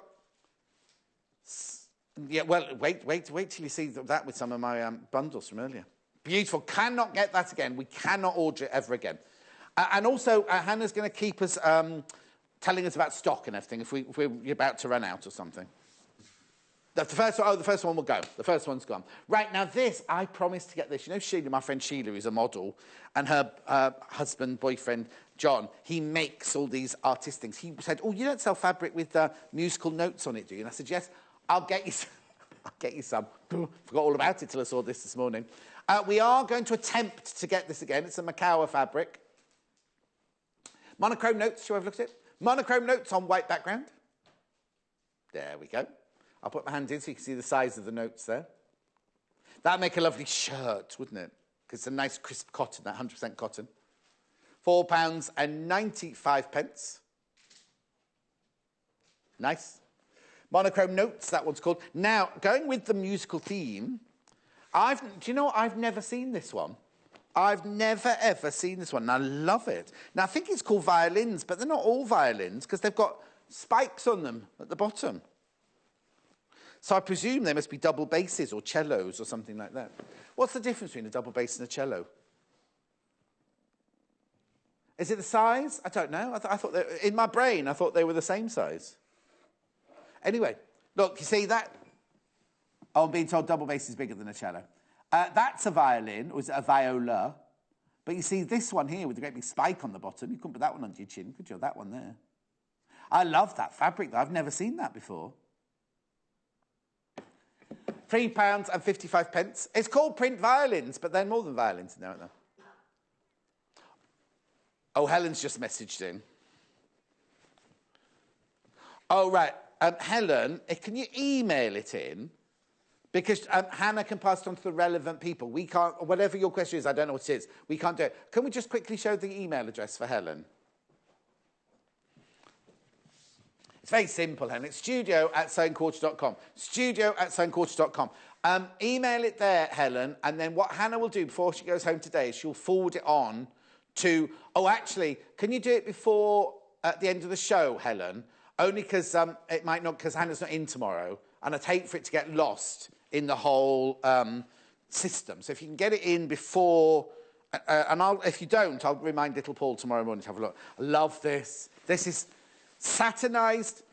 A: Yeah, well, wait till you see that with some of my bundles from earlier. Beautiful. Cannot get that again. We cannot order it ever again. And also, Hannah's going to keep us telling us about stock and everything if we're about to run out or something. The first one will go. The first one's gone. Right, now this, I promised to get this. You know Sheila, my friend Sheila, who's a model, and her husband, boyfriend, John, he makes all these artist things. He said, oh, you don't sell fabric with musical notes on it, do you? And I said, yes, I'll get you some. I'll get you some. Forgot all about it till I saw this morning. We are going to attempt to get this again. It's a Macawa fabric. Monochrome notes, shall I have a look at it? Monochrome notes on white background. There we go. I'll put my hand in so you can see the size of the notes there. That'd make a lovely shirt, wouldn't it? because it's a nice crisp cotton, that 100% cotton. £4.95. Nice. Monochrome Notes, that one's called. Now, going with the musical theme, do you know what? I've never seen this one. I've never, ever seen this one, and I love it. Now, I think it's called violins, but they're not all violins, because they've got spikes on them at the bottom. So I presume they must be double basses or cellos or something like that. What's the difference between a double bass and a cello? Is it the size? I don't know. I thought in my brain, I thought they were the same size. Anyway, look, you see that? Oh, I'm being told double bass is bigger than a cello. That's a violin, or is it a viola? But you see this one here with the great big spike on the bottom, you couldn't put that one under your chin, could you? That one there. I love that fabric, though. I've never seen that before. £3.55. It's called print violins, but they're more than violins now, aren't they? Oh, Helen's just messaged in. Oh, right. Helen, can you email it in? Because Hannah can pass it on to the relevant people. We can't, whatever your question is, I don't know what it is. We can't do it. Can we just quickly show the email address for Helen? It's very simple, Helen. It's studio@sewingquarter.com. Studio@sewingquarter.com. Email it there, Helen, and then what Hannah will do before she goes home today is she'll forward it on to... Oh, actually, can you do it before at the end of the show, Helen? Only because it might not, because Hannah's not in tomorrow, and I'd hate for it to get lost in the whole system. So if you can get it in before, and if you don't, I'll remind little Paul tomorrow morning to have a look. I love this. This is satinized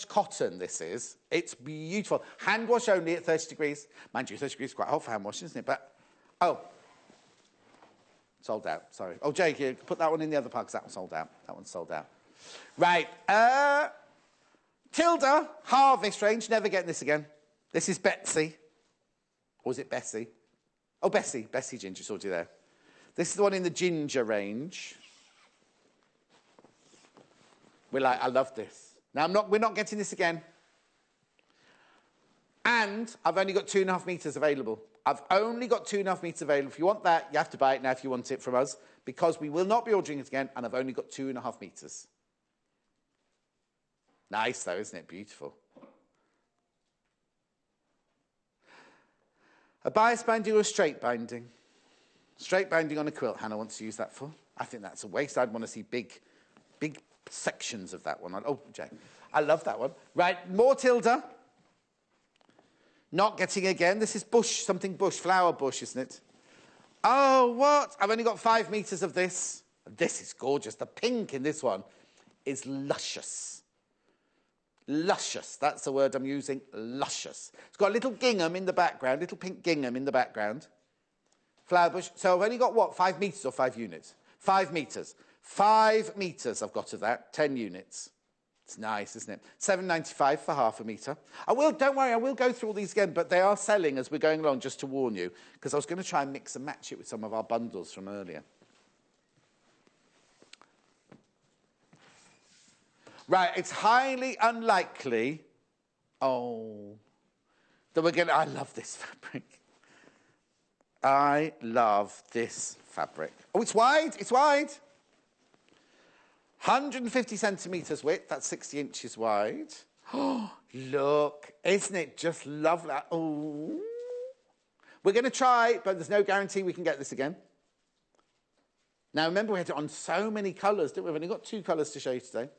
A: cotton, this is. It's beautiful. Hand wash only at 30 degrees. Mind you, 30 degrees is quite hot for hand washing, isn't it? But, oh, sold out, sorry. Oh, Jake, you put that one in the other part, because that one's sold out. That one's sold out. Right, Tilda, Harvest range, never getting this again. This is Betsy. Or is it Bessie? Oh, Bessie Ginger, saw you there. This is the one in the ginger range. I love this. Now, we're not getting this again. And I've only got 2.5 metres available. I've only got 2.5 metres available. If you want that, you have to buy it now if you want it from us, because we will not be ordering it again, and I've only got 2.5 metres. Nice, though, isn't it? Beautiful. A bias binding or a straight binding? Straight binding on a quilt, Hannah wants to use that for. I think that's a waste. I'd want to see big sections of that one. Oh, Jay, I love that one. Right, more Tilda. Not getting again. This is bush, something bush, flower bush, isn't it? Oh, what? I've only got 5 metres of this. This is gorgeous. The pink in this one is luscious. Luscious. That's the word I'm using. Luscious. It's got a little gingham in the background, little pink gingham in the background. Flower bush. So I've only got, what, 5 metres or 5 units? 5 metres. 5 metres I've got of that. 10 units. It's nice, isn't it? £7.95 for half a metre. Don't worry, I will go through all these again, but they are selling as we're going along, just to warn you, because I was going to try and mix and match it with some of our bundles from earlier. Right, it's highly unlikely, that we're going to... I love this fabric. I love this fabric. Oh, it's wide, it's wide. 150 centimetres width, that's 60 inches wide. Oh, look, isn't it just lovely? Oh. We're going to try, but there's no guarantee we can get this again. Now, remember, we had it on so many colours, didn't we? We've only got 2 colours to show you today.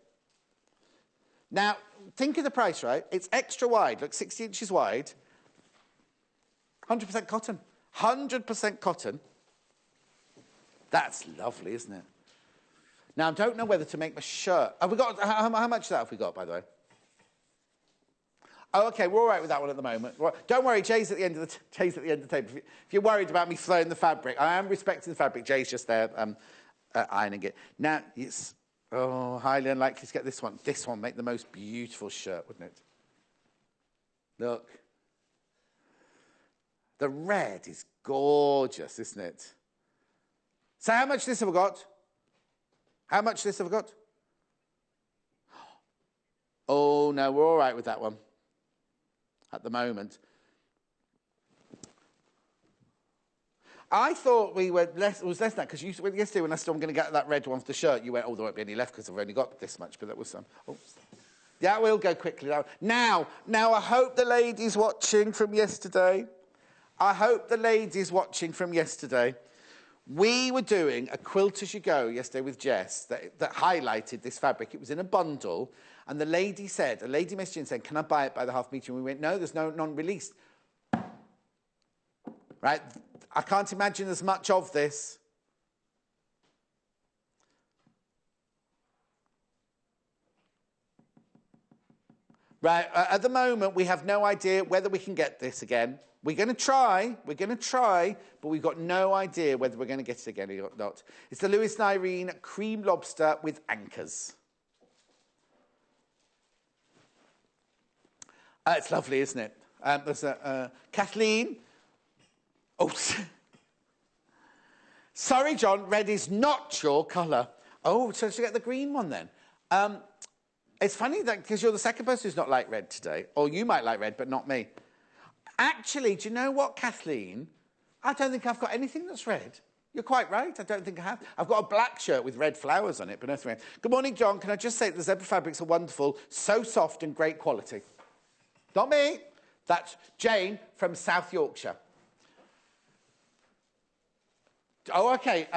A: Now, think of the price, right? It's extra wide, look, 60 inches wide. 100% cotton. 100% cotton. That's lovely, isn't it? Now, I don't know whether to make my shirt. Have we got, how much of that have we got, by the way? Oh, OK, we're all right with that one at the moment. Don't worry, Jay's at the end of the table. If you're worried about me throwing the fabric, I am respecting the fabric. Jay's just there ironing it. Now, it's highly unlikely to get this one. This one make the most beautiful shirt, wouldn't it? Look. The red is gorgeous, isn't it? So how much of this have we got? How much of this have we got? Oh, no, we're all right with that one at the moment. I thought we were less, it was less than that, because yesterday when I said I'm going to get that red one for the shirt, you went, oh, there won't be any left because I've only got this much, but that was some. Oh. Yeah, we'll go quickly now. Now, I hope the ladies watching from yesterday, we were doing a quilt as you go yesterday with Jess that highlighted this fabric. It was in a bundle, and a lady messaged in saying, can I buy it by the half metre? And we went, no, there's no non-released. Right? I can't imagine there's much of this. Right, at the moment, we have no idea whether we can get this again. We're going to try, but we've got no idea whether we're going to get it again or not. It's the Lewis and Irene cream lobster with anchors. It's lovely, isn't it? There's Kathleen. Oh, sorry, John, red is not your colour. Oh, so should I get the green one then? It's funny that because you're the second person who's not like red today, or you might like red, but not me. Actually, do you know what, Kathleen? I don't think I've got anything that's red. You're quite right. I don't think I have. I've got a black shirt with red flowers on it, but nothing red. Good morning, John. Can I just say that the zebra fabrics are wonderful, so soft and great quality. Not me. That's Jane from South Yorkshire. Oh, OK.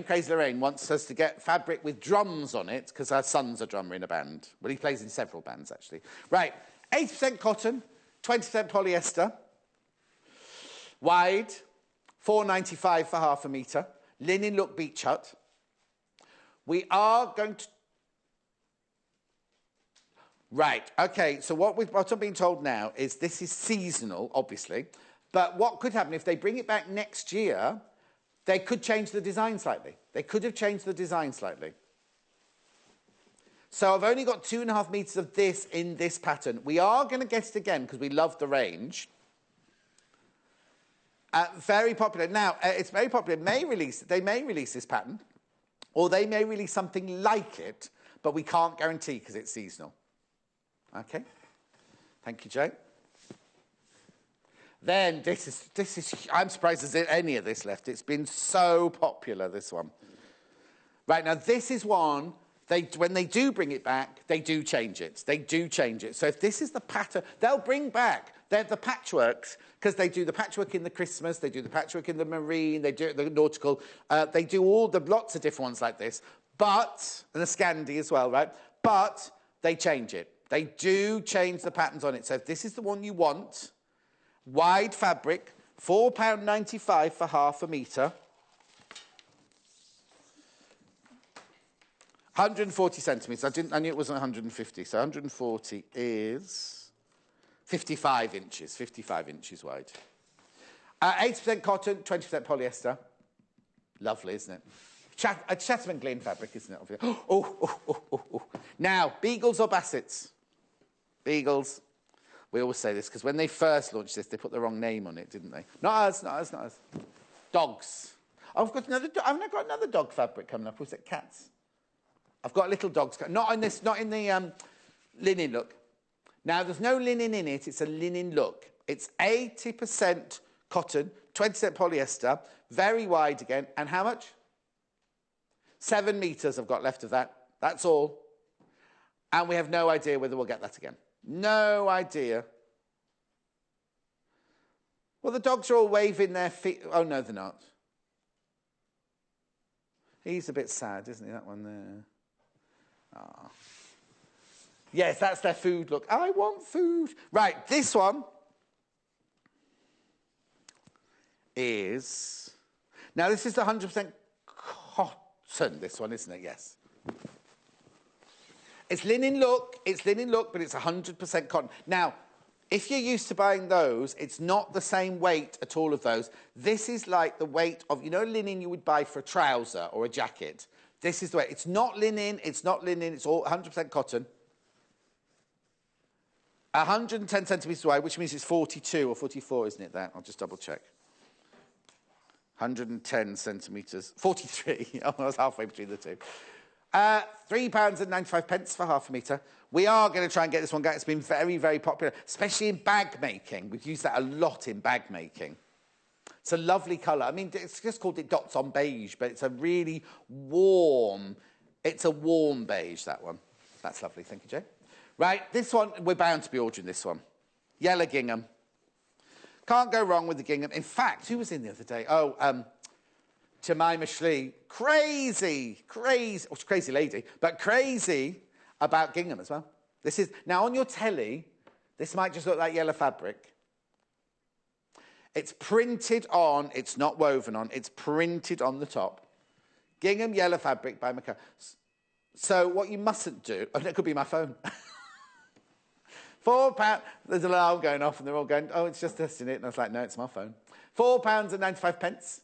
A: Crazy Lorraine, wants us to get fabric with drums on it because our son's a drummer in a band. Well, he plays in several bands, actually. Right, 80% cotton, 20% polyester. Wide, £4.95 for half a metre. Linen look beach hut. We are going to... Right, OK, so what I'm being told now is this is seasonal, obviously. But what could happen if they bring it back next year, they could change the design slightly. They could have changed the design slightly. So I've only got 2.5 metres of this in this pattern. We are going to get it again because we love the range. Very popular. Now, it's very popular. They may release this pattern, or they may release something like it, but we can't guarantee because it's seasonal. OK? Thank you, Jane. Then this is, I'm surprised there's any of this left. It's been so popular, this one. Right, now this is one, when they do bring it back, they do change it. They do change it. So if this is the pattern, they'll bring back, they're the patchworks, because they do the patchwork in the Christmas, they do the patchwork in the marine, they do the nautical, they do lots of different ones like this, but, and the Scandi as well, right? But they change it. They do change the patterns on it. So if this is the one you want, wide fabric, £4.95 for half a metre. 140 centimetres. I knew it wasn't 150, so 140 is 55 inches. 55 inches wide. 80% cotton, 20% polyester. Lovely, isn't it? Chatham and Glyn fabric, isn't it? Oh. Now, beagles or bassets? Beagles. We always say this, because when they first launched this, they put the wrong name on it, didn't they? Not us. Dogs. I've got another dog fabric coming up. Was it cats? I've got little dogs. Not in the linen look. Now, there's no linen in it. It's a linen look. It's 80% cotton, 20% polyester, very wide again. And how much? 7 metres I've got left of that. That's all. And we have no idea whether we'll get that again. No idea. Well, the dogs are all waving their feet. Oh, no, they're not. He's a bit sad, isn't he, that one there? Oh. Yes, that's their food look. I want food. Right, this one is... Now, this is the 100% cotton, this one, isn't it? Yes. It's linen look, but it's 100% cotton. Now, if you're used to buying those, it's not the same weight at all of those. This is like the weight of, you know, linen you would buy for a trouser or a jacket. This is the weight. It's not linen, it's all 100% cotton. 110 centimetres wide, which means it's 42 or 44, isn't it, that? I'll just double check. 110 centimetres. 43. I was halfway between the two. £3.95 for half a metre. We are going to try and get this one going. It's been very, very popular, especially in bag making. We've used that a lot in bag making. It's a lovely colour. I mean, it's just called it Dots on Beige, but it's a really warm, it's a warm beige, that one. That's lovely. Thank you, Jane. Right, this one, we're bound to be ordering this one. Yellow gingham. Can't go wrong with the gingham. In fact, who was in the other day? Oh, Jemima Schlee. Crazy, crazy, oh, crazy lady, but crazy about gingham as well. This is, now on your telly, this might just look like yellow fabric. It's printed on, it's not woven on, it's printed on the top. Gingham yellow fabric by McCall. So what you mustn't do, oh, that could be my phone. £4, there's an alarm going off and they're all going, oh, it's just testing it. And I was like, no, it's my phone. £4.95.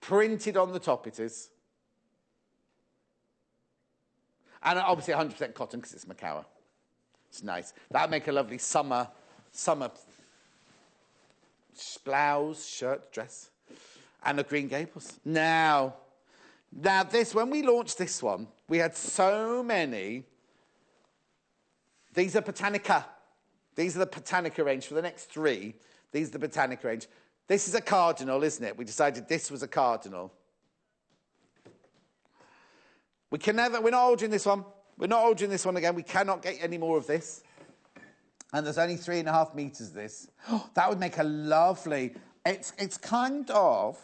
A: Printed on the top it is. And obviously 100% cotton because it's Macawa. It's nice. That'd make a lovely summer blouse, shirt, dress, and a Green Gables. Now this, when we launched this one, we had so many. These are Botanica. These are the Botanica range. For the next 3, these are the Botanica range. This is a cardinal, isn't it? We decided this was a cardinal. We're not ordering this one. We're not ordering this one again. We cannot get any more of this. And there's only 3.5 metres of this. Oh, that would make a lovely... It's kind of...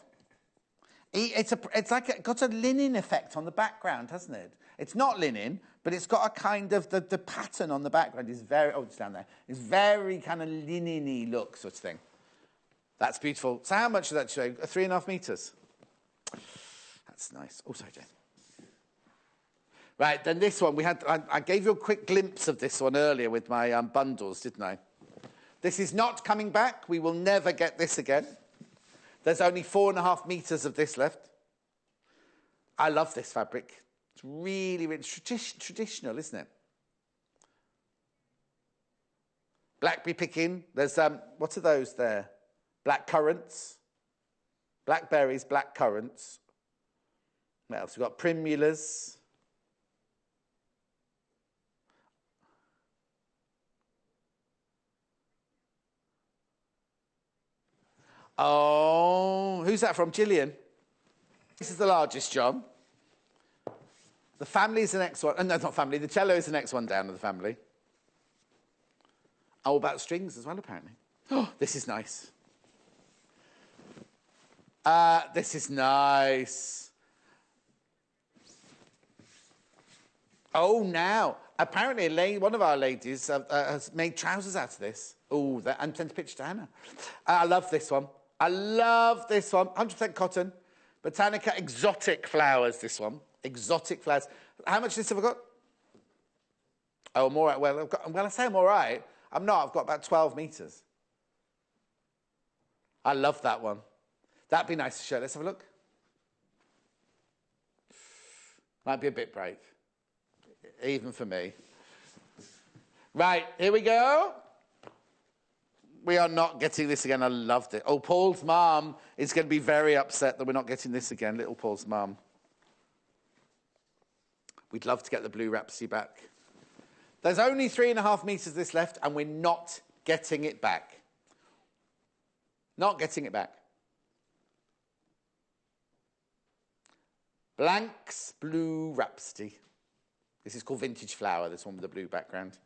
A: It's like it got a linen effect on the background, hasn't it? It's not linen, but it's got a kind of... The pattern on the background is very... Oh, it's down there. It's very kind of linen-y look sort of thing. That's beautiful. So how much is that show? 3.5 metres. That's nice. Oh, sorry, Jane. Right, then this one, I gave you a quick glimpse of this one earlier with my bundles, didn't I? This is not coming back. We will never get this again. There's only 4.5 metres of this left. I love this fabric. It's really, really traditional, isn't it? Blackberry picking. There's, what are those there? Black currants. Blackberries, black currants. What else? We've got primulas. Oh, who's that from? Gillian. This is the largest, John. The family is the next one. No, not family. The cello is the next one down of the family. Oh, about strings as well, apparently. Oh, this is nice. This is nice. Oh, now. Apparently, one of our ladies has made trousers out of this. Oh, and sent a picture to Hannah. I love this one. I love this one. 100% cotton. Botanica exotic flowers, this one. Exotic flowers. How much of this have I got? Oh, I'm all right. Well, I say I'm all right. I'm not. I've got about 12 metres. I love that one. That'd be nice to show. Let's have a look. Might be a bit brave. Even for me. Right, here we go. We are not getting this again. I loved it. Oh, Paul's mum is going to be very upset that we're not getting this again, little Paul's mum. We'd love to get the blue Rhapsody back. There's only 3.5 metres of this left, and we're not getting it back. Not getting it back. Blanks Blue Rhapsody. This is called Vintage Flower, this one with the blue background.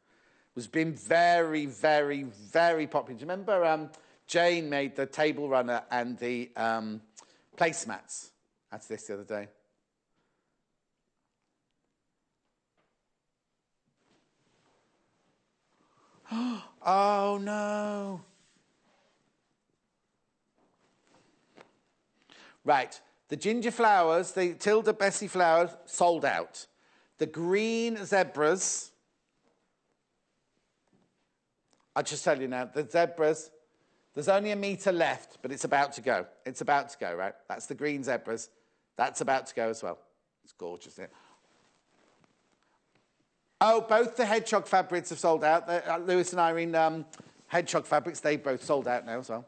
A: Was been very, very, very popular. Do you remember Jane made the table runner and the placemats out of this the other day? Oh, no. Right. The ginger flowers, the Tilda Bessie flowers, sold out. The green zebras... I'll just tell you now, the zebras, there's only a metre left, but it's about to go. It's about to go, right? That's the green zebras. That's about to go as well. It's gorgeous, isn't it? Oh, both the hedgehog fabrics have sold out. Lewis and Irene hedgehog fabrics, they both sold out now as well.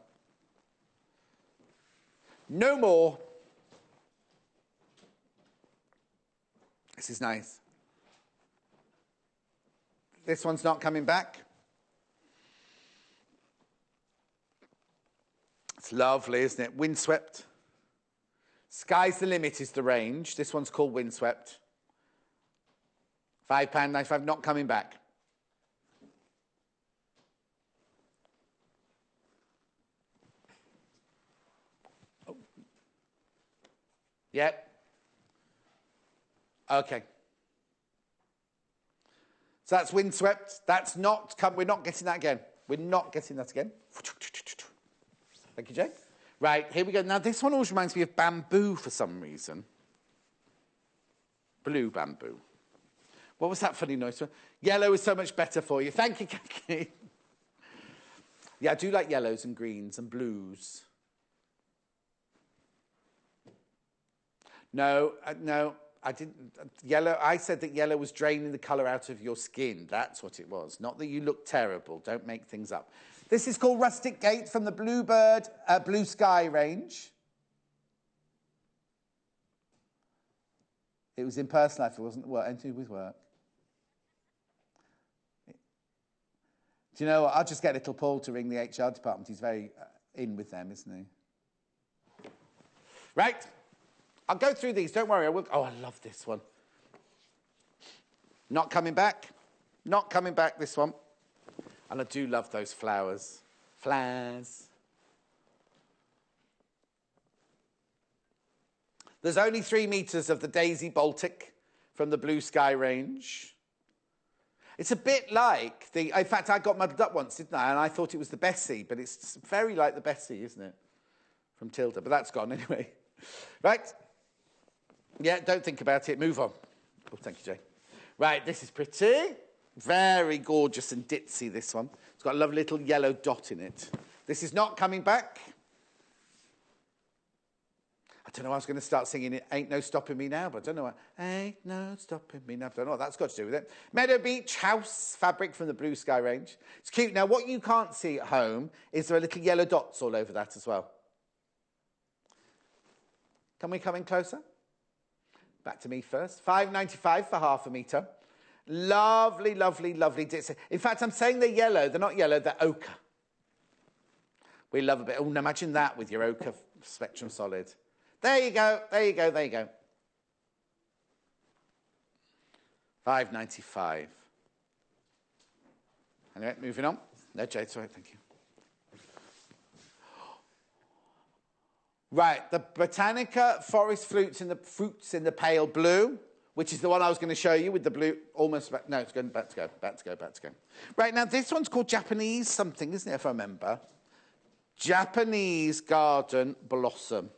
A: No more. This is nice. This one's not coming back. It's lovely, isn't it? Windswept. Sky's the limit is the range. This one's called Windswept. £5.95, not coming back. Oh. Yep. Okay. So that's Windswept. That's not we're not getting that again. We're not getting that again. Thank you, Jay. Right, here we go. Now, this one always reminds me of bamboo for some reason. Blue bamboo. What was that funny noise? Yellow is so much better for you. Thank you, Kaki. Yeah, I do like yellows and greens and blues. No, no, I didn't. Yellow. I said that yellow was draining the colour out of your skin. That's what it was. Not that you look terrible. Don't make things up. This is called Rustic Gate from the Bluebird Blue Sky range. It was in personal life. It wasn't anything with work. Do you know what? I'll just get little Paul to ring the HR department. He's very in with them, isn't he? Right. I'll go through these. Don't worry. I will. Oh, I love this one. Not coming back. Not coming back, this one. And I do love those flowers. Flowers. There's only 3 metres of the Daisy Baltic from the Blue Sky range. It's a bit like the... In fact, I got muddled up once, didn't I? And I thought it was the Bessie, but it's very like the Bessie, isn't it? From Tilda, but that's gone anyway. Right? Yeah, don't think about it. Move on. Oh, thank you, Jay. Right, this is pretty. Very gorgeous and ditzy, this one. It's got a lovely little yellow dot in it. This is not coming back. I don't know, I was going to start singing it, Ain't No Stopping Me Now, but I don't know what. Ain't no stopping me now. I don't know what that's got to do with it. Meadow Beach House fabric from the Blue Sky range. It's cute. Now, what you can't see at home is there are little yellow dots all over that as well. Can we come in closer? Back to me first. £5.95 for half a metre. Lovely, lovely, lovely. In fact, I'm saying they're yellow. They're not yellow, they're ochre. We love a bit. Oh, imagine that with your ochre Spectrum Solid. There you go, there you go, there you go. £5.95. Anyway, moving on. No, Jade, sorry, thank you. Right, the Botanica Forest Fruits in the pale blue, which is the one I was going to show you with the blue, almost, no, it's going back to go, back to go, back to go. Right, now this one's called Japanese something, isn't it, if I remember? Japanese Garden Blossom.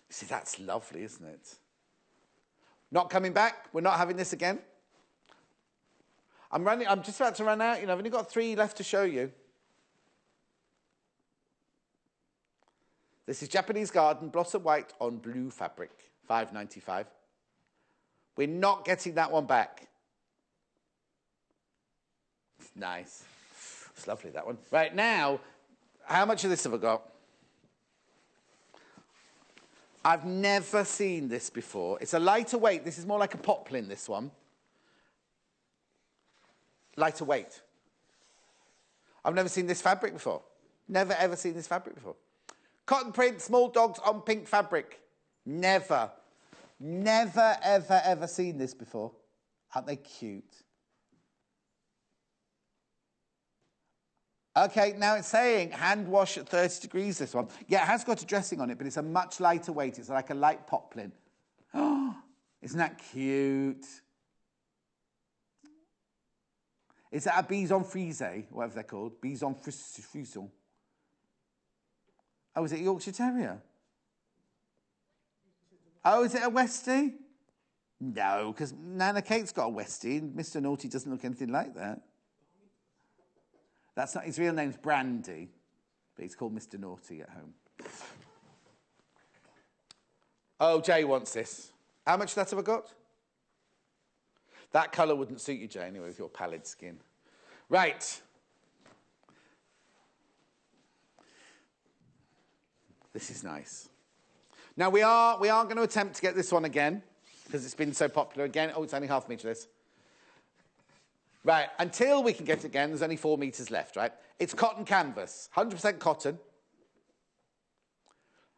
A: See, that's lovely, isn't it? Not coming back. We're not having this again. I'm just about to run out. You know, I've only got 3 left to show you. This is Japanese Garden Blossom White on blue fabric. £5.95. We're not getting that one back. It's nice. It's lovely, that one. Right, now, how much of this have I got? I've never seen this before. It's a lighter weight. This is more like a poplin, this one. Lighter weight. I've never seen this fabric before. Never, ever seen this fabric before. Cotton print, small dogs on pink fabric. Never, never, ever, ever seen this before. Aren't they cute? Okay, now it's saying hand wash at 30 degrees, this one. Yeah, it has got a dressing on it, but it's a much lighter weight. It's like a light poplin. Oh, isn't that cute? Is that a bison frise, whatever they're called? Bison frisson. Oh, is it a Yorkshire Terrier? Oh, is it a Westie? No, because Nana Kate's got a Westie, and Mr. Naughty doesn't look anything like that. That's not, his real name's Brandy, but he's called Mr. Naughty at home. Oh, Jay wants this. How much of that have I got? That colour wouldn't suit you, Jay, anyway, with your pallid skin. Right. This is nice. Now, we are going to attempt to get this one again, because it's been so popular again. Oh, it's only half a metre, this. Right, until we can get it again, there's only 4 metres left, right? It's cotton canvas, 100% cotton.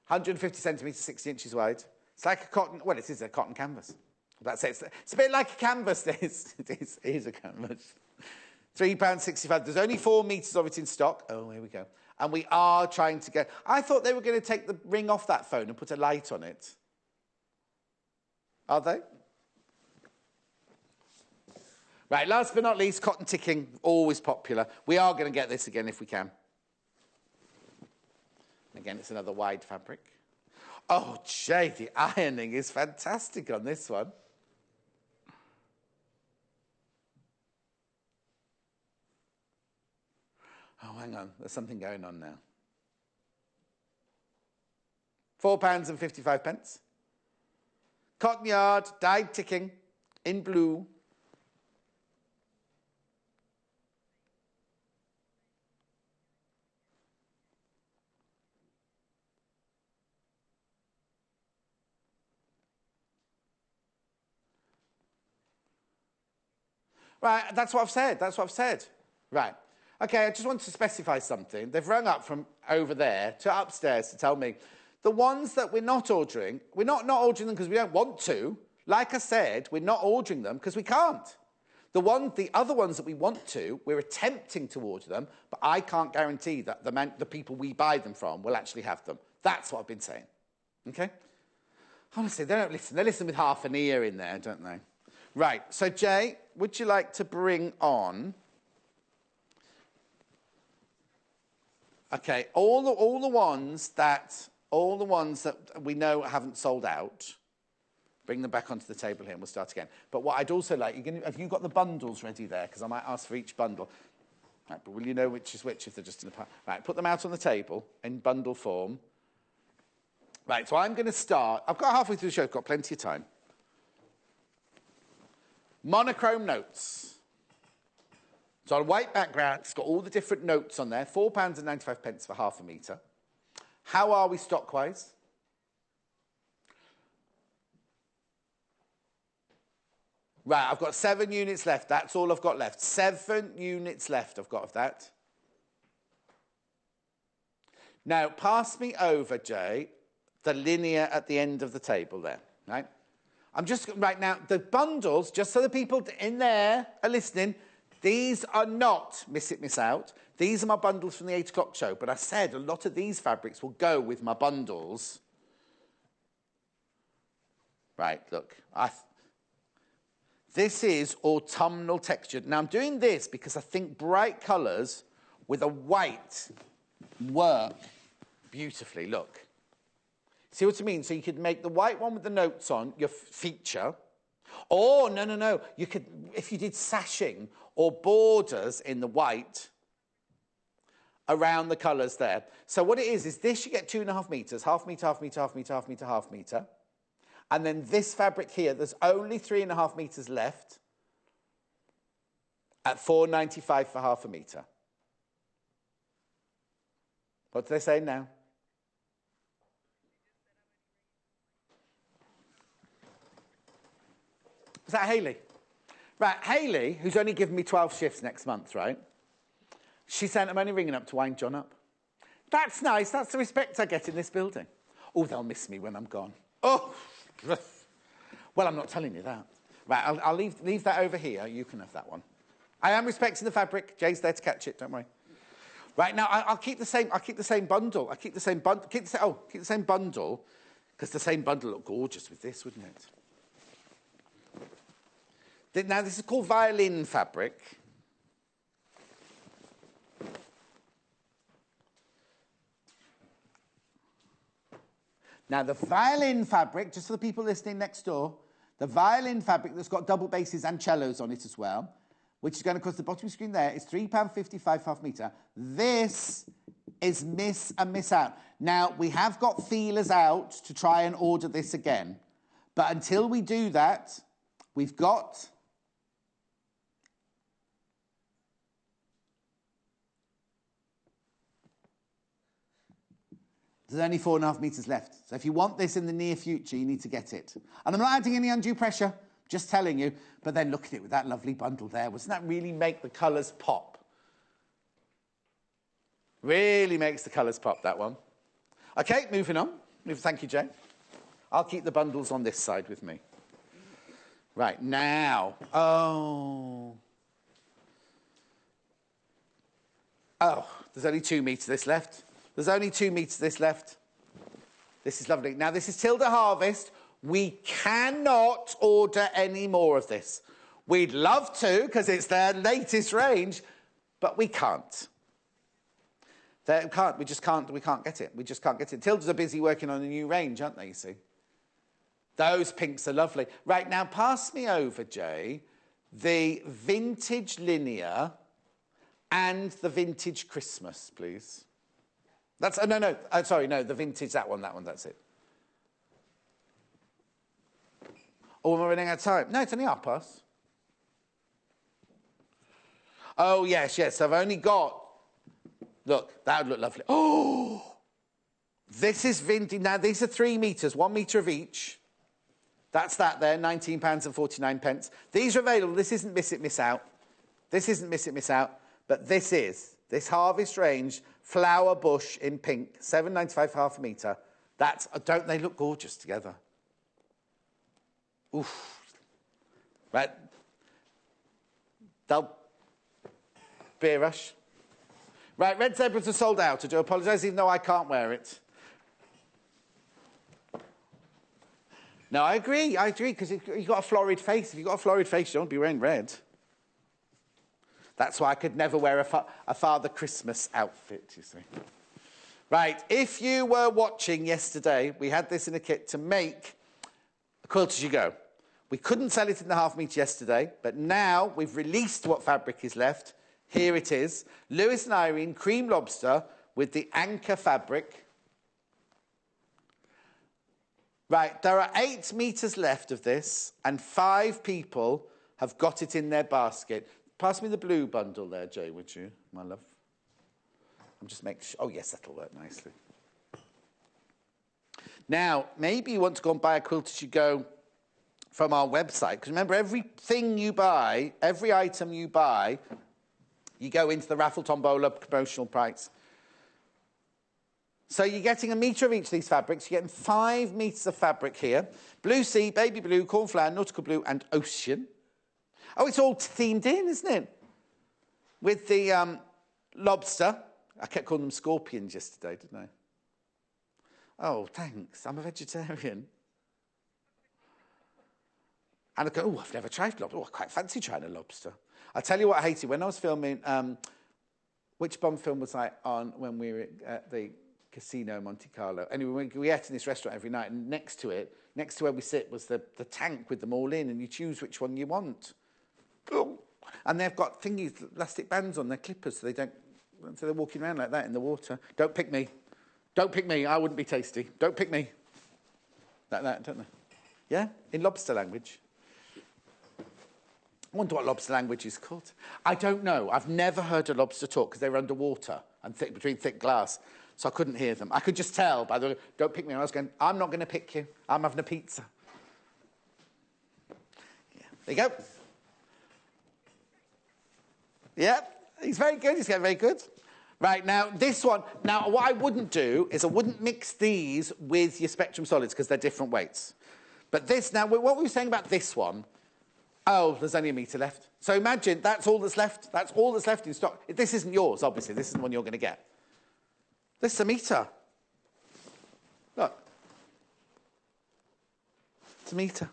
A: 150 centimetres, 60 inches wide. It's like a cotton, well, it is a cotton canvas. That's it. It's a bit like a canvas, this. It is a canvas. £3.65. There's only 4 metres of it in stock. Oh, here we go. And we are trying to get... I thought they were going to take the ring off that phone and put a light on it. Are they? Right, last but not least, cotton ticking, always popular. We are going to get this again if we can. Again, it's another wide fabric. Oh, Jay, the ironing is fantastic on this one. Oh, hang on, there's something going on now. £4.55. Cotton yard, dyed ticking, in blue. Right, that's what I've said, that's what I've said. Right, okay, I just want to specify something. They've rung up from over there to upstairs to tell me the ones that we're not ordering, we're not ordering them because we don't want to. Like I said, we're not ordering them because we can't. The other ones that we want to, we're attempting to order them, but I can't guarantee that the people we buy them from will actually have them. That's what I've been saying, okay? Honestly, they don't listen. They listen with half an ear in there, don't they? Right, so Jay, would you like to bring on... Okay, all the ones that we know haven't sold out, bring them back onto the table here and we'll start again. But what I'd also like, have you got the bundles ready there? Because I might ask for each bundle. Right, but will you know which is which if they're just in the pile? Right, put them out on the table in bundle form. Right, so I'm going to start. I've got halfway through the show, I've got plenty of time. Monochrome notes. It's on a white background. It's got all the different notes on there. £4.95 for half a metre. How are we stock-wise? Right, I've got 7 units left. That's all I've got left. 7 units left I've got of that. Now, pass me over, Jay, the linear at the end of the table there, right? I'm just, right now, the bundles, just so the people in there are listening, these are not Miss It, Miss Out. These are my bundles from the 8 o'clock show, but I said a lot of these fabrics will go with my bundles. Right, look. This is autumnal textured. Now, I'm doing this because I think bright colours with a white work beautifully, look. See what I mean? So you could make the white one with the notes on, your feature. Or, no. You could, if you did sashing or borders in the white around the colours there. So what it is this you get 2.5 metres, half metre, half metre, half metre, half metre, half metre. And then this fabric here, there's only 3.5 metres left at £4.95 for half a metre. What do they say now? Is that Hayley? Right, Hayley, who's only given me 12 shifts next month, right? She said, I'm only ringing up to wind John up. That's nice. That's the respect I get in this building. Oh, they'll miss me when I'm gone. Oh, well, I'm not telling you that. Right, I'll leave that over here. You can have that one. I am respecting the fabric. Jay's there to catch it. Don't worry. Right now, I'll keep the same. I'll keep the same bundle. I keep the same bundle. Keep the same bundle, because the same bundle look gorgeous with this, wouldn't it? Now, this is called violin fabric. Now, the violin fabric, just for the people listening next door, the violin fabric that's got double basses and cellos on it as well, which is going across the bottom of the screen there, is £3.55 half metre. This is Miss and Miss Out. Now, we have got feelers out to try and order this again. But until we do that, we've got... There's only 4.5 metres left. So if you want this in the near future, you need to get it. And I'm not adding any undue pressure. Just telling you. But then look at it with that lovely bundle there. Doesn't that really make the colours pop? Really makes the colours pop, that one. OK, moving on. Thank you, Jane. I'll keep the bundles on this side with me. Right, now. Oh, there's only 2 meters this left. There's only 2 meters this left. This is lovely. Now, this is Tilda Harvest. We cannot order any more of this. We'd love to, because it's their latest range, but we can't. We just can't. We can't get it. We just can't get it. Tildas are busy working on a new range, aren't they, you see? Those pinks are lovely. Right, now, pass me over, Jay, the vintage linear and the vintage Christmas, please. That's, the vintage, that one, that's it. Oh, we're running out of time. No, it's only half past. Oh, yes, I've only got... Look, that would look lovely. Oh! This is vintage. Now, these are 3 metres, 1 metre of each. That's that there, £19.49. These are available. This isn't Miss It, Miss Out. This isn't Miss It, Miss Out. But this is. This Harvest range, flower bush in pink, £7.95 half a metre. That's... Don't they look gorgeous together? Oof. Right. Beer rush. Right, red zebras are sold out. I do apologise, even though I can't wear it. No, I agree, because you've got a florid face. If you've got a florid face, you don't be wearing red. That's why I could never wear a Father Christmas outfit, you see. Right, if you were watching yesterday, we had this in a kit to make a quilt as you go. We couldn't sell it in the half metre yesterday, but now we've released what fabric is left. Here it is. Lewis and Irene cream lobster with the anchor fabric. Right, there are 8 metres left of this, and 5 people have got it in their basket. Pass me the blue bundle there, Jay, would you, my love? I'm just making sure. Oh, yes, that'll work nicely. Now, maybe you want to go and buy a quilt as you go from our website, because remember, everything you buy, every item you buy, you go into the raffle tombola promotional price. So you're getting a metre of each of these fabrics. You're getting 5 metres of fabric here. Blue sea, baby blue, cornflower, nautical blue, and ocean. Oh, it's all themed in, isn't it? With the lobster. I kept calling them scorpions yesterday, didn't I? Oh, thanks. I'm a vegetarian. And I go, oh, I've never tried lobster. Oh, I quite fancy trying a lobster. I'll tell you what I hated. When I was filming, which Bond film was I on when we were at the casino in Monte Carlo? Anyway, we ate in this restaurant every night, and next to where we sit, was the tank with them all in, and you choose which one you want. And they've got thingies, elastic bands on their clippers, so they're walking around like that in the water. Don't pick me. Don't pick me. I wouldn't be tasty. Don't pick me. Like that, don't they? Yeah? In lobster language. I wonder what lobster language is called. I don't know. I've never heard a lobster talk because they were underwater and between thick glass, so I couldn't hear them. I could just tell by the don't pick me. And I was going, I'm not going to pick you. I'm having a pizza. Yeah. There you go. Yeah, he's very good. He's getting very good. Right, now, this one. Now, what I wouldn't do is I wouldn't mix these with your Spectrum Solids because they're different weights. But this, now, what we were saying about this one, oh, there's only a metre left. So imagine that's all that's left. That's all that's left in stock. This isn't yours, obviously. This isn't the one you're going to get. This is a metre. Look. It's a metre.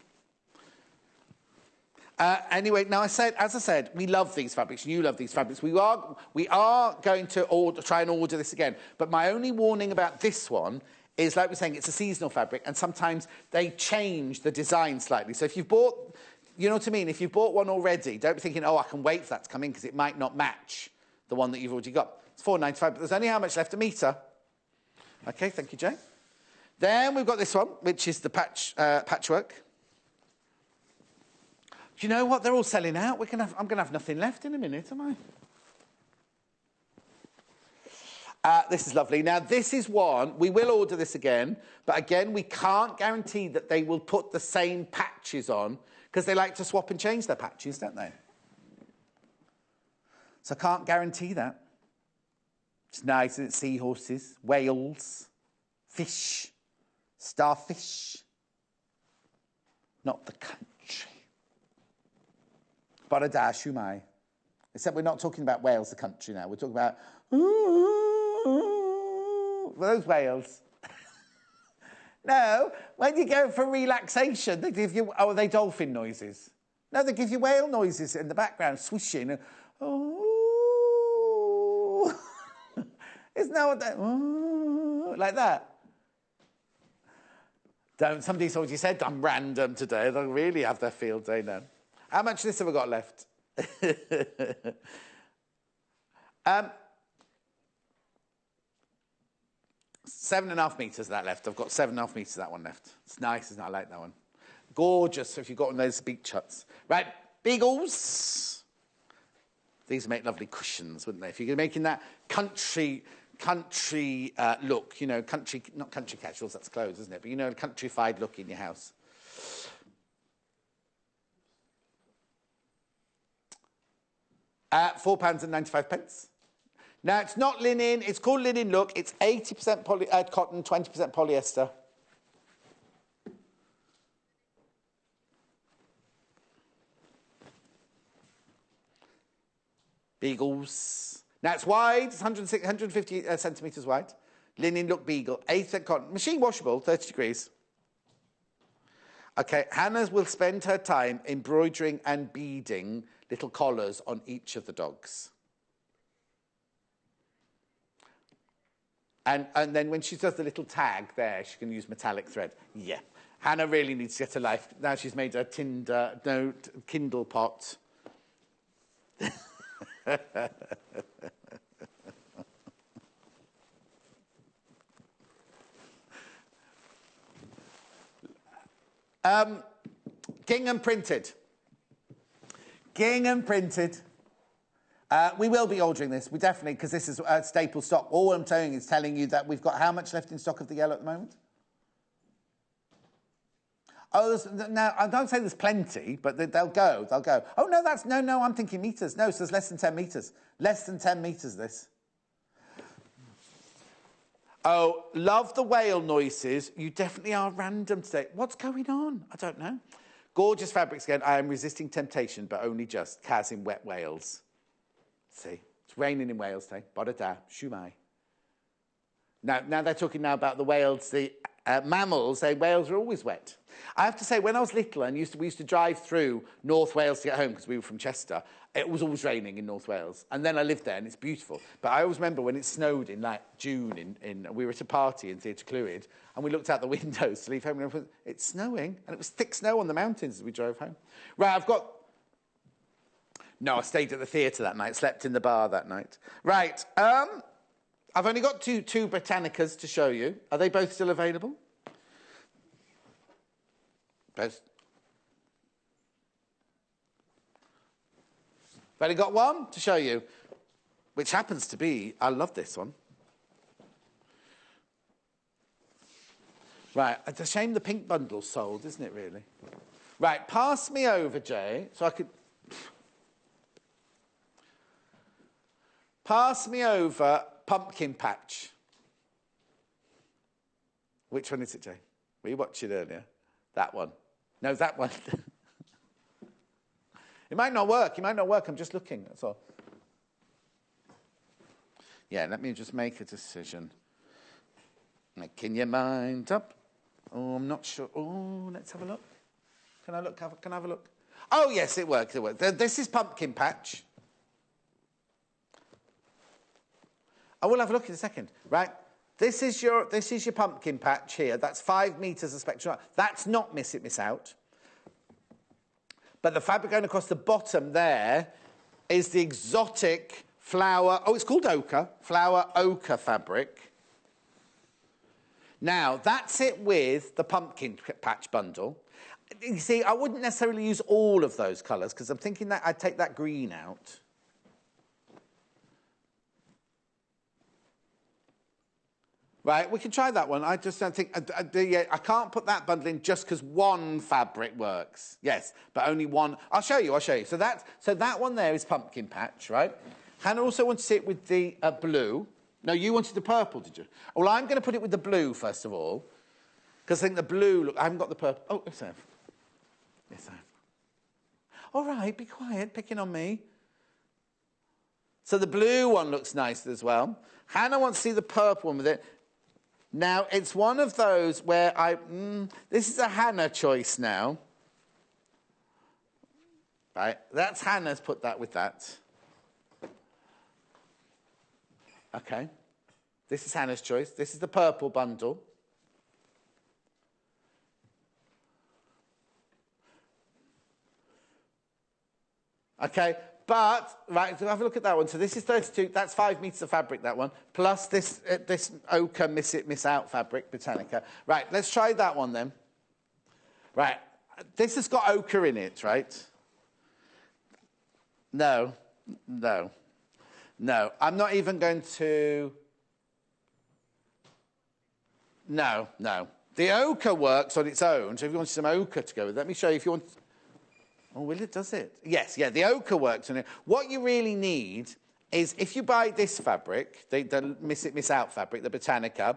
A: Anyway, now as I said, we love these fabrics. You love these fabrics. We are going to try and order this again. But my only warning about this one is, like we're saying, it's a seasonal fabric, and sometimes they change the design slightly. So if you've bought, you know what I mean? If you've bought one already, don't be thinking, oh, I can wait for that to come in, because it might not match the one that you've already got. It's £4.95, but there's only how much left? A metre. OK, thank you, Jane. Then we've got this one, which is the patchwork. Do you know what? They're all selling out. I'm going to have nothing left in a minute, am I? This is lovely. Now, this is one. We will order this again. But again, we can't guarantee that they will put the same patches on, Because they like to swap and change their patches, don't they? So I can't guarantee that. It's nice, isn't it? Seahorses, whales, fish, starfish. Not the country. Barada Shumai. Except we're not talking about Wales, the country now. We're talking about, those whales. No, when you go for relaxation, they give you, are they dolphin noises? No, they give you whale noises in the background, swishing. Oh. Isn't that what that, like that? Don't, somebody's already said I'm random today. They'll really have their field day now. How much of this have I got left? 7.5 metres of that left. I've got 7.5 metres of that one left. It's nice, isn't it? I like that one. Gorgeous if you've got one of those beach huts. Right, beagles. These make lovely cushions, wouldn't they? If you're making that country look, you know, not country casuals, that's clothes, isn't it? But you know, a countrified look in your house. £4.95. Now, it's not linen. It's called linen look. It's 80% cotton, 20% polyester. Beagles. Now, it's wide. It's 150 centimetres wide. Linen look beagle. 80% cotton. Machine washable, 30 degrees. OK, Hannah will spend her time embroidering and beading little collars on each of the dogs. And then when she does the little tag there, she can use metallic thread. Yeah. Hannah really needs to get a life. Now she's made a Kindle pot. Gingham printed. Gingham printed. We will be ordering this. We definitely, because this is staple stock. All I'm telling is telling you that we've got how much left in stock of the yellow at the moment? Oh, now, I don't say there's plenty, but they'll go. They'll go. Oh, no, no, I'm thinking metres. No, so there's less than 10 metres. Less than 10 metres, this. Oh, love the whale noises. You definitely are random today. What's going on? I don't know. Gorgeous fabrics again. I am resisting temptation, but only just. Kaz in wet Wales. See, it's raining in Wales today. Bodada, Shumai. Now they're talking now about the whales, the mammals. Whales are always wet. I have to say, when I was little and we used to drive through North Wales to get home because we were from Chester, it was always raining in North Wales. And then I lived there and it's beautiful. But I always remember when it snowed in like June, we were at a party in Theatre Clwyd and we looked out the windows to leave home and it's snowing. And it was thick snow on the mountains as we drove home. Right, I've got... No, I stayed at the theatre that night, slept in the bar that night. Right, I've only got two Britannicas to show you. Are they both still available? Both. I've only got one to show you, which happens to be, I love this one. Right, it's a shame the pink bundle's sold, isn't it, really? Right, pass me over, Jay, so I could... Pass me over Pumpkin Patch. Which one is it, Jay? Were you watching earlier? That one. No, that one. It might not work. It might not work. I'm just looking. That's all. Yeah, let me just make a decision. Making your mind up. Oh, I'm not sure. Oh, let's have a look. Can I look? Can I have a look? Oh, yes, it works. It works. This is Pumpkin Patch. I will have a look in a second, right? This is your pumpkin patch here. That's 5 metres of spectrum. That's not Miss It, Miss Out. But the fabric going across the bottom there is the exotic flower. Oh, it's called ochre. Flower ochre fabric. Now, that's it with the pumpkin patch bundle. You see, I wouldn't necessarily use all of those colours because I'm thinking that I'd take that green out. Right, we can try that one. I just don't think... I can't put that bundle in just because one fabric works. Yes, but only one... I'll show you. So that one there is pumpkin patch, right? Hannah also wants it with the blue. No, you wanted the purple, did you? Well, I'm going to put it with the blue, first of all, because I think the blue... Look, I haven't got the purple... Oh, yes, I have. Yes, I have. All right, be quiet, picking on me. So the blue one looks nice as well. Hannah wants to see the purple one with it. Now, it's one of those where this is a Hannah choice now. Right, that's Hannah's put that with that. Okay. This is Hannah's choice. This is the purple bundle. Okay. But, right, so have a look at that one. So this is 32, that's 5 metres of fabric, that one, plus this ochre miss it, miss out fabric, Botanica. Right, let's try that one then. Right, this has got ochre in it, right? No, I'm not even going to... No. The ochre works on its own, so if you want some ochre to go with, let me show you if you want... Oh, will it? Does it? Yes, yeah, the ochre works on it. What you really need is, if you buy this fabric, the miss it, miss out fabric, the Botanica,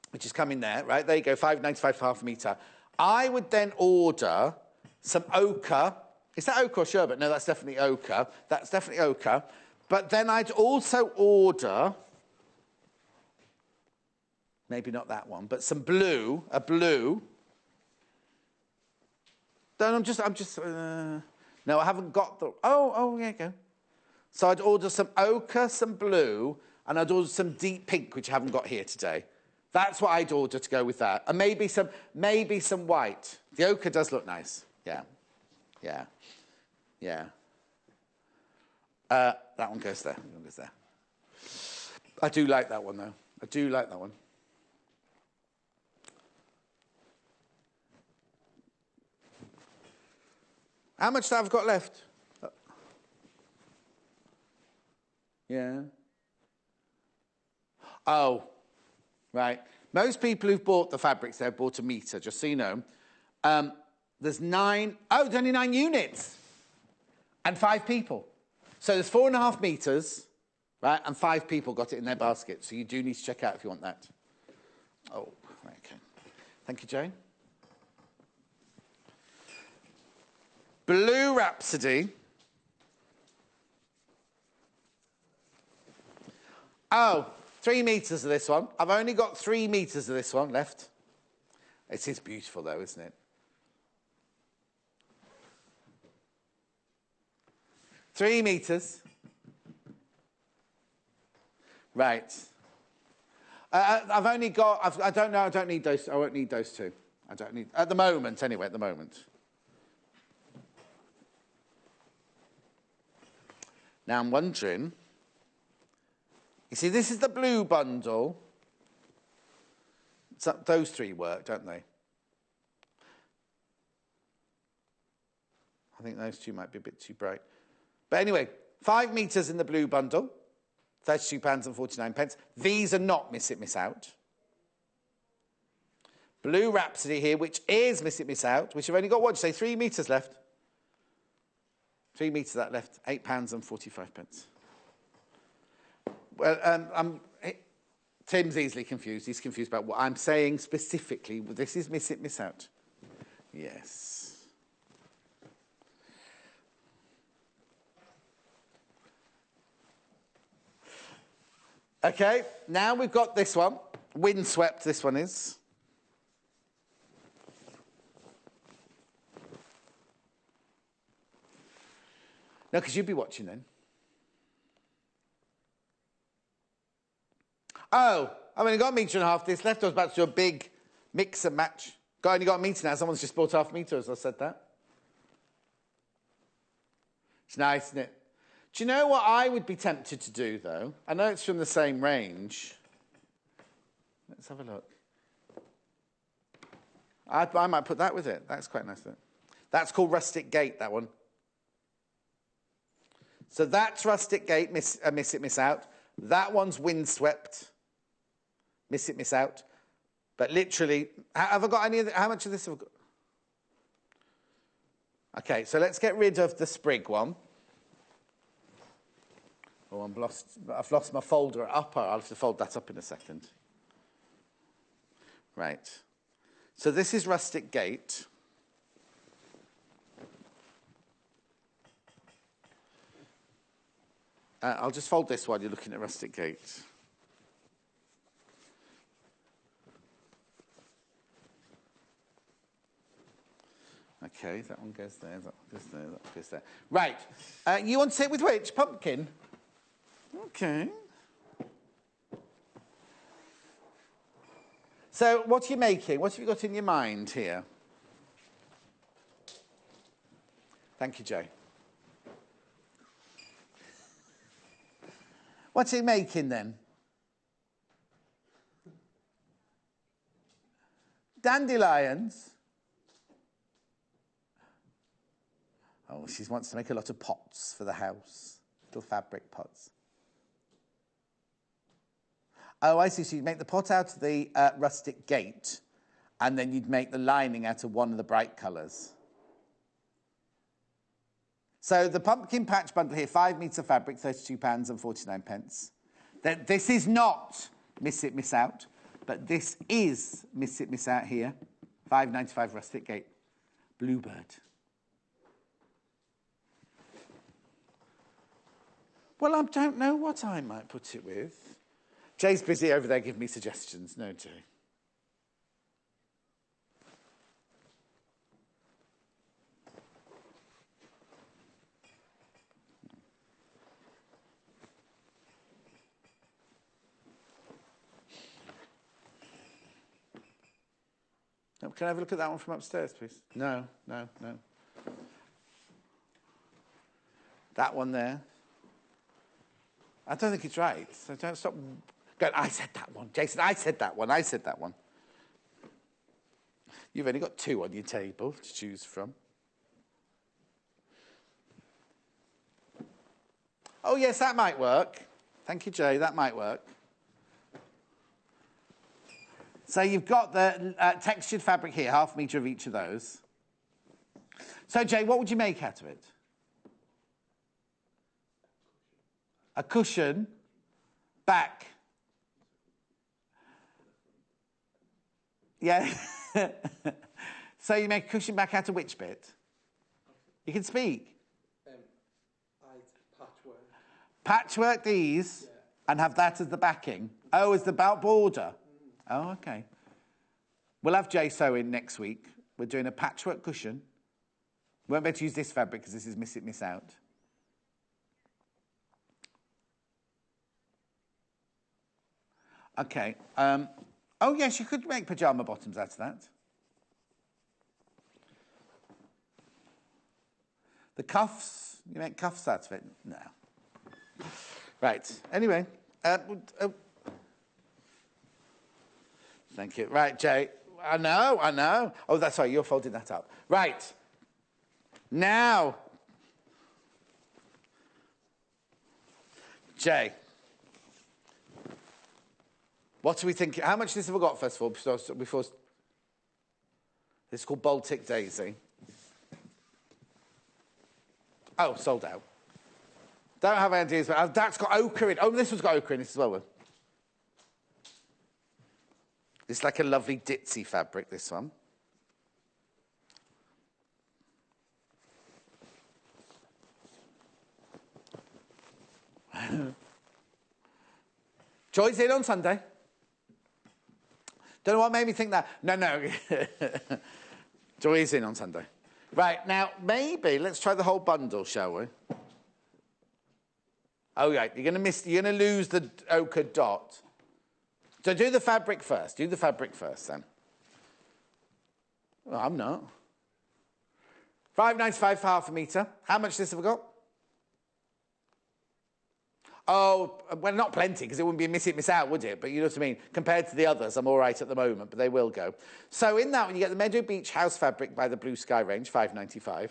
A: which is coming there, right? There you go, $5.95 for half a metre. I would then order some ochre. Is that ochre or sherbet? No, that's definitely ochre. That's definitely ochre. But then I'd also order, maybe not that one, but some blue, a blue. No, no, I haven't got the... Oh, there you go. So I'd order some ochre, some blue, and I'd order some deep pink, which I haven't got here today. That's what I'd order to go with that. And maybe some white. The ochre does look nice. Yeah. That one goes there. I do like that one, though. I do like that one. How much have I got left? Yeah. Oh, right. Most people who've bought the fabrics, they've bought a metre, just so you know. There's 9... Oh, there's only 9 units. And 5 people. So there's 4.5 metres, right, and 5 people got it in their basket. So you do need to check out if you want that. Oh, right, okay. Thank you, Jane. Blue Rhapsody. Oh, 3 metres of this one. I've only got 3 metres of this one left. It is beautiful, though, isn't it? 3 metres. Right. I've only got... I don't know. I don't need those. I won't need those 2. I don't need... At the moment, anyway, at the moment. Now, I'm wondering, you see, this is the blue bundle. So those 3 work, don't they? I think those 2 might be a bit too bright. But anyway, 5 metres in the blue bundle, £32.49. These are not Miss It, Miss Out. Blue Rhapsody here, which is Miss It, Miss Out, which have only got, what did you say, 3 metres left? 3 metres of that left, £8.45. Well, Tim's easily confused. He's confused about what I'm saying specifically. This is Miss It, Miss Out. Yes. Okay, now we've got this one. Windswept, this one is. No, because you'd be watching then. Oh, I've only got a metre and a half. This left, I was about to do a big mix and match. Only got a metre now. Someone's just bought half a metre as I said that. It's nice, isn't it? Do you know what I would be tempted to do, though? I know it's from the same range. Let's have a look. I might put that with it. That's quite nice, isn't it? That's called Rustic Gate, that one. So that's Rustic Gate, Miss It, Miss Out. That one's Windswept. miss it, miss out. But literally, have I got any of how much of this have I got? Okay, so let's get rid of the sprig one. Oh, I've lost my folder upper. I'll have to fold that up in a second. Right. So this is rustic gate. I'll just fold this while you're looking at rustic gate. Okay, that one goes there, that one goes there, that one goes there. Right. You want to sit with which? Pumpkin? Okay. So what are you making? What have you got in your mind here? Thank you, Jay. What's he making then? Dandelions? Oh, she wants to make a lot of pots for the house. Little fabric pots. Oh, I see. So you'd make the pot out of the rustic gate, and then you'd make the lining out of one of the bright colours. So the pumpkin patch bundle here, 5 metres of fabric, £32 and 49 pence. This is not Miss It, Miss Out, but this is Miss It, Miss Out here. £5.95 rustic gate. Bluebird. Well, I don't know what I might put it with. Jay's busy over there giving me suggestions. No, Jay. Oh, can I have a look at that one from upstairs, please? No, no, no. That one there. I don't think it's right, so don't stop going, I said that one. Jason, I said that one. I said that one. You've only got 2 on your table to choose from. Oh, yes, that might work. Thank you, Jay. That might work. So you've got the textured fabric here, 1/2 metre of each of those. So, Jay, what would you make out of it? A cushion, back. Yeah. So you make a cushion back out of which bit? You can speak.
D: Patchwork.
A: Patchwork these and have that as the backing. Oh, as the border. Oh, okay. We'll have Jay sewing next week. We're doing a patchwork cushion. We won't be able to use this fabric because this is Miss It, Miss Out. Okay. Oh, yes, you could make pyjama bottoms out of that. The cuffs, you make cuffs out of it? No. Right. Anyway. Thank you. Right, Jay. I know. Oh, that's right, you're folding that up. Right. Now. Jay. What do we think? How much of this have we got, first of all, before this is called Baltic Daisy. Oh, sold out. Don't have ideas, but that's got ochre in. Oh, this one's got ochre in this as well. It's like a lovely ditzy fabric, this one. Joy's in on Sunday. Don't know what made me think that. No. Joy is in on Sunday. Right, now, maybe let's try the whole bundle, shall we? Oh, yeah, you're going to lose the ochre dot. So do the fabric first. Do the fabric first, then. Well, I'm not. £5.95 for 1/2 metre. How much of this have we got? Oh, well, not plenty, because it wouldn't be a Miss It, Miss Out, would it? But you know what I mean? Compared to the others, I'm all right at the moment, but they will go. So in that one, you get the Meadow Beach House Fabric by the Blue Sky range, £5.95.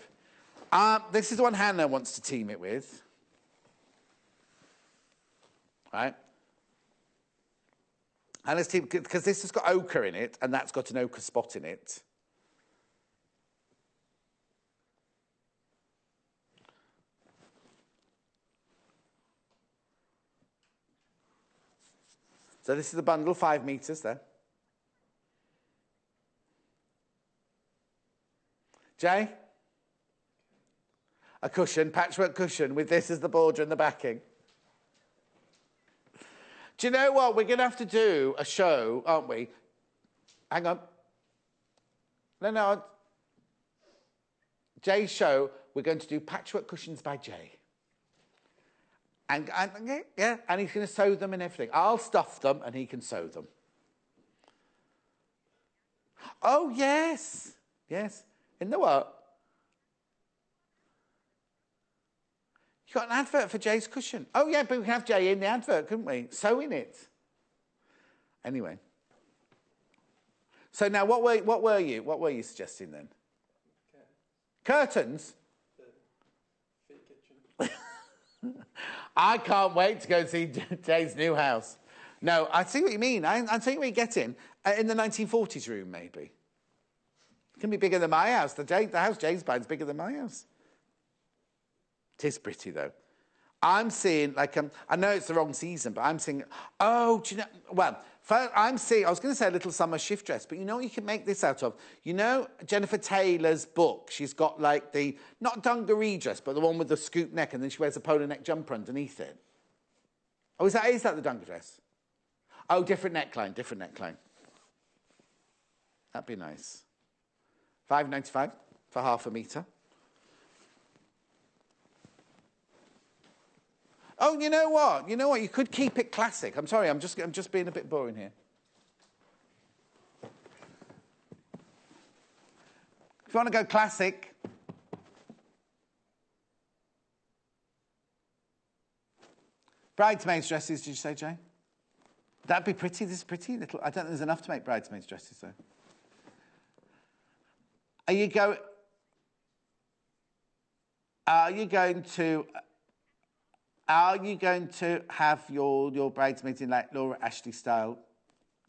A: This is the one Hannah wants to team it with. Right? And let's see, because this has got ochre in it, and that's got an ochre spot in it. So this is the bundle, 5 metres there. Jay? A cushion, patchwork cushion, with this as the border and the backing. Do you know what? We're going to have to do a show, aren't we? Hang on. No. Jay's show, we're going to do patchwork cushions by Jay. And he's going to sew them and everything. I'll stuff them and he can sew them. Oh, yes. Yes. In the what? You got an advert for Jay's cushion. Oh, yeah, but we can have Jay in the advert, couldn't we? Sewing it. Anyway. So now, what were you suggesting then? Curtains? I can't wait to go see Jay's new house. No, I see what you mean. I see what you're getting. In the 1940s room, maybe. It can be bigger than my house. The house Jay's buying is bigger than my house. It is pretty, though. I'm seeing, like, I know it's the wrong season, but I'm seeing, oh, do you know, well, I'm seeing, I was going to say a little summer shift dress, but you know what you can make this out of? You know Jennifer Taylor's book? She's got, like, the, not dungaree dress, but the one with the scoop neck, and then she wears a polo neck jumper underneath it. Oh, is that the dungaree dress? Oh, different neckline. That'd be nice. $5.95 for half a metre. Oh, you know what? You could keep it classic. I'm sorry, I'm just being a bit boring here. If you want to go classic, bridesmaids' dresses, did you say, Jay? That'd be pretty. This is pretty little. I don't think there's enough to make bridesmaids' dresses, though. Are you going to have your bridesmaids in, like, Laura Ashley-style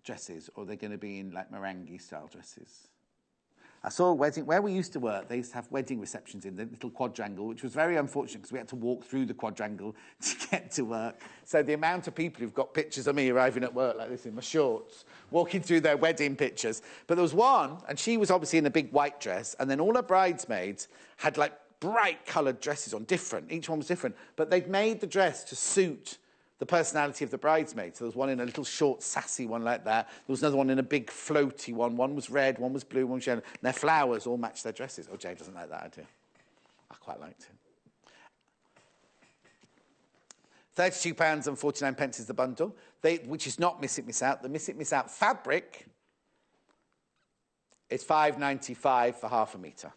A: dresses, or are they going to be in, like, meringue-style dresses? I saw a wedding, where we used to work, they used to have wedding receptions in the little quadrangle, which was very unfortunate because we had to walk through the quadrangle to get to work. So the amount of people who've got pictures of me arriving at work like this in my shorts, walking through their wedding pictures. But there was one, and she was obviously in a big white dress, and then all her bridesmaids had, like, bright coloured dresses on, different. Each one was different. But they'd made the dress to suit the personality of the bridesmaid. So there was one in a little short, sassy one like that. There was another one in a big, floaty one. One was red, one was blue, one was yellow. And their flowers all matched their dresses. Oh, Jay doesn't like that idea. I quite liked it. £32.49 is the bundle, which is not Miss It, Miss Out. The Miss It, Miss Out fabric is $5.95 for half a metre.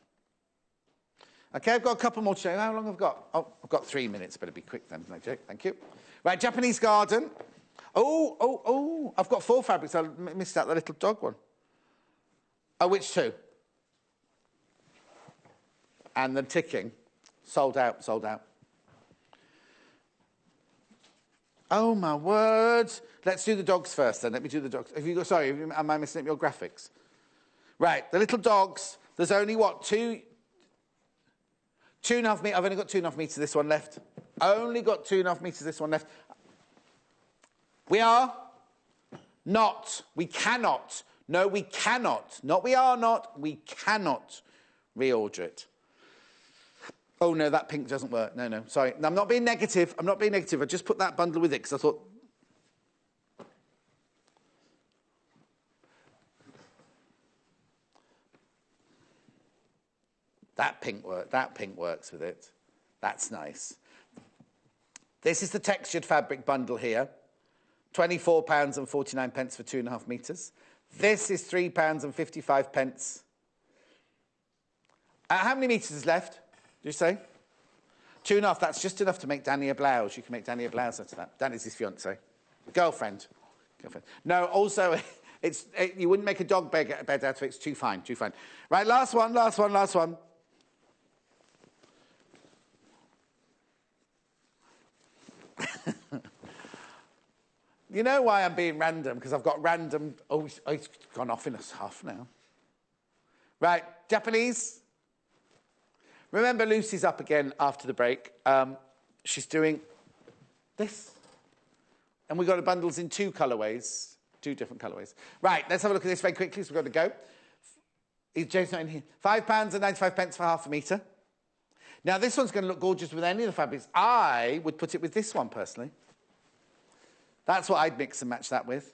A: OK, I've got a couple more to show you. How long have I got? Oh, I've got 3 minutes. Better be quick then, Jake. Thank you. Right, Japanese garden. Oh, I've got 4 fabrics. I missed out the little dog one. Oh, which 2? And the ticking. Sold out. Oh, my word. Let's do the dogs first, then. Let me do the dogs. Sorry, am I messing up your graphics? Right, the little dogs. There's only, what, 2.5 metres. I've only got 2.5 metres this one left. Only got 2.5 metres this one left. We cannot. No, we cannot. Not we are not. We cannot reorder it. Oh, no, that pink doesn't work. No, sorry. No, I'm not being negative. I just put that bundle with it because I thought... That pink works with it. That's nice. This is the textured fabric bundle here. £24.49 for 2.5 metres. This is £3.55. How many metres is left, did you say? 2.5. That's just enough to make Danny a blouse. You can make Danny a blouse out of that. Danny's his fiancée. Girlfriend. No, also, you wouldn't make a dog bed out of it. It's too fine. Right, last one. You know why I'm being random? Because I've got random... Oh, it's gone off in a half now. Right, Japanese. Remember, Lucy's up again after the break. She's doing this. And we've got the bundles in two colourways, two different colourways. Right, let's have a look at this very quickly, so we've got to go. James not in here. £5.95 for half a metre. Now, this one's going to look gorgeous with any of the fabrics. I would put it with this one, personally. That's what I'd mix and match that with.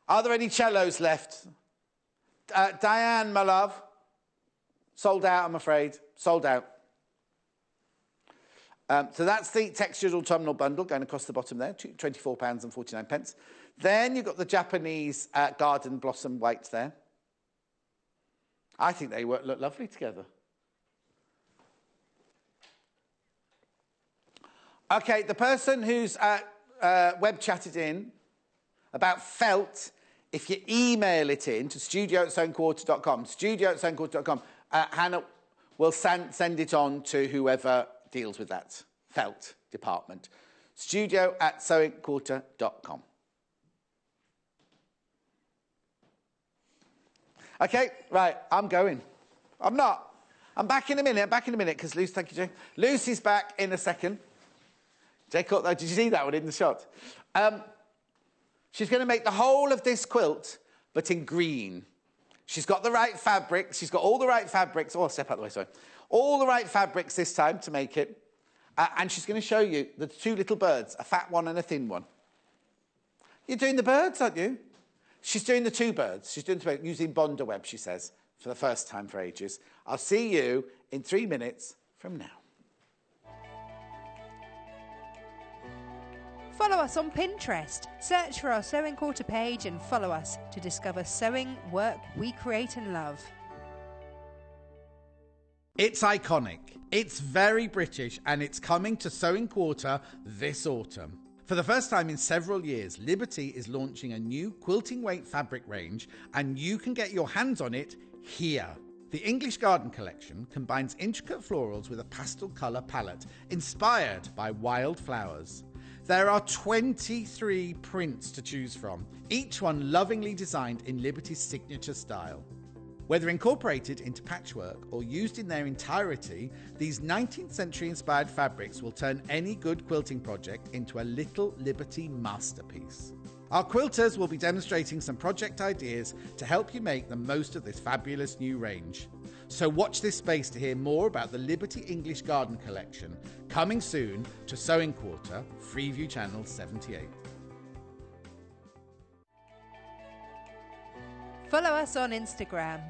A: Are there any cellos left? Diane, my love. Sold out, I'm afraid. Sold out. So that's the textured autumnal bundle going across the bottom there, £24.49. Then you've got the Japanese garden blossom white there. I think they look lovely together. OK, the person who's web chatted in about felt, if you email it in to studio@soundquarter.com, studio@soundquarter.com, Hannah will send it on to whoever deals with that felt department. studio@sewingquarter.com. OK, right, I'm going. I'm not. I'm back in a minute, because Lucy, thank you, Jane. Lucy's back in a second. Jay caught that. Did you see that one in the shot? She's going to make the whole of this quilt, but in green. She's got the right fabrics. She's got all the right fabrics. Oh, I'll step out the way, sorry. All the right fabrics this time to make it. And she's going to show you the two little birds, a fat one and a thin one. You're doing the birds, aren't you? She's doing the two birds. She's doing the two birds using Bonder web, she says, for the first time for ages. I'll see you in 3 minutes from now.
B: Follow us on Pinterest. Search for our Sewing Quarter page and follow us to discover sewing work we create and love.
A: It's iconic. It's very British, and it's coming to Sewing Quarter this autumn. For the first time in several years, Liberty is launching a new quilting weight fabric range, and you can get your hands on it here. The English Garden collection combines intricate florals with a pastel colour palette inspired by wild flowers. There are 23 prints to choose from, each one lovingly designed in Liberty's signature style. Whether incorporated into patchwork or used in their entirety, these 19th century inspired fabrics will turn any good quilting project into a little Liberty masterpiece. Our quilters will be demonstrating some project ideas to help you make the most of this fabulous new range. So watch this space to hear more about the Liberty English Garden collection, coming soon to Sewing Quarter, Freeview Channel 78.
B: Follow us on Instagram.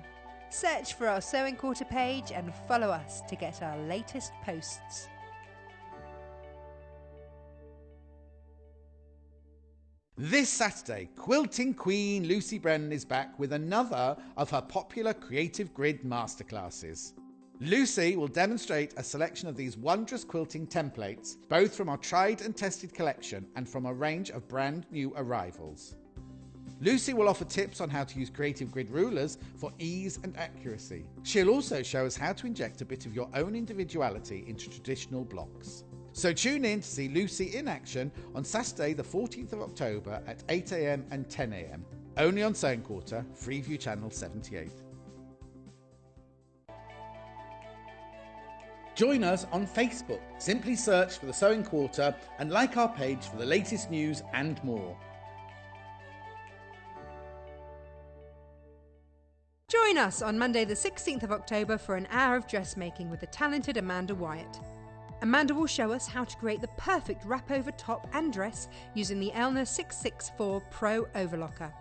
B: Search for our Sewing Quarter page and follow us to get our latest posts.
A: This Saturday, quilting queen Lucy Brennan is back with another of her popular Creative Grid masterclasses. Lucy will demonstrate a selection of these wondrous quilting templates, both from our tried and tested collection and from a range of brand new arrivals. Lucy will offer tips on how to use Creative Grid rulers for ease and accuracy. She'll also show us how to inject a bit of your own individuality into traditional blocks. So tune in to see Lucy in action on Saturday the 14th of October at 8 a.m. and 10 a.m. Only on Sewing Quarter, Freeview Channel 78. Join us on Facebook. Simply search for the Sewing Quarter and like our page for the latest news and more.
B: Join us on Monday the 16th of October for an hour of dressmaking with the talented Amanda Wyatt. Amanda will show us how to create the perfect wrap-over top and dress using the Elna 664 Pro Overlocker.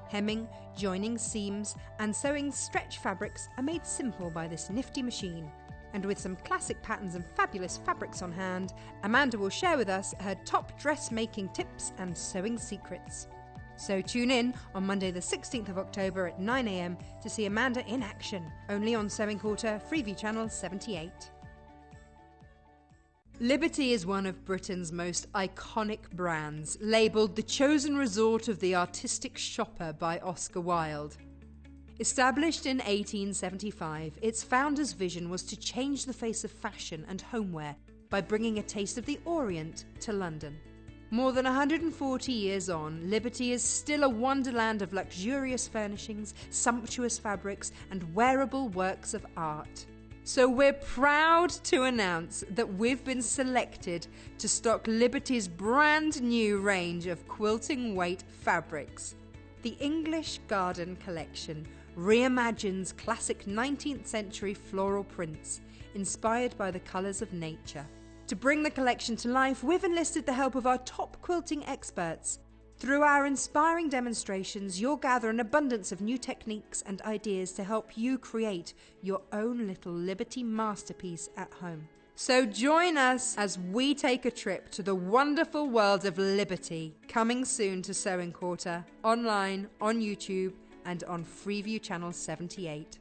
B: Hemming, joining seams and sewing stretch fabrics are made simple by this nifty machine. And with some classic patterns and fabulous fabrics on hand, Amanda will share with us her top dressmaking tips and sewing secrets. So tune in on Monday the 16th of October at 9 a.m. to see Amanda in action, only on Sewing Quarter, Freeview Channel 78. Liberty is one of Britain's most iconic brands, labelled the chosen resort of the artistic shopper by Oscar Wilde. Established in 1875, its founder's vision was to change the face of fashion and homeware by bringing a taste of the Orient to London. More than 140 years on, Liberty is still a wonderland of luxurious furnishings, sumptuous fabrics, and wearable works of art. So we're proud to announce that we've been selected to stock Liberty's brand new range of quilting weight fabrics. The English Garden Collection reimagines classic 19th century floral prints inspired by the colours of nature. To bring the collection to life, we've enlisted the help of our top quilting experts. Through our inspiring demonstrations, you'll gather an abundance of new techniques and ideas to help you create your own little Liberty masterpiece at home. So join us as we take a trip to the wonderful world of Liberty, coming soon to Sewing Quarter, online, on YouTube, and on Freeview Channel 78.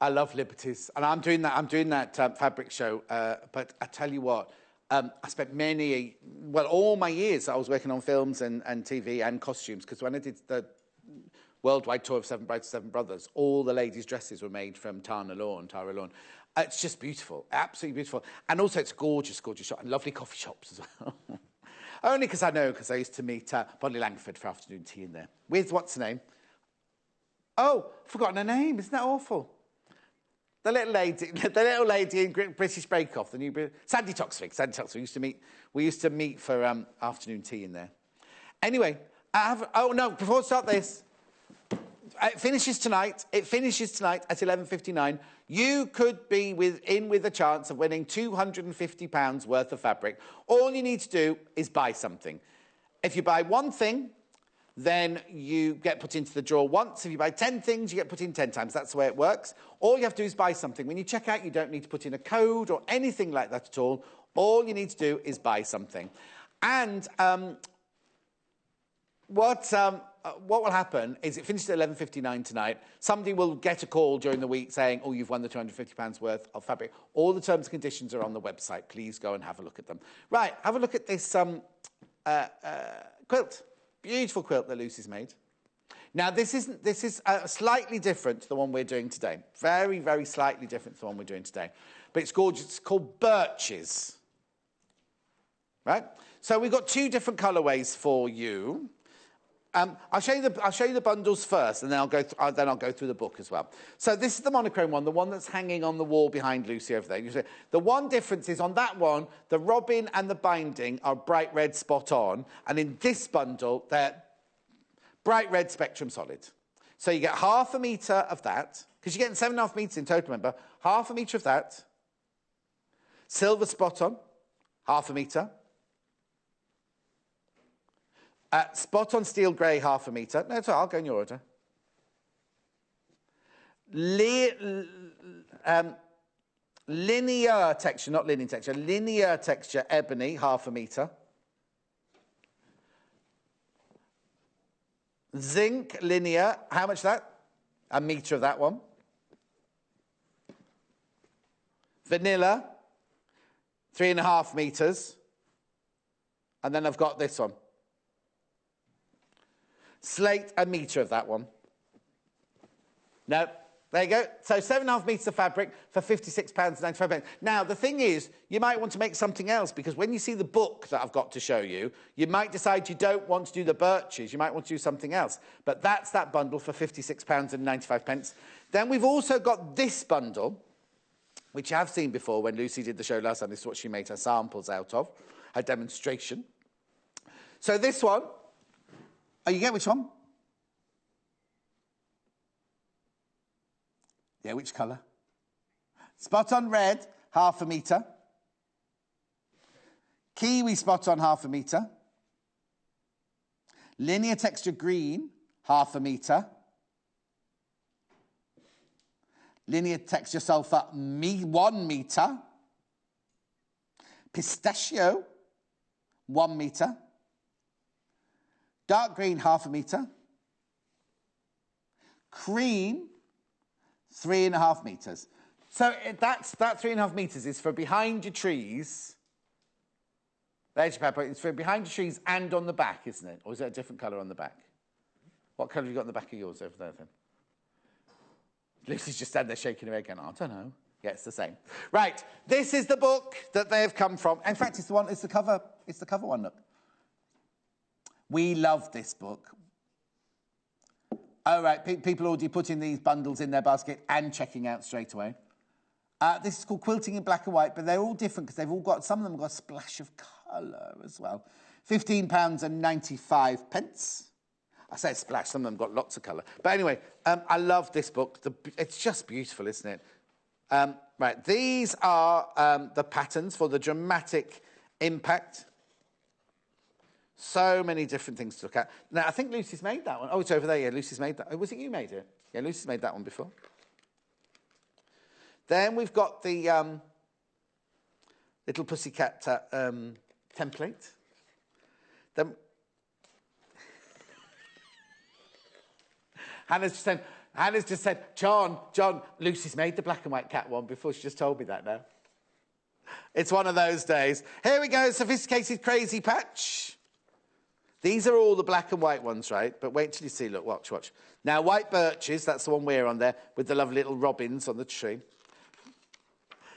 A: I love Liberties, and I'm doing that fabric show. But I tell you what, I spent all my years I was working on films and TV and costumes, because when I did the worldwide tour of Seven Brides, Seven Brothers, all the ladies' dresses were made from Tara Lawn. It's just beautiful, absolutely beautiful, and also it's gorgeous, gorgeous shop and lovely coffee shops as well. Only because I used to meet Bonnie Langford for afternoon tea in there with what's her name? Oh, forgotten her name. Isn't that awful? The little lady in British Bake Off, the new Sandy Toksvig. We used to meet for afternoon tea in there. Anyway, before I start this, it finishes tonight at 11:59. You could be with a chance of winning £250 worth of fabric. All you need to do is buy something. If you buy one thing, then you get put into the draw once. If you buy 10 things, you get put in 10 times. That's the way it works. All you have to do is buy something. When you check out, you don't need to put in a code or anything like that at all. All you need to do is buy something. And what will happen is it finishes at 11:59 tonight. Somebody will get a call during the week saying, oh, you've won the £250 worth of fabric. All the terms and conditions are on the website. Please go and have a look at them. Right, have a look at this quilt. Beautiful quilt that Lucy's made. Now, this is slightly different to the one we're doing today. Very, very slightly different to the one we're doing today. But it's gorgeous. It's called Birches. Right? So we've got two different colourways for you. I'll show you the bundles first, and then I'll go through the book as well. So this is the monochrome one, the one that's hanging on the wall behind Lucy over there. You see, the one difference is on that one, the robin and the binding are bright red spot on, and in this bundle, they're bright red spectrum solid. So you get half a metre of that, because you're getting 7.5 metres in total, remember. Half a metre of that. Silver spot on, half a metre. Spot on steel grey, half a metre. No, it's all right, I'll go in your order. Linear texture, not linear texture, linear texture ebony, half a metre. Zinc linear, how much is that? A metre of that one. Vanilla, 3.5 metres. And then I've got this one. Slate, a metre of that one. No, there you go. So 7.5 metres of fabric for £56.95. Now, the thing is, you might want to make something else, because when you see the book that I've got to show you, you might decide you don't want to do the Birches. You might want to do something else. But that's that bundle for £56.95. Then we've also got this bundle, which you have seen before when Lucy did the show last time. This is what she made her samples out of, her demonstration. So this one, oh, you get which one? Yeah, which colour? Spot on red, half a metre. Kiwi spot on, half a metre. Linear texture green, half a metre. Linear texture sulphur, 1 metre. Pistachio, 1 metre. Dark green, half a metre. Cream, 3.5 metres. So that 3.5 metres is for behind your trees There's your pepper. It's for behind the trees and on the back, isn't it? Or is it a different colour on the back? What colour have you got on the back of yours over there, then? Lucy's just standing there shaking her head going, I don't know. Yeah, it's the same. Right, this is the book that they have come from. In fact, it's the cover one, look. We love this book. Oh, right, people already putting these bundles in their basket and checking out straight away. This is called Quilting in Black and White, but they're all different because they've all got, some of them have got a splash of colour as well. £15.95. I say splash, some of them got lots of colour. But anyway, I love this book. It's just beautiful, isn't it? Right, these are the patterns for the dramatic impact. So many different things to look at. Now, I think Lucy's made that one. Oh, it's over there. Yeah, Lucy's made that. Oh, was it you made it? Yeah, Lucy's made that one before. Then we've got the little pussycat template. Then Hannah's just said, John, Lucy's made the black and white cat one before. She just told me that now. It's one of those days. Here we go, sophisticated crazy patch. These are all the black and white ones, right? But wait till you see, look, watch. Now, white birches, that's the one we're on there, with the lovely little robins on the tree.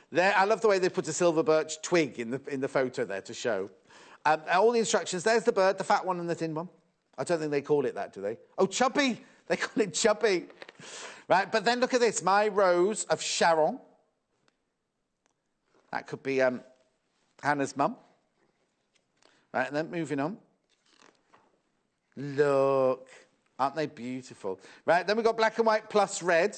A: There, I love the way they put a silver birch twig in the photo there to show. All the instructions, there's the bird, the fat one and the thin one. I don't think they call it that, do they? Oh, Chubby! They call it Chubby. Right, but then look at this, My Rose of Sharon. That could be Hannah's mum. Right, and then moving on. Look, aren't they beautiful? Right, then we've got black and white plus red.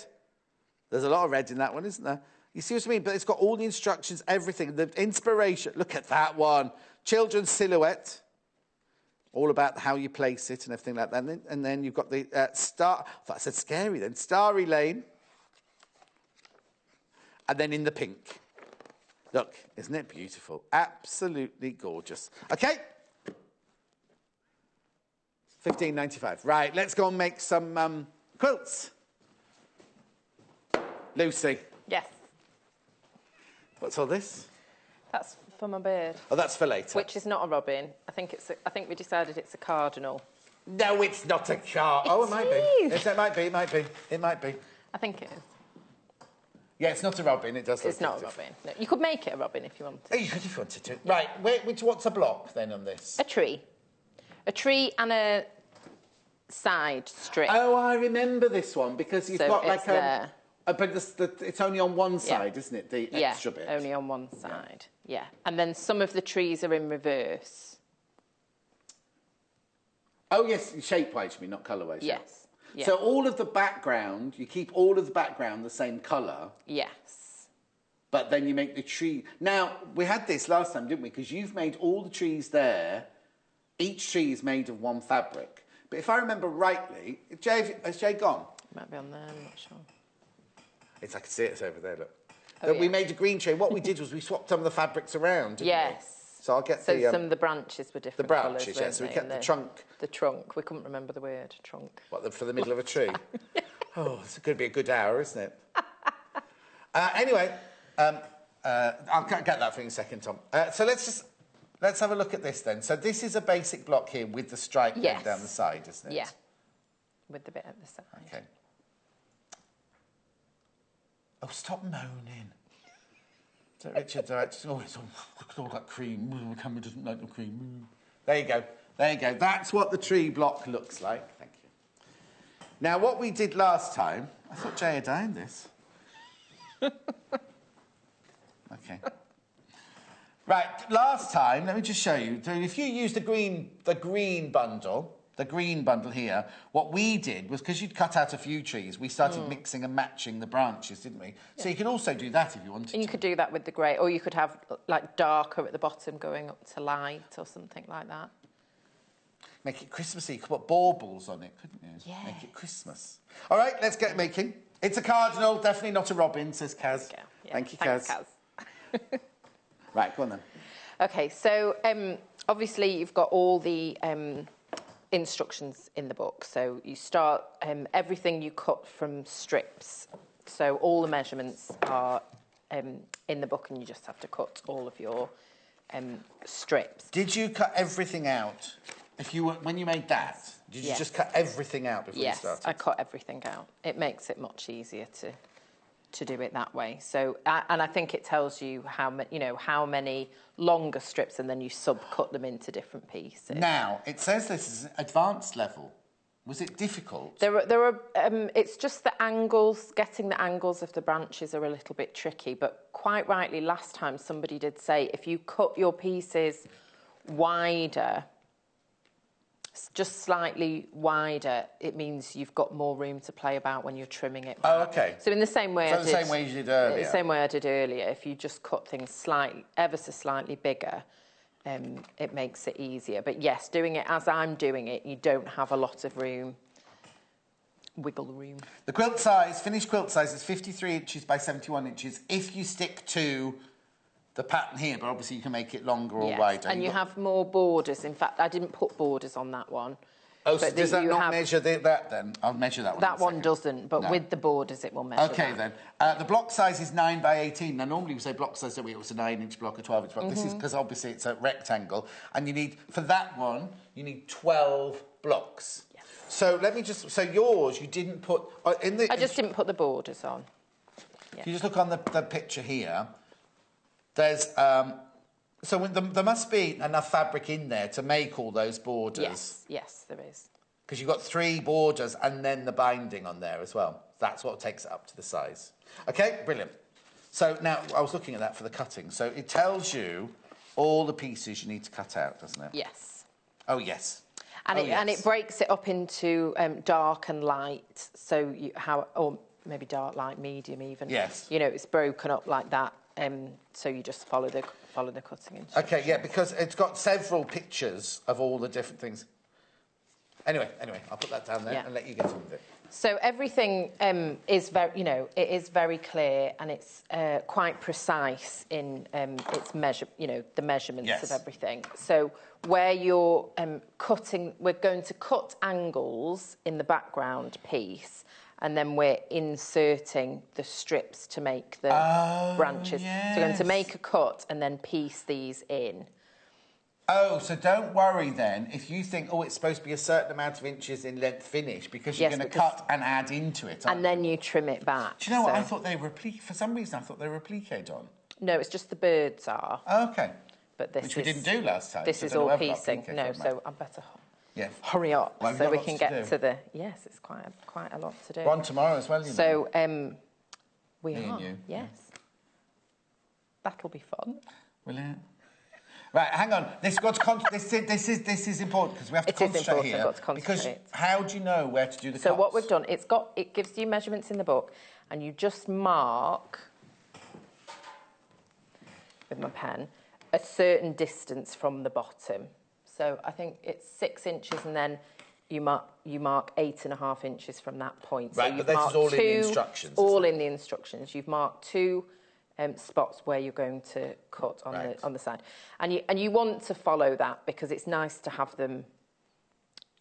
A: There's a lot of red in that one, isn't there? You see what I mean? But it's got all the instructions, everything, the inspiration. Look at that one. Children's silhouette. All about how you place it and everything like that. And then you've got the star... I thought I said scary then. Starry Lane. And then in the pink. Look, isn't it beautiful? Absolutely gorgeous. OK. £15.95. Right, let's go and make some quilts. Lucy.
C: Yes.
A: What's all this?
C: That's for my bird.
A: Oh, that's for later.
C: Which is not a robin. I think we decided it's a cardinal.
A: No, it's not a cardinal. Oh, it might be. Yes, it might be. It might be.
C: I think it is.
A: Yeah, it's not a robin. It does look
C: It's not a robin. No, you could make it a robin if you wanted.
A: Oh, you could if you wanted to. Yeah. Right, what's a block then on this?
C: A tree. A tree and a side strip.
A: Oh, I remember this one because you've got like
C: there.
A: But it's only on one side, isn't it? The extra bit.
C: Yeah, only on one side. Yeah. And then some of the trees are in reverse.
A: Oh, yes, shape-wise, you mean, not colour-wise.
C: Yes. Yeah.
A: So all of the background, you keep all of the background the same colour.
C: Yes.
A: But then you make the tree... Now, we had this last time, didn't we? Because you've made all the trees there. Each tree is made of one fabric. But if I remember rightly... has Jay gone?
C: It might be on there, I'm not sure.
A: I can see it's over there, look.
C: Oh,
A: we made a green tree. What we did was we swapped some of the fabrics around, didn't we? So I'll get
C: some of the branches were different colours,
A: yeah. So we kept the trunk.
C: The trunk. We couldn't remember the word, trunk.
A: What, for the middle of a tree? Oh, it's going to be a good hour, isn't it? Anyway, I'll get that for you in a second, Tom. So let's have a look at this then. So this is a basic block here with the stripe going down the side, isn't it?
C: Yeah, with the bit at the side.
A: OK. Oh, stop moaning. Richard, it's all that cream. The camera doesn't like the cream. There you go. That's what the tree block looks like. Thank you. Now, what we did last time... I thought Jay had ironed this. OK. Right, last time, let me just show you. So if you use the green bundle... The green bundle here, what we did was, because you'd cut out a few trees, we started mixing and matching the branches, didn't we? Yeah. So you could also do that if you wanted to.
C: And you could do that with the grey, or you could have, like, darker at the bottom going up to light or something like that.
A: Make it Christmassy. You could put baubles on it, couldn't you?
C: Yeah.
A: Make it Christmas. All right, let's get making. It's a cardinal, definitely not a robin, says Kaz.
C: Yeah.
A: Thank you,
C: Thanks,
A: Kaz. Right, go on then.
C: OK, so obviously you've got all the... instructions in the book. So you start everything you cut from strips. So all the measurements are in the book, and you just have to cut all of your strips.
A: Did you cut everything out? When you made that, did you just cut everything out before you started?
C: Yes, I cut everything out. It makes it much easier to do it that way. So, and I think it tells you how many longer strips, and then you subcut them into different pieces.
A: Now it says this is an advanced level. Was it difficult?
C: There are. It's just the angles. Getting the angles of the branches are a little bit tricky. But quite rightly, last time somebody did say if you cut your pieces wider, just slightly wider, it means you've got more room to play about when you're trimming it back.
A: Oh, okay.
C: So in the same way
A: the same way you did earlier.
C: The same way I did earlier. If you just cut things ever so slightly bigger, it makes it easier. But yes, doing it as I'm doing it, you don't have a lot of wiggle room. The
A: quilt size, finished quilt size, is 53 inches by 71 inches. If you stick to the pattern here, but obviously you can make it longer or wider.
C: And you have more borders. In fact, I didn't put borders on that one.
A: Oh, so does that not measure that then? I'll measure that one.
C: That one doesn't, but with the borders it will measure.
A: Okay then. The block size is 9 by 18. Now normally we say block size, don't we? It was a 9-inch block, a 12-inch block. This is because obviously it's a rectangle, and you need, for that one, you need 12 blocks. Yes. So let me just, so yours, you didn't put in the.
C: I just didn't put the borders on.
A: Yeah. If you just look on the picture here, there's so there must be enough fabric in there to make all those borders.
C: Yes, there is.
A: Because you've got 3 borders and then the binding on there as well. That's what takes it up to the size. Okay, brilliant. So now I was looking at that for the cutting. So it tells you all the pieces you need to cut out, doesn't it?
C: Yes.
A: Oh yes.
C: And it breaks it up into dark and light. So or maybe dark, light, medium, even.
A: Yes.
C: You know, it's broken up like that. So you just follow the cutting instructions.
A: Okay, yeah, because it's got several pictures of all the different things. Anyway, I'll put that down there and let you get on with it.
C: So everything is very, it is very clear, and it's quite precise in its the measurements of everything. So where you're cutting, we're going to cut angles in the background piece, and then we're inserting the strips to make the branches.
A: Yes.
C: So we're going to make a cut and then piece these in.
A: Oh, so don't worry then if you think, it's supposed to be a certain amount of inches in length finish, because you're going to cut and add into it,
C: and then you trim it back.
A: Do you know what? I thought they were for some reason I thought they were appliqued on.
C: No, it's just the birds are.
A: Okay.
C: But this
A: Which we didn't do last time.
C: This is all piecing. No, so I better hurry up so we can get to the. Yes, it's quite a lot to do.
A: One tomorrow as well, you know.
C: So we
A: Me
C: are.
A: and you.
C: Yes. That'll be fun.
A: Will it? Right, hang on. This is important because we have to concentrate here.
C: I've got to concentrate.
A: Because how do you know where to do the cuts?
C: So what we've done, it gives you measurements in the book, and you just mark with my pen a certain distance from the bottom. So I think it's 6 inches, and then you mark 8.5 inches from that point.
A: Right,
C: so
A: but this is all in the instructions.
C: All in the instructions. You've marked 2 spots where you're going to cut on the side, and you want to follow that because it's nice to have them,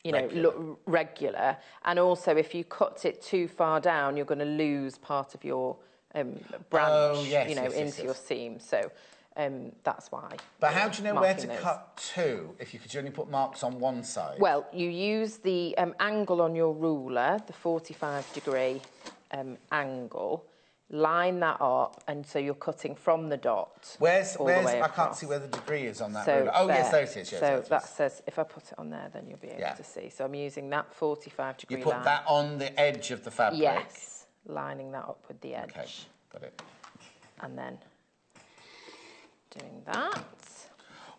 C: look regular. And also, if you cut it too far down, you're going to lose part of your branch, into your seam. So that's why.
A: But how do you know where to cut to if you could only put marks on one side?
C: Well, you use the angle on your ruler, the 45-degree angle. Line that up, and so you're cutting from the dot.
A: Where's I can't see where the degree is on that ruler. Oh, yes, there it is. Yes,
C: so that says, if I put it on there, then you'll be able to see. So I'm using that 45-degree line.
A: You put that on the edge of the fabric?
C: Yes, lining that up with the edge.
A: Okay, got it.
C: And then doing that.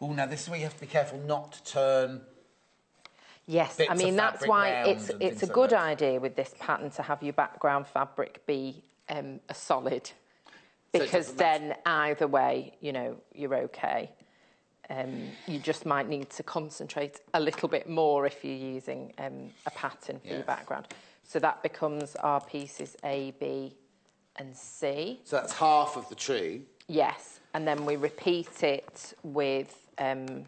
A: Oh, now this is where you have to be careful not to turn.
C: Yes, I mean, that's why it's a good idea with this pattern to have your background fabric be a solid, because then either way, you're okay. You just might need to concentrate a little bit more if you're using a pattern for your background. So that becomes our pieces A, B, and C.
A: So that's half of the tree.
C: Yes, and then we repeat it with a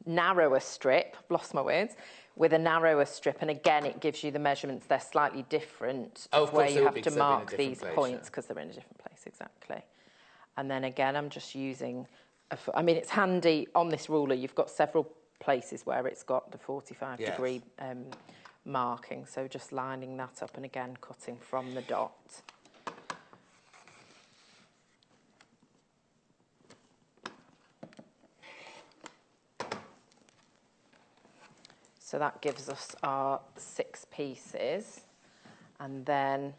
C: narrower strip. I've lost my words. with a narrower strip, and again, it gives you the measurements. They're slightly different where you have to mark these points because they're in a different place, exactly. And then again, I'm just using, I mean, it's handy on this ruler. You've got several places where it's got the 45-degree marking, so just lining that up and again, cutting from the dot. So that gives us our 6 pieces, and then...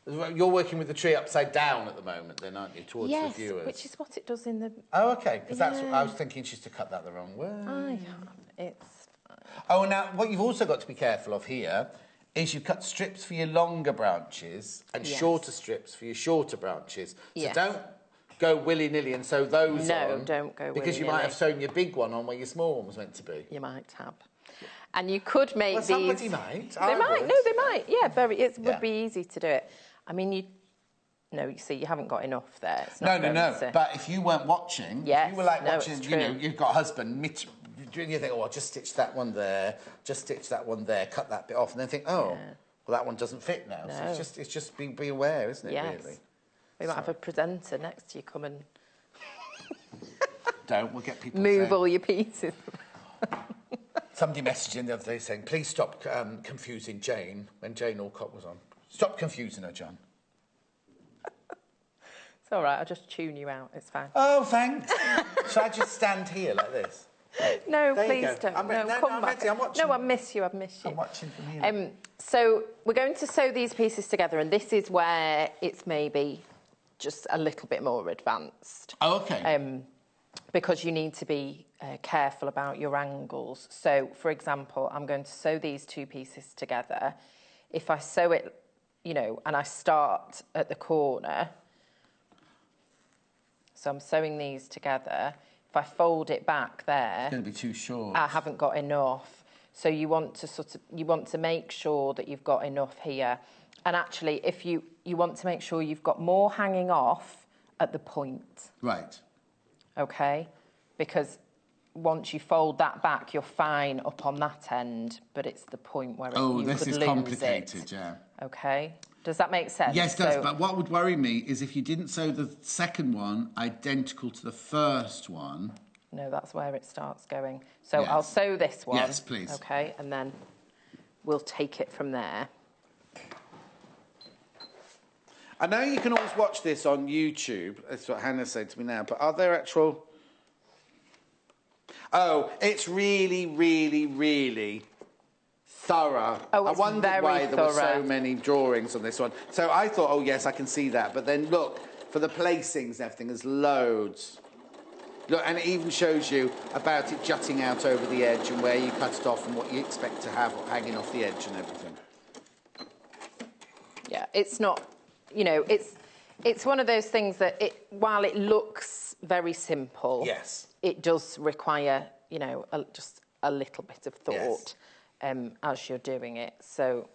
A: You're working with the tree upside down at the moment then, aren't you, towards the viewers?
C: Yes, which is what it does in the...
A: Oh, OK, because that's what I was thinking, she's to cut that the wrong way.
C: I have, it's fine.
A: Oh, now, what you've also got to be careful of here is you cut strips for your longer branches and shorter strips for your shorter branches. So don't go willy-nilly and sew those on.
C: No, don't go willy-nilly.
A: Because you might have sewn your big one on where your small one was meant to be.
C: You might have. And you could make these...
A: Somebody might.
C: They might. No, they might. Yeah, it would be easy to do it. I mean, no, you see, you haven't got enough there. It's not
A: no. But if you weren't watching, if you were like watching, you know, you've got a husband, you think, oh, I'll just stitch that one there, just stitch that one there, cut that bit off, and then think, oh, well, that one doesn't fit now. No. So it's just be aware, isn't it, really?
C: We might have a presenter next to you come and...
A: We'll get people
C: move all your pieces.
A: Somebody messaged in the other day saying, please stop confusing Jane when Jane Alcott was on. Stop confusing her, John.
C: It's all right, I'll just tune you out, it's fine.
A: Oh, thanks. Shall I just stand here like this?
C: No, please don't.
A: I'm ready, I'm watching.
C: No, I miss you.
A: I'm watching from here.
C: So we're going to sew these pieces together, and this is where it's maybe just a little bit more advanced.
A: Oh, OK.
C: Because you need to be careful about your angles. So, for example, I'm going to sew these 2 pieces together. If I sew it, you know, and I start at the corner, so I'm sewing these together. If I fold it back there...
A: It's going to be too short.
C: I haven't got enough. So you want to make sure that you've got enough here. And actually, if you want to make sure you've got more hanging off at the point.
A: Right.
C: OK? Because once you fold that back, you're fine up on that end, but it's the point where you could lose it. Oh, this is
A: complicated, yeah.
C: OK? Does that make sense?
A: Yes, it does, but what would worry me is if you didn't sew the second one identical to the first one...
C: No, that's where it starts going. So I'll sew this one.
A: Yes, please.
C: OK, and then we'll take it from there.
A: I know you can always watch this on YouTube. That's what Hannah said to me now. But are there actual... Oh, it's really, really, really thorough.
C: Oh, it's
A: I wondered
C: very
A: why there were
C: thorough.
A: so many drawings on this one. So I thought, oh, yes, I can see that. But then, look, for the placings and everything, there's loads. Look, and it even shows you about it jutting out over the edge and where you cut it off and what you expect to have hanging off the edge and everything.
C: Yeah, it's not... You know, it's one of those things that, while it looks very simple, it does require, you know, just a little bit of thought as you're doing it. So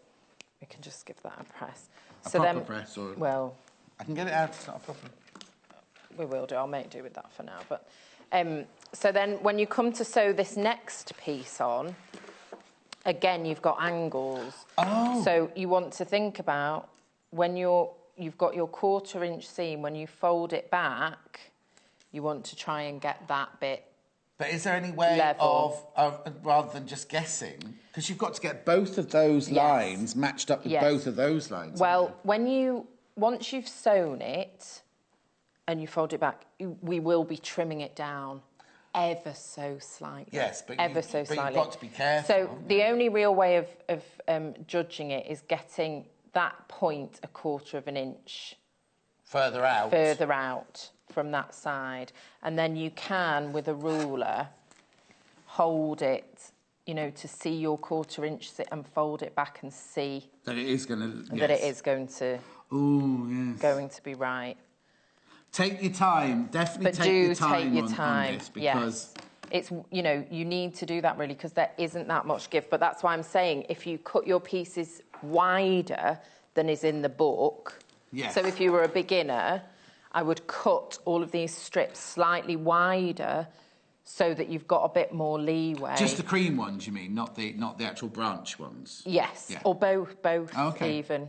C: we can just give that a press.
A: A proper press, or...
C: Well...
A: I can get it out, it's not a problem.
C: We will do, I'll make do with that for now. But so then when you come to sew this next piece on, again, you've got angles.
A: Oh!
C: So you want to think about when you've got your 1/4 inch seam, when you fold it back, you want to try and get that bit
A: But is there any way of rather than just guessing, because you've got to get both of those lines matched up with both of those lines?
C: Well, once you've sewn it and you fold it back, we will be trimming it down ever so slightly.
A: Yes, but
C: you've
A: got to be careful.
C: So the only real way of judging it is getting that point 1/4 inch
A: further out
C: from that side, and then you can, with a ruler, hold it, you know, to see your 1/4 inch and fold it back and see
A: that it is going to
C: that it is going to be right.
A: Take your time, definitely. But take your time on this, because
C: it's, you know, you need to do that really, because there isn't that much give. But that's why I'm saying, if you cut your pieces wider than is in the book, so if you were a beginner, I would cut all of these strips slightly wider so that you've got a bit more leeway.
A: Just the cream ones, you mean, not the actual branch ones?
C: Yes, or both even.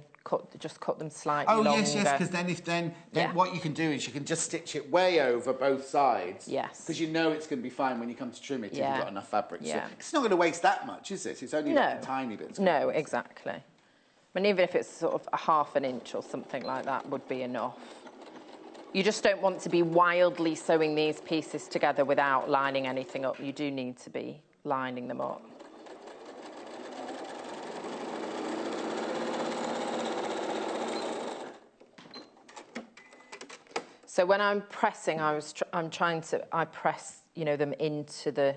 C: Just cut them slightly longer.
A: Oh, yes, because then what you can do is you can just stitch it way over both sides.
C: Yes.
A: Because you know it's going to be fine when you come to trim it if you've got enough fabric.
C: Yeah.
A: So it's not going to waste that much, is it? It's only like a tiny bit.
C: No, exactly. I mean, even if it's sort of a ½ inch or something like that would be enough. You just don't want to be wildly sewing these pieces together without lining anything up. You do need to be lining them up. So when I'm pressing, I press, them into the...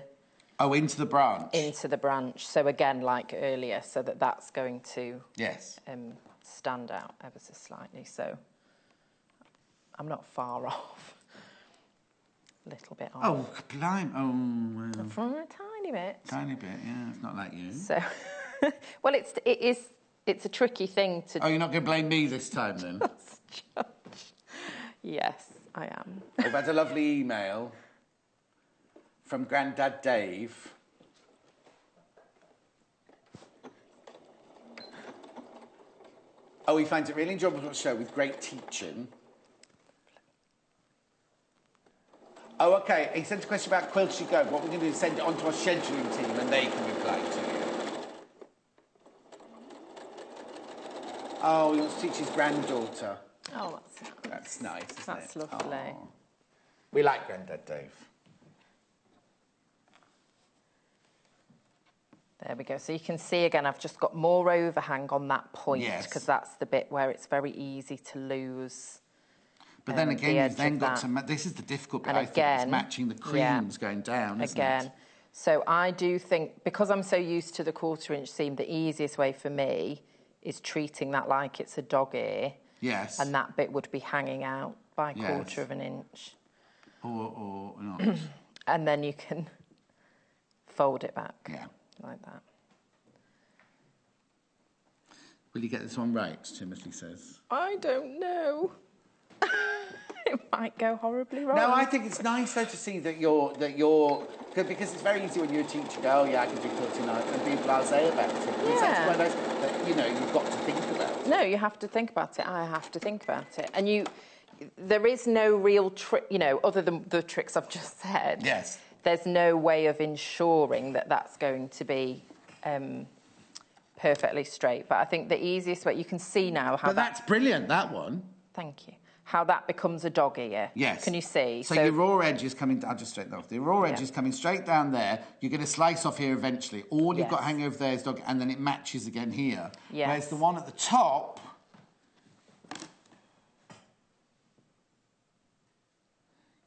A: Oh, into the branch?
C: Into the branch. So again, like earlier, so that's going to...
A: Yes.
C: Stand out ever so slightly. So I'm not far off. A little bit off.
A: Oh, blimey. Oh, well.
C: From a tiny bit.
A: Tiny bit, yeah. It's not like you.
C: So, well, it's a tricky thing to...
A: Oh, you're not going to blame me this time, then?
C: Yes, I am.
A: We've had a lovely email from Grandad Dave. Oh, he finds it really enjoyable show with great teaching. Oh, OK. He sent a question about Quilt She Go. What we're going to do is send it on to our scheduling team and they can reply to you. Oh, he wants to teach his granddaughter.
C: Oh,
A: that's nice, isn't it?
C: That's lovely.
A: Oh. We like Grandad Dave.
C: There we go. So you can see again, I've just got more overhang on that point because that's the bit where it's very easy to lose.
A: But then again, you've then got to... This is the difficult bit, I think, is matching the creams going down, isn't it?
C: So I do think, because I'm so used to the 1/4 inch seam, the easiest way for me is treating that like it's a dog ear.
A: Yes.
C: And that bit would be hanging out by 1/4 inch.
A: Or not.
C: And then you can fold it back.
A: Yeah.
C: Like that.
A: Will you get this one right, Timothy says?
C: I don't know. It might go horribly wrong.
A: No, I think it's nice though to see that you're because it's very easy when you're a teacher to go, oh yeah, I can do quilting and be blasé about it.
C: Yeah.
A: That, you've got to think about it.
C: No, you have to think about it. I have to think about it. And there is no real trick, other than the tricks I've just said.
A: Yes.
C: There's no way of ensuring that that's going to be perfectly straight. But I think the easiest way, you can see now how...
A: But that's brilliant, that one.
C: Thank you. How that becomes a dog ear.
A: Yes.
C: Can you see?
A: So your raw edge is coming... I'll just straighten that off. The raw edge is coming straight down there. You're going to slice off here eventually. All you've got hanging over there is dog... And then it matches again here.
C: Yes.
A: Whereas the one at the top...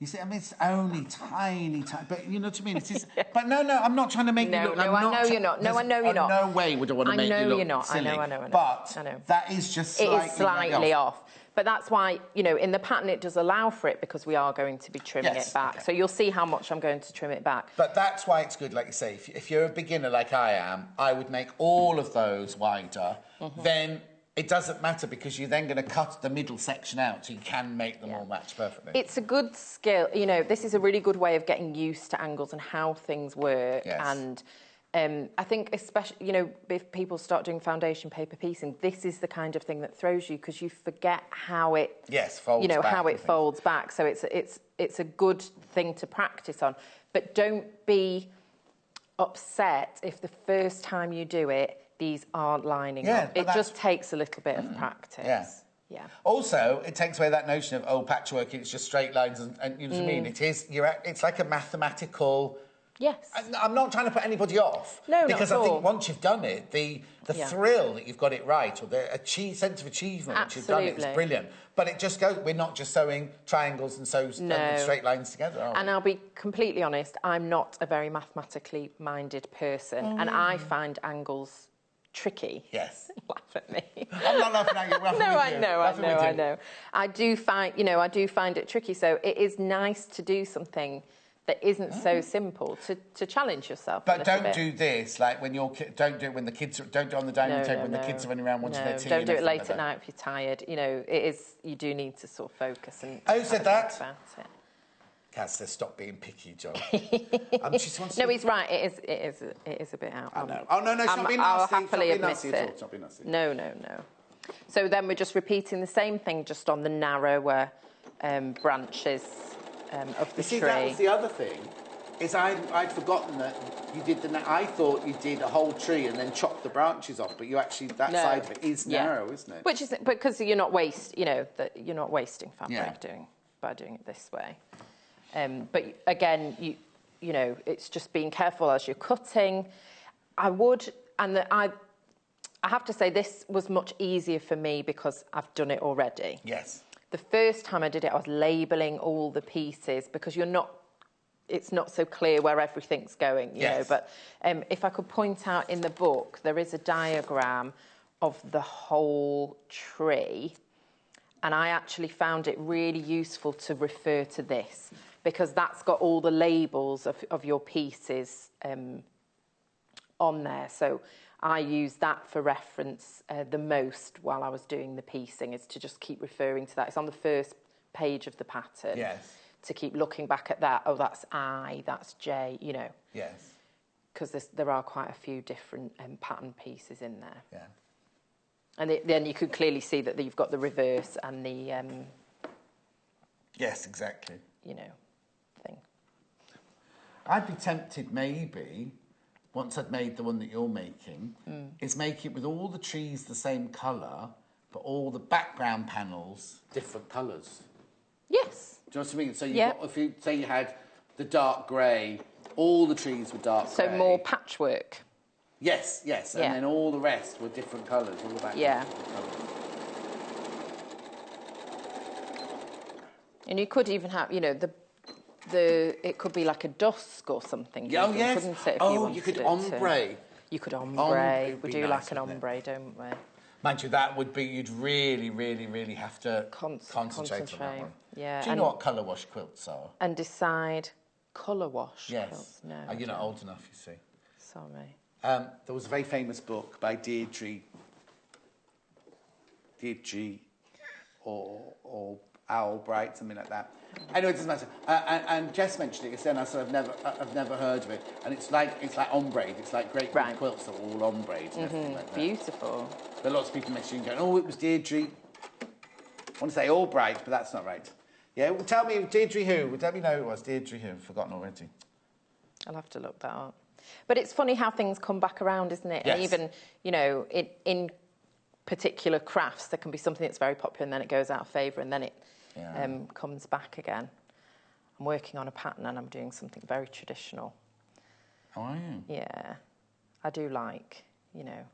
A: You see, I mean, it's only tiny, but you know what I mean? It is, but no, I'm not trying to make you look...
C: No, I know you're not. No, I know you're not.
A: No way would I want to make you look silly.
C: I know you're not. I know.
A: But
C: I know.
A: that is just slightly...
C: It is slightly off. But that's why, in the pattern it does allow for it because we are going to be trimming it back. Okay. So you'll see how much I'm going to trim it back. But
A: that's why it's good, like you say, if you're a beginner like I am, I would make all of those wider, then... It doesn't matter because you're then going to cut the middle section out so you can make them all match perfectly.
C: It's a good skill. This is a really good way of getting used to angles and how things work. Yes. And I think especially, if people start doing foundation paper piecing, this is the kind of thing that throws you because you forget how it...
A: folds back.
C: How it folds back. So it's a good thing to practice on. But don't be upset if the first time you do it, these aren't lining up. It just takes a little bit of practice. Yeah.
A: Also, it takes away that notion of, patchwork, it's just straight lines and you know what I mean? It's like a mathematical...
C: Yes.
A: I'm not trying to put anybody off.
C: No,
A: because
C: not at
A: I think
C: all.
A: Once you've done it, the thrill that you've got it right, or the sense of achievement once you've done it is brilliant. But it just goes... We're not just sewing triangles and straight lines together, are we?
C: And I'll be completely honest, I'm not a very mathematically minded person, and I find angles... tricky.
A: Yes.
C: Laugh at me.
A: I'm not laughing at you.
C: I know. I do find it tricky. So it is nice to do something that isn't so simple to challenge yourself.
A: But don't do this like when don't do it when the kids don't do it on the dining table when the kids are running around wanting their tea.
C: Don't do it late at night if you're tired. You do need to sort of focus and.
A: Who said that?
C: About it.
A: Kaz says, stop being picky, John.
C: No, he's right. It is a bit out.
A: I know. Oh, no, it's not being nasty.
C: I'll happily admit it.
A: It's not being nasty.
C: No. So then we're just repeating the same thing, just on the narrower branches of the tree.
A: That was the other thing, is I'd forgotten that you did I thought you did a whole tree and then chopped the branches off, but you actually, side of it is narrow, isn't it?
C: Which is, because you're not you're not wasting fabric by doing it this way. But again, you know, it's just being careful as you're cutting. I have to say this was much easier for me because I've done it already.
A: Yes.
C: The first time I did it, I was labelling all the pieces because it's not so clear where everything's going, you know. But if I could point out in the book, there is a diagram of the whole tree, and I actually found it really useful to refer to this because that's got all the labels of your pieces on there. So I use that for reference the most while I was doing the piecing, is to just keep referring to that. It's on the first page of the pattern.
A: Yes.
C: To keep looking back at that. Oh, that's I, that's J, you know.
A: Yes.
C: Because there are quite a few different pattern pieces in there.
A: Yeah.
C: And then you could clearly see that you've got the reverse and the...
A: yes, exactly.
C: You know, thing.
A: I'd be tempted maybe, once I'd made the one that you're making, is make it with all the trees the same colour, but all the background panels different colours.
C: Yes.
A: Do you know what I mean? So if you say you had the dark grey, all the trees were dark grey.
C: So more patchwork.
A: Yes. And then all the rest were different colours, all the background.
C: Yeah. And you could even have, you know, it could be like a dusk or something.
A: Yeah, yes.
C: Couldn't it,
A: You could ombre.
C: You could ombre. We do like an ombre, don't we?
A: Mind you, that would be, you'd really, really, really have to concentrate on that one.
C: Yeah.
A: Do you know what colour wash quilts are?
C: And decide colour wash quilts? No.
A: You're not old enough, you see.
C: Sorry.
A: There was a very famous book by Deirdre or Albright, something like that. Anyway, it doesn't matter. And Jess mentioned it, and I said I've never heard of it. And it's like ombre. It's like great big quilts that are all ombre and everything like that.
C: Beautiful.
A: There are lots of people messaging going, oh, it was Deirdre. I want to say Albright, but that's not right. Yeah, well, tell me, Deirdre who? Let me know who it was. Deirdre who? I've forgotten already.
C: I'll have to look that up. But it's funny how things come back around, isn't it?
A: Yes.
C: And even, you know, in particular crafts, there can be something that's very popular and then it goes out of favour and then it comes back again. I'm working on a pattern and I'm doing something very traditional.
A: How are you?
C: Yeah. I do like, you know,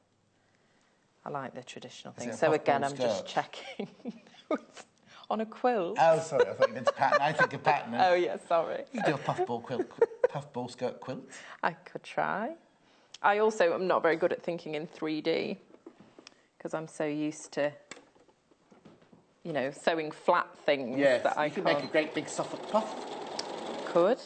C: I like the traditional things. So again, I'm just checking. On a quilt.
A: Oh, sorry, I thought you meant a pattern. I think a pattern.
C: Oh, yeah, sorry.
A: You do a puffball skirt quilt.
C: I could try. I also am not very good at thinking in 3D because I'm so used to, you know, sewing flat things that I
A: you could make a great big Suffolk puff.
C: Could.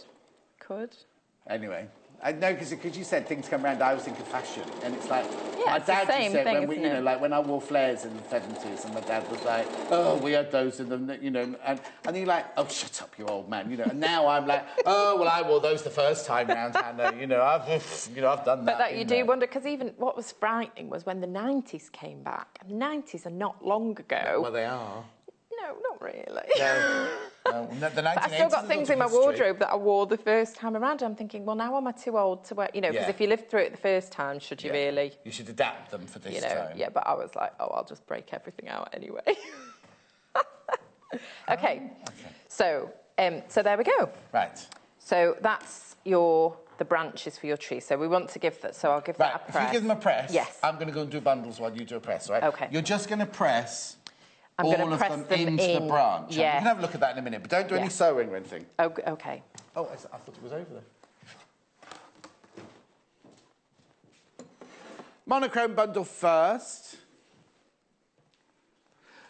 A: Anyway, I know because you said things come around. I always think of fashion, and it's like
C: my
A: dad
C: used to say
A: when we, you know, like when I wore flares in the 70s, and my dad was like, "Oh, we had those in the, you know," and you're like, "Oh, shut up, you old man," you know. And now I'm like, "Oh, well, I wore those the first time round, Hannah. You know, I've done that."
C: But that you do wonder, because even what was frightening was when the 90s came back. And the 90s are not long ago.
A: Well, they are.
C: No, not really.
A: No, the 1980s.
C: But I still got things in my wardrobe that I wore the first time around. I'm thinking, well, now am I too old to wear? You know, because if you lived through it the first time, should you really?
A: You should adapt them for this time.
C: Yeah, but I was like, oh, I'll just break everything out anyway. Okay. So there we go.
A: Right.
C: So that's the branches for your tree. So we want to give that. So I'll give that a press.
A: If you give them a press,
C: yes.
A: I'm going to go and do bundles while you do a press, right?
C: Okay.
A: You're just going to press.
C: I'm
A: all of them into the branch.
C: Yeah.
A: We can have a look at that in a minute, but don't do any sewing or anything.
C: Oh, okay.
A: Oh, I thought it was over there. Monochrome bundle first.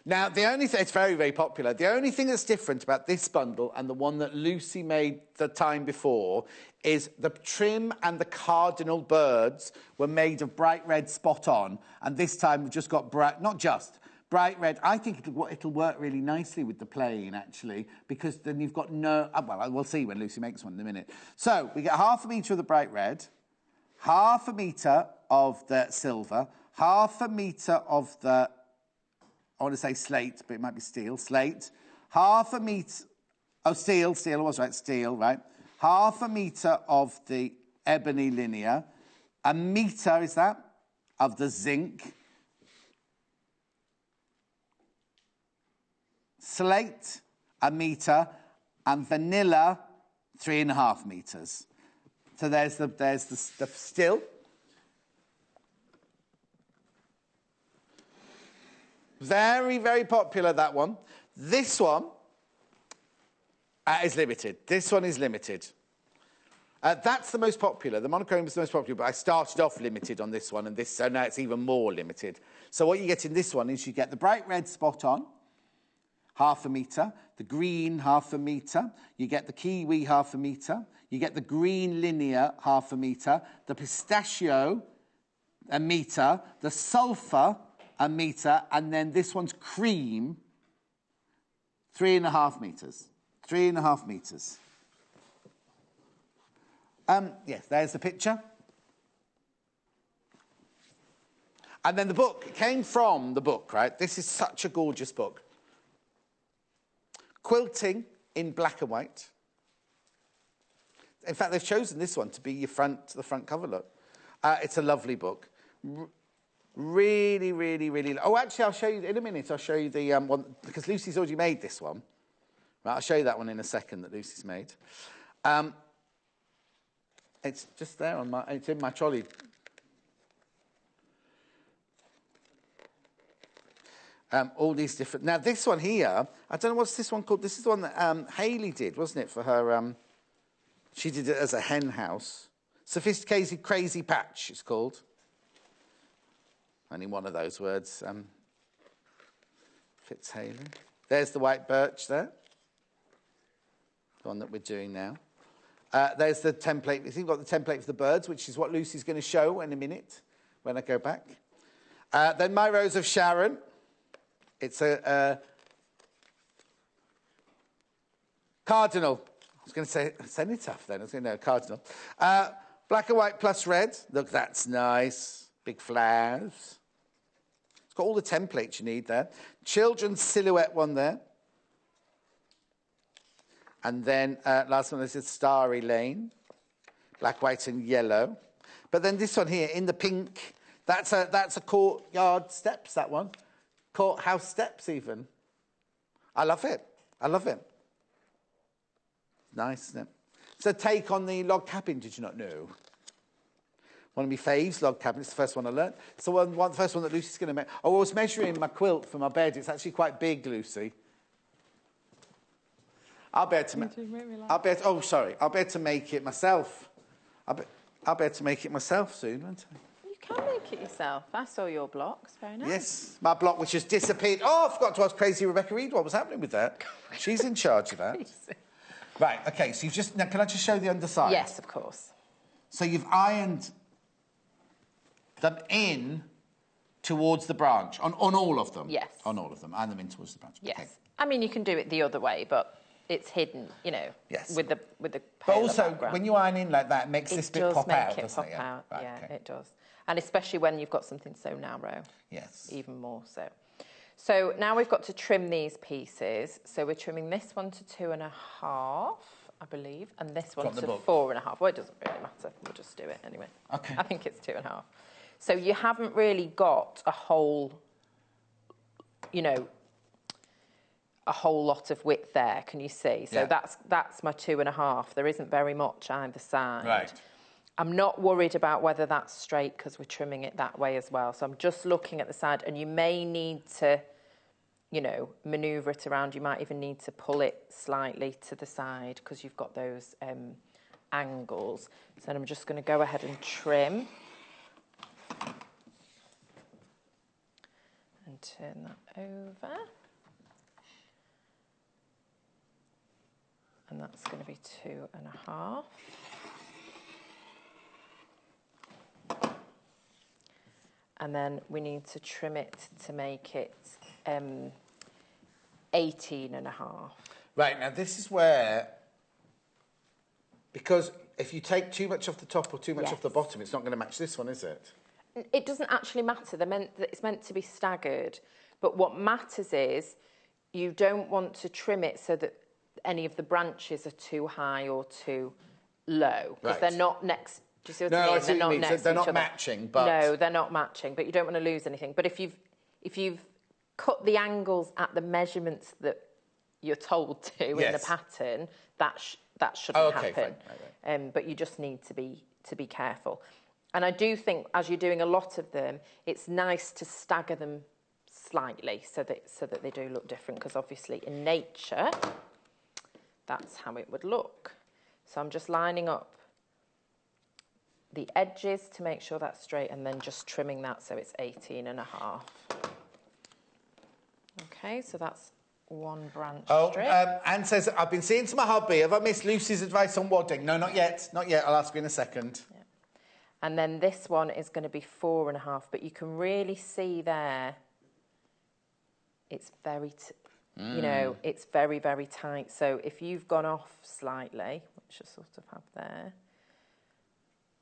A: Now, the only thing, it's very, very popular. The only thing that's different about this bundle and the one that Lucy made the time before is the trim and the cardinal birds were made of bright red spot on, and this time we've just got bright, not just, bright red. I think it'll work really nicely with the plain, actually, because then you've got no... well, we'll see when Lucy makes one in a minute. So we get 1/2 metre of the bright red, 1/2 metre of the silver, 1/2 metre of the... I want to say slate, but it might be steel. Slate. 1/2 metre... Oh, steel. Steel, I was right. Steel, right. 1/2 metre of the ebony linear. 1 metre, is that, of the zinc. Slate, 1 metre. And vanilla, 3.5 metres. So there's the still. Very, very popular, that one. This one is limited. This one is limited. That's the most popular. The monochrome is the most popular, but I started off limited on this one, and this, so now it's even more limited. So what you get in this one is you get the bright red spot on, 1/2 metre, the green 1/2 metre, you get the kiwi 1/2 metre, you get the green linear 1/2 metre, the pistachio 1 metre, the sulphur 1 metre, and then this one's cream 3.5 metres. 3.5 metres. Yes, there's the picture. And then the book came from the book, right? This is such a gorgeous book. Quilting in black and white. In fact, they've chosen this one to be the front cover look. It's a lovely book. Really, really, really... Oh, actually, I'll show you in a minute. I'll show you the one, because Lucy's already made this one. Right, I'll show you that one in a second that Lucy's made. It's just there on it's in my trolley. All these different... Now, this one here, I don't know what's this one called. This is the one that Hayley did, wasn't it, for her... she did it as a hen house. Sophisticated Crazy Patch, it's called. Only one of those words fits Hayley. There's the white birch there. The one that we're doing now. There's the template. You've got the template for the birds, which is what Lucy's going to show in a minute when I go back. Then My Rose of Sharon. It's a cardinal. I was going to say cenotaph then. I was going to know cardinal. Black and white plus red. Look, that's nice. Big flowers. It's got all the templates you need there. Children's silhouette one there. And then last one is Starry Lane. Black, white and yellow. But then this one here in the pink. That's a courtyard steps, that one. Courthouse steps even. I love it. I love it. Nice, isn't it? It's a take on the log cabin, did you not know? One of my faves, log cabin. It's the first one I learned. It's the first one that Lucy's going to make. Oh, I was measuring my quilt for my bed. It's actually quite big, Lucy. I'll be able to make... Oh, sorry. I'll be able to make it myself. I'll be able to make it myself soon, won't I?
C: You can make it yourself. I saw your blocks. Very nice.
A: Yes, my block, which has disappeared. Oh, I forgot to ask crazy Rebecca Reed what was happening with that. She's in charge of that. Right, OK, so you've just... Now, can I just show the underside?
C: Yes, of course.
A: So you've ironed them in towards the branch, on all of them?
C: Yes.
A: On all of them, iron them in towards the branch.
C: Yes.
A: Okay.
C: I mean, you can do it the other way, but it's hidden, you know,
A: yes.
C: with the
A: But also,
C: background.
A: When you iron in like that, it makes this bit pop out, doesn't it?
C: It does make it pop out,
A: right,
C: yeah,
A: okay.
C: it does. And especially when you've got something so narrow.
A: Yes.
C: Even more so. So now we've got to trim these pieces. So we're trimming this one to 2.5, I believe, and this one to 4.5. Well, it doesn't really matter. We'll just do it anyway.
A: Okay.
C: I think it's 2.5. So you haven't really got a whole, you know, a whole lot of width there, can you see? So
A: yeah.
C: that's my 2.5. There isn't very much either side.
A: Right.
C: I'm not worried about whether that's straight because we're trimming it that way as well. So I'm just looking at the side, and you may need to, you know, manoeuvre it around. You might even need to pull it slightly to the side because you've got those angles. So I'm just going to go ahead and trim. And turn that over. And that's going to be 2.5. And then we need to trim it to make it 18.5.
A: Right, now this is where, because if you take too much off the top or too much off the bottom, it's not going to match this one, is it?
C: It doesn't actually matter. It's meant to be staggered. But what matters is you don't want to trim it so that any of the branches are too high or too low. Because they're not next. Do you see what I mean? They're not next to each other.
A: They're not matching, but...
C: No, they're not matching, but you don't want to lose anything. But if you've cut the angles at the measurements that you're told to in the pattern, that shouldn't happen. Fine. But you just need to be careful. And I do think, as you're doing a lot of them, it's nice to stagger them slightly so that they do look different, because obviously in nature, that's how it would look. So I'm just lining up the edges to make sure that's straight, and then just trimming that so it's 18.5. Okay, so that's one branch strip.
A: Anne says, I've been seeing to my hubby. Have I missed Lucy's advice on wadding? No, not yet. Not yet. I'll ask you in a second.
C: Yeah. And then this one is going to be 4.5, but you can really see there, it's very, you know, it's very, very tight. So if you've gone off slightly, which I sort of have there,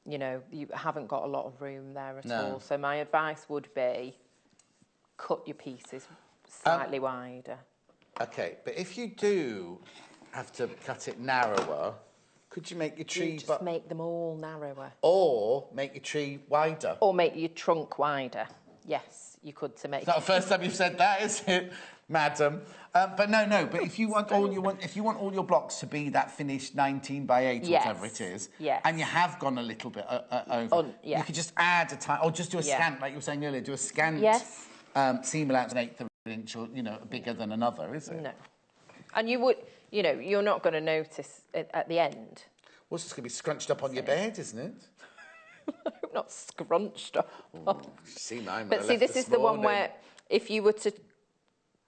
C: you know, you haven't got a lot of room there at all. So my advice would be cut your pieces slightly wider.
A: Okay, but if you do have to cut it narrower, could you make your tree...
C: Just make them all narrower.
A: Or make your tree wider.
C: Or make your trunk wider. Yes, you could to make...
A: It's not the first time you've said that, is it, madam? But no. But if you want all your blocks to be that finished 19 by 8 or whatever it is, and you have gone a little bit over, you could just add a time, or just do a scant, like you were saying earlier, do a scant seam allowance an eighth of an inch, or bigger than another, is it?
C: No, and you would, you're not going to notice it at the end.
A: Well, it's just going to be scrunched up on your bed, isn't it?
C: Not scrunched up.
A: Oh, see mine.
C: But see, this is the one where if you were to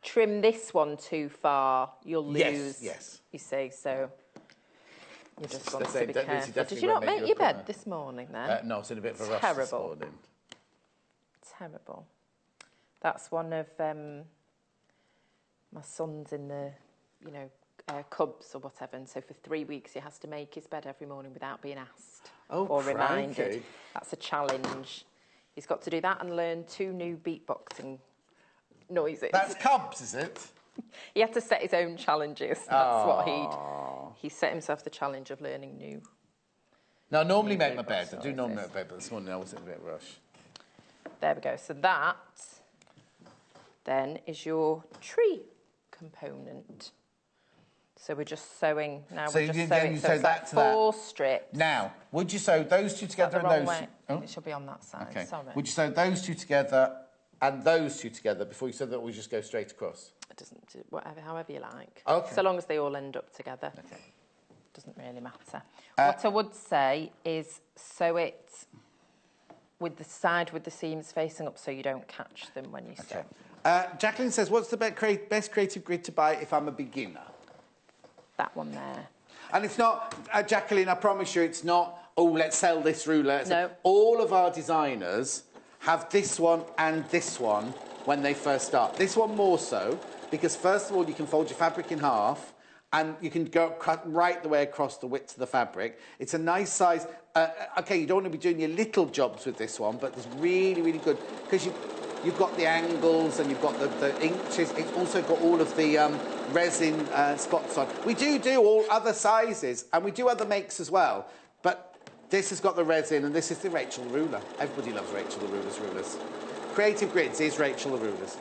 C: trim this one too far, you'll lose. Yes. You see, so you just want to be careful. Did you not make your bed this morning then?
A: No, it's in a bit of a rush this morning.
C: Terrible. That's one of my son's in the, Cubs or whatever, and so for 3 weeks he has to make his bed every morning without being asked or reminded. That's a challenge. He's got to do that and learn 2 new beatboxing noises.
A: That's Cubs, is it?
C: He had to set his own challenges. That's what he set himself the challenge of learning new.
A: Now, I normally make my bed. I do normally make my bed, but this morning I was in a bit of a rush.
C: There we go. So that then is your tree component. So we're just sewing now.
A: So
C: we're just
A: sewing. So it's like
C: 4 strips.
A: Now, would you sew those 2 together and those?
C: Way. Oh. It should be on that side.
A: Okay.
C: Sorry.
A: Would you sew those 2 together and those 2 together before you sew that, or we just go straight across?
C: It doesn't do however you like.
A: Okay.
C: So long as they all end up together.
A: Okay.
C: Doesn't really matter. What I would say is sew it with the side with the seams facing up so you don't catch them when you sew.
A: Jacqueline says, what's the best creative grid to buy if I'm a beginner?
C: That one there.
A: And it's not, Jacqueline, I promise you, it's not, oh, let's sell this ruler.
C: No.
A: All of our designers have this one and this one when they first start. This one more so, because first of all, you can fold your fabric in half, and you can cut right the way across the width of the fabric. It's a nice size. OK, you don't want to be doing your little jobs with this one, but it's really, really good, because you've got the angles and you've got the inches. It's also got all of the resin spots on. We do all other sizes, and we do other makes as well. But this has got the resin, and this is the Rachel ruler. Everybody loves Rachel the rulers. Creative Grids is Rachel the rulers.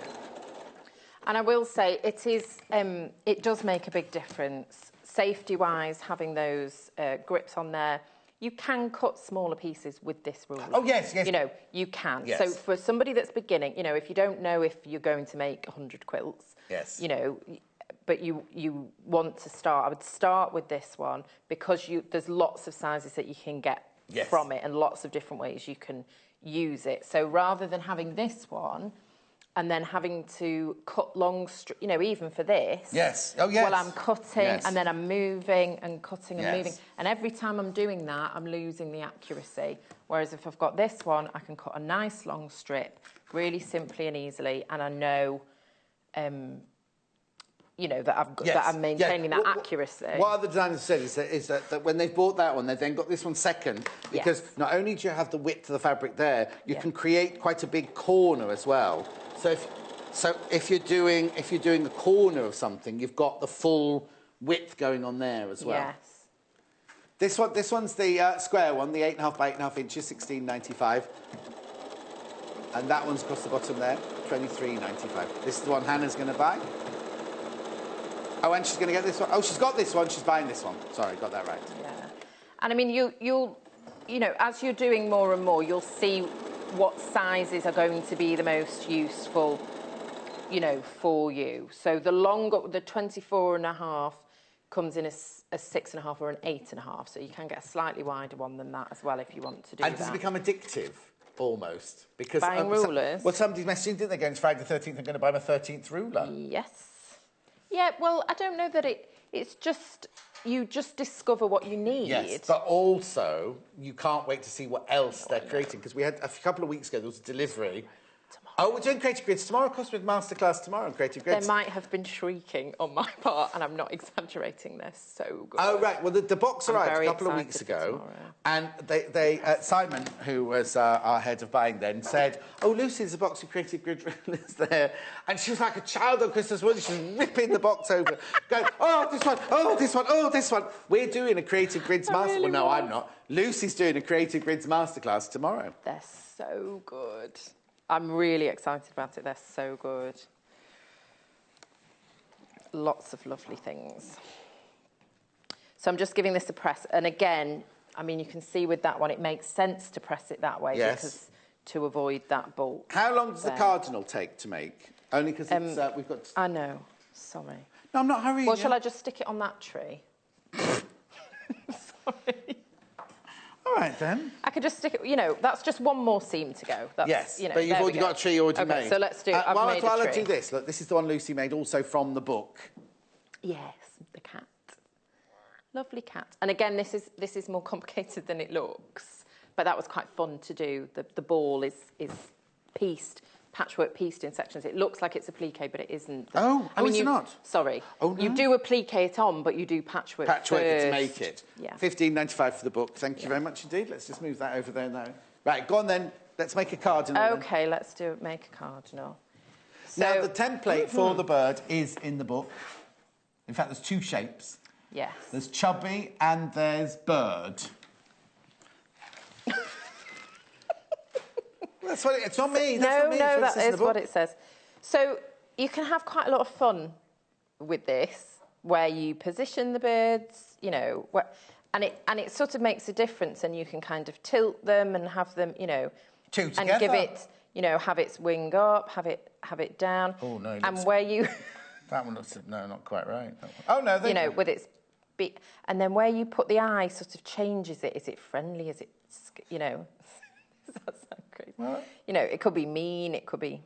C: And I will say, it does make a big difference. Safety-wise, having those grips on there, you can cut smaller pieces with this ruler.
A: Oh, yes.
C: You can.
A: Yes.
C: So for somebody that's beginning, if you don't know if you're going to make 100 quilts, but you want to start, I would start with this one, because there's lots of sizes that you can get from it and lots of different ways you can use it. So rather than having this one and then having to cut long, even for this.
A: Yes. Oh, yes.
C: Well, I'm cutting and then I'm moving and cutting and moving. And every time I'm doing that, I'm losing the accuracy. Whereas if I've got this one, I can cut a nice long strip really simply and easily, and I know you know, that I'm maintaining that accuracy.
A: What other designers said is that when they've bought that one, they've then got this one second, because not only do you have the width of the fabric there, you can create quite a big corner as well. So if you're doing the corner of something, you've got the full width going on there as well.
C: Yes.
A: This one's the square one, the 8.5 by 8.5 inches, £16.95. And that one's across the bottom there, £23.95. This is the one Hannah's going to buy. Oh, and she's going to get this one. Oh, she's got this one. She's buying this one. Sorry, got that right.
C: Yeah. And I mean, you'll, you know, as you're doing more and more, you'll see what sizes are going to be the most useful, you know, for you. So the 24.5 comes in a 6.5 or an 8.5. So you can get a slightly wider one than that as well if you want to do that.
A: And does it become addictive? Almost. Because
C: buying rulers?
A: Well, somebody's messaging, didn't they, going, Friday the 13th, I'm going to buy my 13th ruler.
C: Yes. Yeah, well, I don't know that it's just, you just discover what you need.
A: Yes, but also, you can't wait to see what else they're creating, because we had, a couple of weeks ago, there was a delivery. Oh, we're doing Creative Grids tomorrow, Cosmic Masterclass tomorrow on Creative Grids.
C: There might have been shrieking on my part, and I'm not exaggerating this, so good.
A: Oh, right, well, the box arrived a couple of weeks ago, and Simon, who was our head of buying then, said, oh, Lucy, there's a box of Creative Grid rulers there. And she was like a child on Christmas morning, she was ripping the box over, going, oh, this one, oh, this one, oh, this one. We're doing a Creative Grids Masterclass. Well, no, I'm not. Lucy's doing a Creative Grids Masterclass tomorrow.
C: They're so good. I'm really excited about it. They're so good. Lots of lovely things. So I'm just giving this a press. And again, I mean, you can see with that one, it makes sense to press it that way because to avoid that bulk.
A: How long does the cardinal take to make? Only because we've got...
C: I know. Sorry.
A: No, I'm not hurrying.
C: Well, shall I just stick it on that tree? Sorry.
A: All right, then.
C: I could just stick it, you know, that's just one more seam to go. That's,
A: yes,
C: you know,
A: but you've already got a tree already made.
C: Okay, so let's do it.
A: While I do this, look, this is the one Lucy made also from the book.
C: Yes, the cat. Lovely cat. And again, this is more complicated than it looks, but that was quite fun to do. The ball is pieced, patchwork pieced in sections. It looks like it's a plique, but it isn't.
A: Oh, it's not?
C: Sorry.
A: Oh, no?
C: You do a plique it on, but you do patchwork
A: Patchwork
C: first.
A: to make it.
C: Yeah.
A: £15.95 for the book. Thank you very much indeed. Let's just move that over there now. Right, go on then. Let's make a cardinal.
C: OK, let's make a cardinal. So,
A: now, the template for the bird is in the book. In fact, there's two shapes.
C: Yes.
A: There's chubby and there's bird. That's what it's not me. That's not me.
C: No, that is what it says. So you can have quite a lot of fun with this, where you position the birds, you know, and it sort of makes a difference, and you can kind of tilt them and have them, you know,
A: two together.
C: And give it, you know, have its wing up, have it down.
A: Oh no!
C: And where you
A: that one looks not quite right. Oh no!
C: You know, with its beak, and then where you put the eye sort of changes it. Is it friendly? Is it, you know? Does that sound crazy? What? You know, it could be mean. It could be,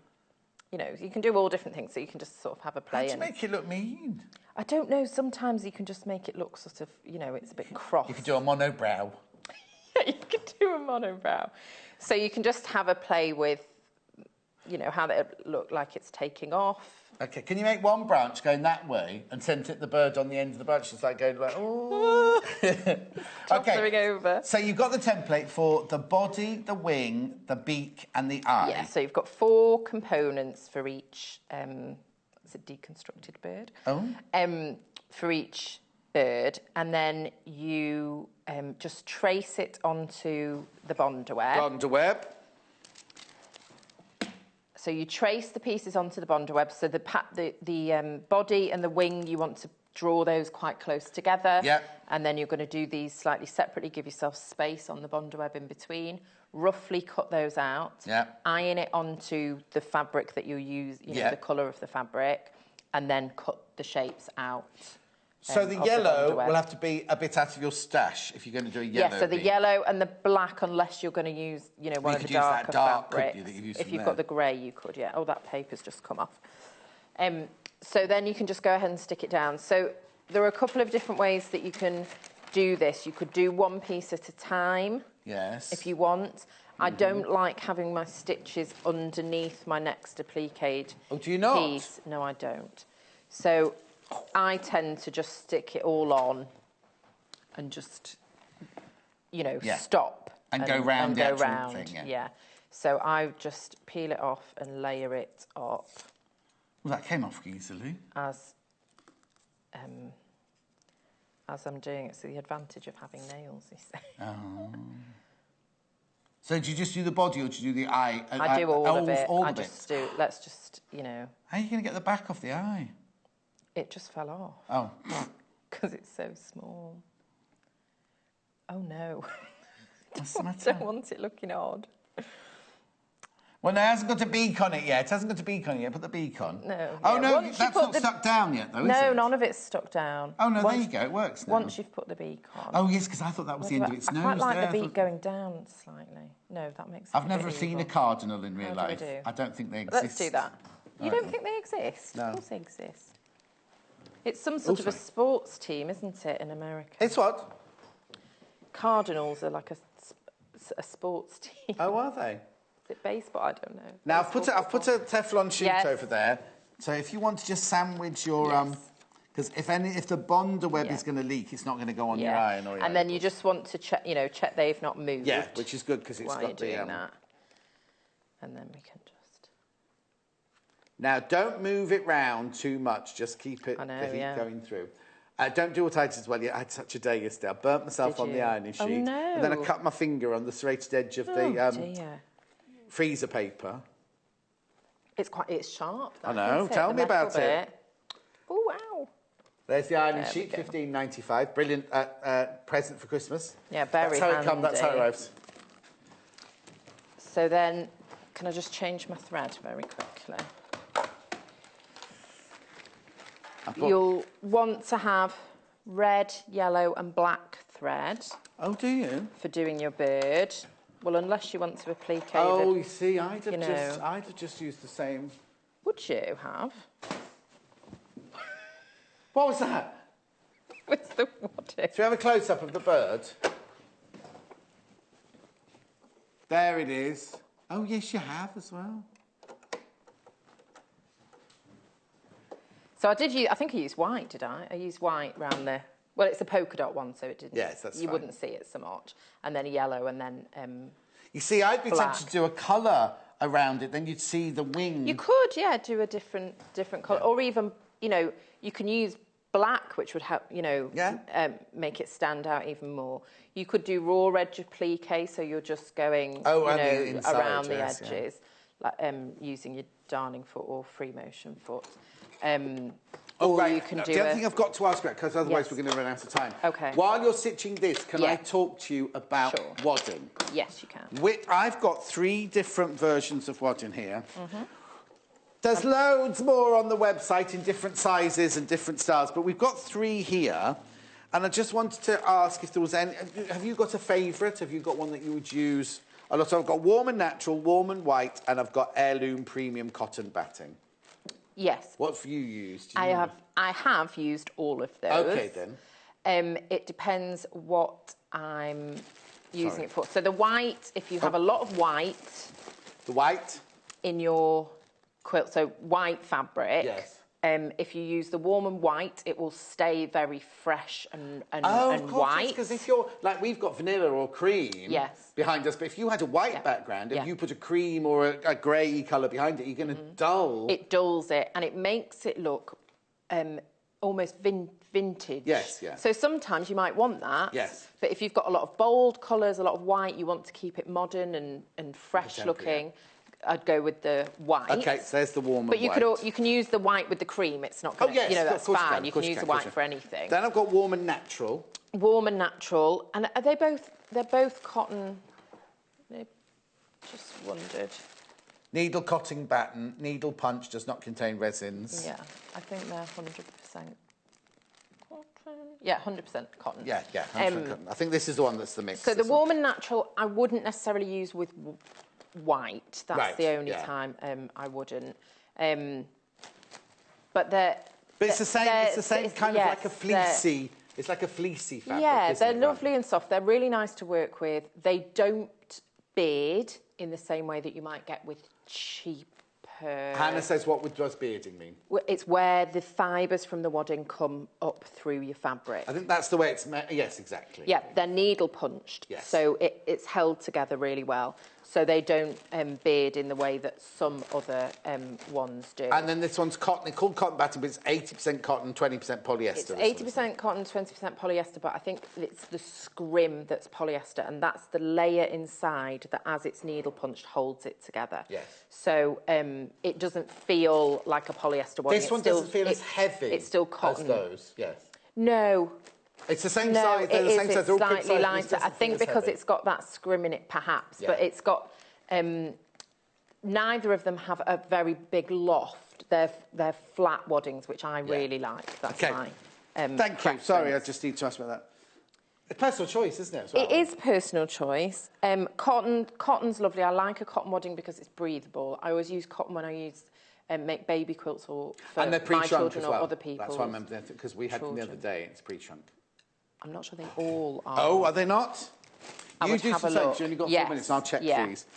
C: you know, you can do all different things. So you can just sort of have a play.
A: How do you make it look mean?
C: I don't know. Sometimes you can just make it look sort of, you know, it's a bit cross.
A: You could do a monobrow.
C: Yeah, you could do a monobrow. So you can just have a play with, you know, how they look like it's taking off.
A: Okay, can you make one branch going that way and send it the bird on the end of the branch? It's like going like, oh.
C: Okay, over.
A: So you've got the template for the body, the wing, the beak and the eye.
C: Yeah, so you've got 4 components for each, it's a deconstructed bird.
A: Oh.
C: For each bird, and then you just trace it onto the Bondaweb.
A: Bondaweb.
C: So you trace the pieces onto the Bondaweb. So the body and the wing, you want to draw those quite close together.
A: Yeah.
C: And then you're going to do these slightly separately, give yourself space on the Bondaweb in between. Roughly cut those out.
A: Yeah.
C: Iron it onto the fabric that you use, you know, the colour of the fabric, and then cut the shapes out.
A: So the yellow will have to be a bit out of your stash if you're going to do a yellow.
C: Yeah, so the yellow and the black, unless you're going to use, you know, one of the darker fabrics. If you've got the grey, you could, yeah. Oh, that paper's just come off. So then you can just go ahead and stick it down. So there are a couple of different ways that you can do this. You could do one piece at a time.
A: Yes.
C: If you want. I don't like having my stitches underneath my next appliqued
A: Oh, do you not?
C: piece. No, I don't. So I tend to just stick it all on and just, you know, stop.
A: And go round the actual thing,
C: yeah. So I just peel it off and layer it up.
A: Well, that came off easily.
C: As I'm doing it. So the advantage of having nails, you see.
A: Oh. So do you just do the body or do you do the eye?
C: I do all of it.
A: All
C: I just do, let's just, you know.
A: How are you going to get the back off the eye?
C: It just fell off.
A: Oh.
C: Because it's so small. Oh, no.
A: What's the matter?
C: I don't want it looking odd.
A: Well, no, it hasn't got a beak on it yet. It hasn't got a beak on it yet. Put the beak on.
C: No.
A: Oh,
C: yeah.
A: no, that's not stuck down yet, though, is it?
C: No, none of it's stuck down.
A: Oh, no, there you go. It works now.
C: Once you've put the beak on.
A: Oh, yes, because I thought that was the end of its nose.
C: I quite like
A: there.
C: the beak going down slightly. No, that makes
A: I've never seen
C: evil.
A: a cardinal in real life.
C: Do?
A: I don't think they exist.
C: Let's do that. You don't think they exist?
A: No.
C: Of course they exist. It's some sort of a sports team, isn't it, in America?
A: It's what?
C: Cardinals are like a sports team.
A: Oh, are they?
C: Is it baseball? I don't know.
A: Now, I've put a Teflon sheet over there. So if you want to just sandwich your... Because if the bond web is going to leak, it's not going to go on your eye.
C: And then you just want to check, check they've not moved.
A: Yeah, which is good because it's got the...
C: that. And then we can just...
A: Now, don't move it round too much. Just keep it the heat going through. Don't do what I did as well. I had such a day yesterday. I burnt myself on the ironing sheet.
C: Oh, no.
A: And then I cut my finger on the serrated edge of the freezer paper.
C: It's sharp.
A: I know. Tell me about it.
C: Oh, wow.
A: There's the ironing sheet, $15.95. Brilliant present for Christmas.
C: Yeah, very handy.
A: That's how it arrives.
C: So then, can I just change my thread very quickly? You'll want to have red, yellow and black thread.
A: Oh, do you?
C: For doing your bird. Well, unless you want to applique
A: Oh, you see, I'd have just used the same.
C: Would you have?
A: What was that?
C: With the wadding.
A: Should we have a close-up of the bird? There it is. Oh, yes, you have as well.
C: So I think I used white, did I? I used white round the... Well, it's a polka dot one, so it didn't...
A: Yes, that's
C: You wouldn't see it so much. And then yellow, and then
A: you see, I'd be tempted to do a colour around it, then you'd see the wing.
C: You could, do a different colour. Or even, you can use black, which would help, make it stand out even more. You could do raw edge applique, so you're just going, around the edges, like using your darning foot or free motion foot. You can do
A: the other thing I've got to ask about, because otherwise we're going to run out of time.
C: Okay.
A: While you're stitching this, can I talk to you about wadding?
C: Yes, you can.
A: I've got 3 different versions of wadding here. There's loads more on the website in different sizes and different styles, but we've got 3 here. And I just wanted to ask if there was any... Have you got a favourite? Have you got one that you would use a lot? I've got warm and natural, warm and white, and I've got heirloom premium cotton batting.
C: Yes.
A: What have you used?
C: I have used all of those.
A: Okay, then.
C: It depends what I'm using it for. So the white, if you have a lot of white...
A: The white?
C: In your quilt, so white fabric.
A: Yes.
C: If you use the warm and white, it will stay very fresh and
A: of course,
C: white.
A: Because if you're, like, we've got vanilla or cream behind us, but if you had a white background, if you put a cream or a grey colour behind it, you're going to dull...
C: It dulls it, and it makes it look almost vintage.
A: Yes, yeah.
C: So sometimes you might want that.
A: Yes.
C: But if you've got a lot of bold colours, a lot of white, you want to keep it modern and fresh looking... I'd go with the white.
A: Okay, so there's the warm
C: but
A: and white.
C: you can use the white with the cream. It's not going to, that's fine. You can use the white for anything.
A: Then I've got warm and natural.
C: Warm and natural. And are they both, they're both cotton. I just wondered.
A: Needle cotton batten, needle punch does not contain resins.
C: Yeah, I think they're 100% cotton. Yeah, 100% cotton.
A: Yeah, 100% cotton. I think this is the one that's the mix.
C: So the warm and natural, I wouldn't necessarily use with white. That's the only time I wouldn't. But
A: it's the same. It's the same kind of like a fleecy. It's like a fleecy fabric.
C: Yeah, they're lovely and soft. They're really nice to work with. They don't beard in the same way that you might get with cheaper...
A: Hannah says, what does bearding mean?
C: It's where the fibres from the wadding come up through your fabric.
A: I think that's the way it's meant. Yes, exactly.
C: Yeah, they're needle punched,
A: yes.
C: So it's held together really well. So they don't beard in the way that some other ones do.
A: And then this one's cotton. They're called cotton batting, but it's 80% cotton, 20% polyester.
C: It's 80% cotton, 20% polyester, but I think it's the scrim that's polyester, and that's the layer inside that, as it's needle punched, holds it together.
A: Yes.
C: So it doesn't feel like a polyester one.
A: This one doesn't feel as heavy.
C: It's still cotton.
A: As those, yes.
C: No.
A: It's the same size.
C: No, it is.
A: It's
C: slightly lighter. I think because it's got that scrim in it, perhaps. Yeah. But it's got... neither of them have a very big loft. They're flat waddings, which I really like. That's my
A: Thank you. Sorry, I just need to ask about that. It's personal choice, isn't it? As well?
C: It is personal choice. Cotton's lovely. I like a cotton wadding because it's breathable. I always use cotton when I make baby quilts or for
A: and they're
C: my children
A: well.
C: or other people.
A: That's why I remember because we had them the other day. It's pre-shrunk.
C: I'm not sure they all are.
A: Oh, are they not?
C: You
A: do some sense. You only got 4 minutes, and I'll check, please.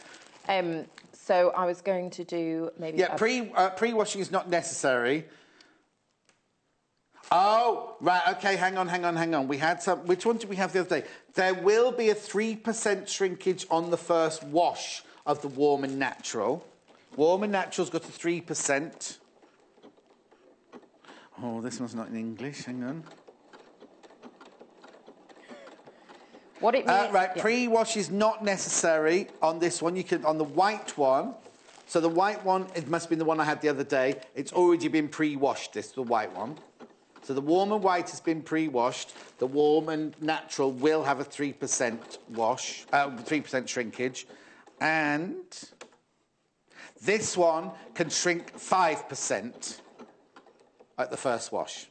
C: So I was going to do maybe...
A: Yeah, pre-washing is not necessary. Oh, right, OK, hang on. We had some... Which one did we have the other day? There will be a 3% shrinkage on the first wash of the Warm and Natural. Warm and Natural's got a 3%. Oh, this one's not in English, hang on.
C: What it means...
A: right, pre-wash is not necessary on this one. You can on the white one. So the white one, it must be the one I had the other day. It's already been pre-washed, the white one. So the warm and white has been pre-washed. The Warm and Natural will have a 3% wash, 3% shrinkage. And this one can shrink 5% at the first wash.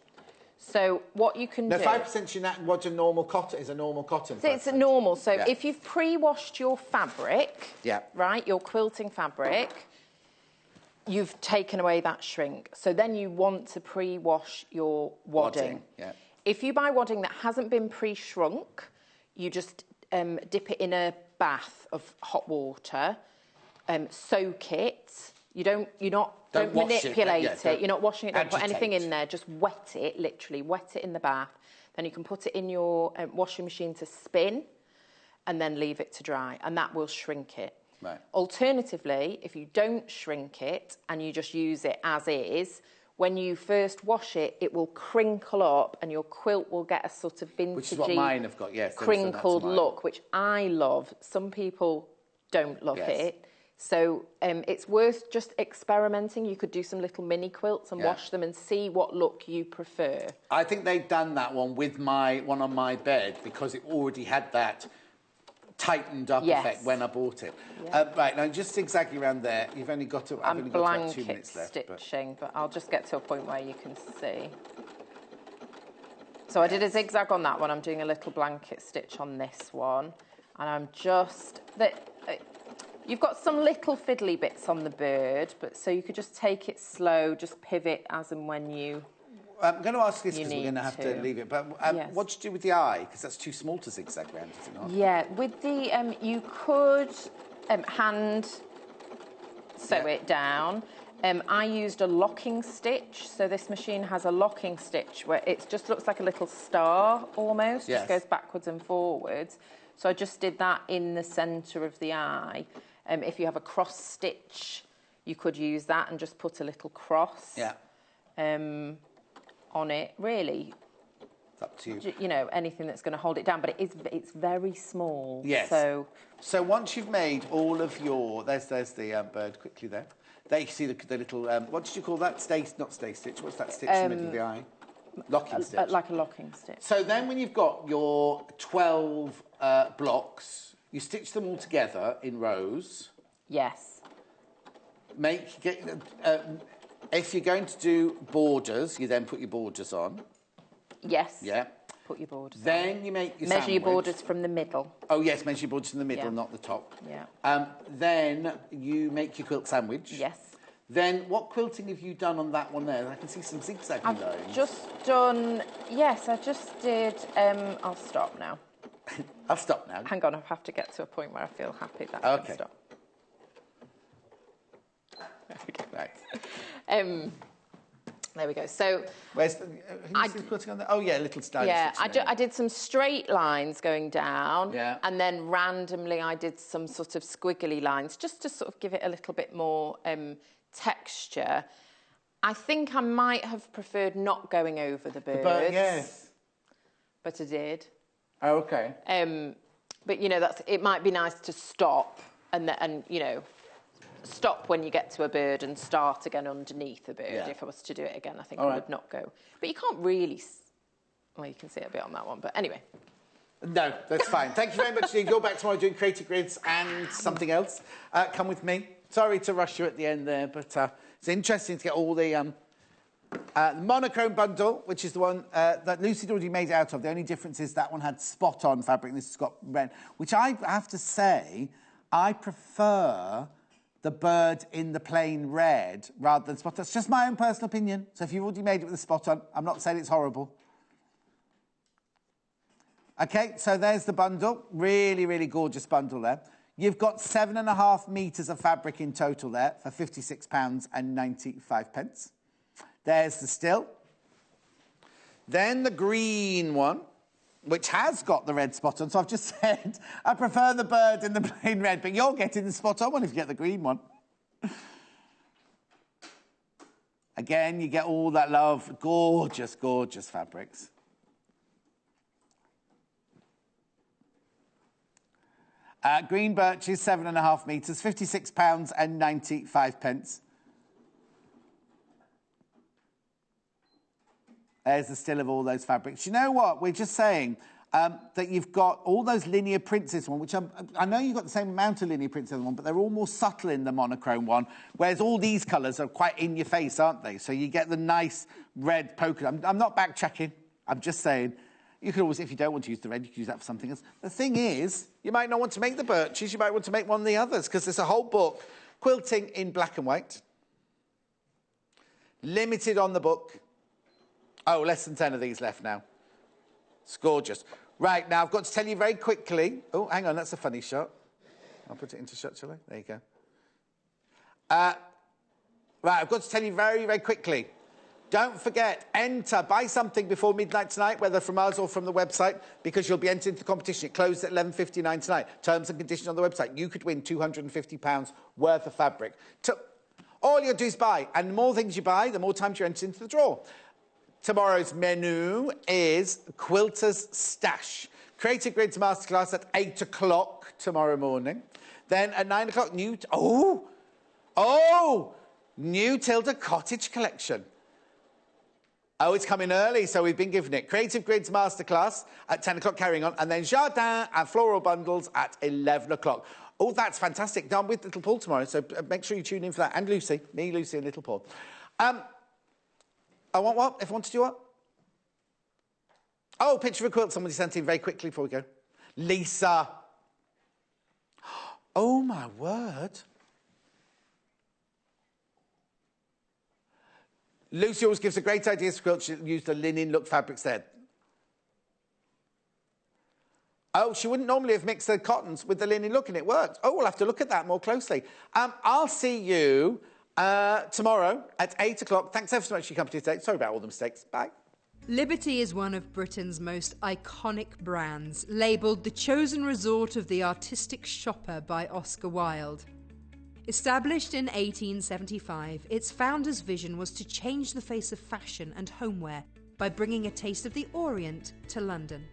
C: So what you can do...
A: No, 5% what's a normal cotton is a normal cotton.
C: So it's a normal. So if you've pre-washed your fabric, right, your quilting fabric, you've taken away that shrink. So then you want to pre-wash your wadding. If you buy wadding that hasn't been pre-shrunk, you just dip it in a bath of hot water, soak it. Don't manipulate it. You're not washing it. Don't put anything in there. Just wet it, literally wet it in the bath. Then you can put it in your washing machine to spin, and then leave it to dry, and that will shrink it.
A: Right.
C: Alternatively, if you don't shrink it and you just use it as is, when you first wash it, it will crinkle up, and your quilt will get a sort of vintagey,
A: which is what mine have got. Yes,
C: crinkled look, which I love. Some people don't love it. So it's worth just experimenting. You could do some little mini quilts and wash them and see what look you prefer.
A: I think they've done that one with my one on my bed because it already had that tightened up effect when I bought it. Right, now just zigzagging around there. You've only got to... I've only got about 2 minutes left.
C: Stitching, but I'll just get to a point where you can see. So I did a zigzag on that one. I'm doing a little blanket stitch on this one. And I'm just... You've got some little fiddly bits on the bird, but so you could just take it slow, just pivot as and when you...
A: I'm going to ask this because we're going to have to leave it. But what do you do with the eye? Because that's too small to zigzag around, is it not?
C: Yeah, with the... you could hand sew it down. I used a locking stitch. So this machine has a locking stitch where it just looks like a little star almost. Just goes backwards and forwards. So I just did that in the centre of the eye. If you have a cross stitch, you could use that and just put a little cross on it. Really,
A: it's up to you.
C: You know, anything that's going to hold it down, but it's very small.
A: Yes. So once you've made all of your, there's the bird quickly there. There you see the little what did you call that? Not stay stitch. What's that stitch in the middle of the eye? Locking stitch.
C: Like a locking stitch.
A: So then when you've got your 12 blocks, you stitch them all together in rows.
C: Yes.
A: If you're going to do borders, you then put your borders on.
C: Yes.
A: Yeah.
C: Put your borders
A: then
C: on.
A: You make your
C: Measure your borders from the middle.
A: Oh, yes, measure your borders from the middle, not the top.
C: Yeah.
A: Then you make your quilt sandwich.
C: Yes.
A: Then what quilting have you done on that one there? I can see some zigzagging lines.
C: I've just done... Yes, I just did... I'll stop now.
A: I'll stop now.
C: Hang on, I have to get to a point where I feel happy that I can stop.
A: Right.
C: There we go. So,
A: where's the? Putting on the, oh yeah, little stylus.
C: Yeah, I did some straight lines going down, and then randomly I did some sort of squiggly lines just to sort of give it a little bit more texture. I think I might have preferred not going over the birds.
A: Yes.
C: But I did.
A: Oh, okay.
C: But you know, it might be nice to stop and you know, stop when you get to a bird and start again underneath a bird. If I was to do it again, I think I would not go. But you can't really... Well, you can see it a bit on that one, but anyway.
A: No, that's fine. Thank you very much. You go back tomorrow doing creative grids and something else. Come with me. Sorry to rush you at the end there, but it's interesting to get all the monochrome bundle, which is the one that Lucy'd already made out of. The only difference is that one had spot-on fabric, and this has got red, which I have to say, I prefer the bird in the plain red rather than spot-on. It's just my own personal opinion. So if you've already made it with a spot-on, I'm not saying it's horrible. OK, so there's the bundle. Really, really gorgeous bundle there. You've got 7.5 metres of fabric in total there for £56.95. There's the still. Then the green one, which has got the red spot on. So I've just said I prefer the bird in the plain red, but you're getting the spot on one if you get the green one. Again, you get all that love. Gorgeous, gorgeous fabrics. Green birches, 7.5 metres, £56.95. There's the still of all those fabrics. You know what? We're just saying that you've got all those linear prints in this one, which I know you've got the same amount of linear prints in the one, but they're all more subtle in the monochrome one, whereas all these colours are quite in your face, aren't they? So you get the nice red polka. I'm not backtracking. I'm just saying. You can always, if you don't want to use the red, you can use that for something else. The thing is, you might not want to make the birches, you might want to make one of the others, because there's a whole book, Quilting in Black and White. Limited on the book. Oh, less than 10 of these left now. It's gorgeous. Right, now I've got to tell you very quickly. Oh, hang on, that's a funny shot. I'll put it into shot, shall I? There you go. Right, I've got to tell you very, very quickly. Don't forget, enter, buy something before midnight tonight, whether from us or from the website, because you'll be entered into the competition. It closes at 11:59 tonight. Terms and conditions on the website. You could win £250 worth of fabric. All you do is buy, and the more things you buy, the more times you're entered into the draw. Tomorrow's menu is Quilter's Stash. Creative Grids Masterclass at 8 o'clock tomorrow morning. Then at 9 o'clock, new Tilda Cottage collection. Oh, it's coming early, so we've been giving it. Creative Grids Masterclass at 10 o'clock, carrying on. And then Jardin and Floral Bundles at 11 o'clock. Oh, that's fantastic. Done with Little Paul tomorrow, so make sure you tune in for that. And Lucy. Me, Lucy, and Little Paul. I want what? Everyone to do what? Oh, picture of a quilt somebody sent in very quickly before we go. Lisa. Oh, my word. Lucy always gives a great idea for quilts. She'll use the linen look fabrics there. Oh, she wouldn't normally have mixed the cottons with the linen look, and it worked. Oh, we'll have to look at that more closely. I'll see you tomorrow at 8 o'clock. Thanks ever so much for your company today. Sorry about all the mistakes. Bye.
B: Liberty is one of Britain's most iconic brands, labelled the chosen resort of the artistic shopper by Oscar Wilde. Established in 1875, its founder's vision was to change the face of fashion and homeware by bringing a taste of the Orient to London.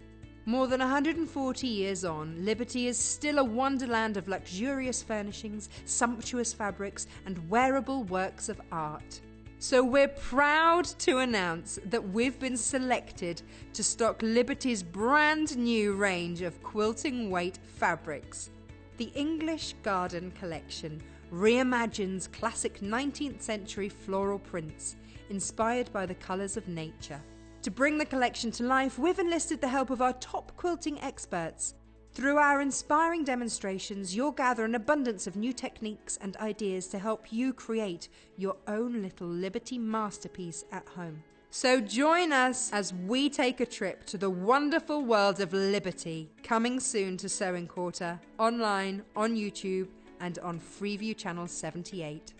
B: More than 140 years on, Liberty is still a wonderland of luxurious furnishings, sumptuous fabrics, and wearable works of art. So we're proud to announce that we've been selected to stock Liberty's brand new range of quilting weight fabrics. The English Garden Collection reimagines classic 19th century floral prints inspired by the colours of nature. To bring the collection to life, we've enlisted the help of our top quilting experts. Through our inspiring demonstrations, you'll gather an abundance of new techniques and ideas to help you create your own little Liberty masterpiece at home. So join us as we take a trip to the wonderful world of liberty, coming soon to Sewing Quarter, online, on YouTube, and on Freeview Channel 78.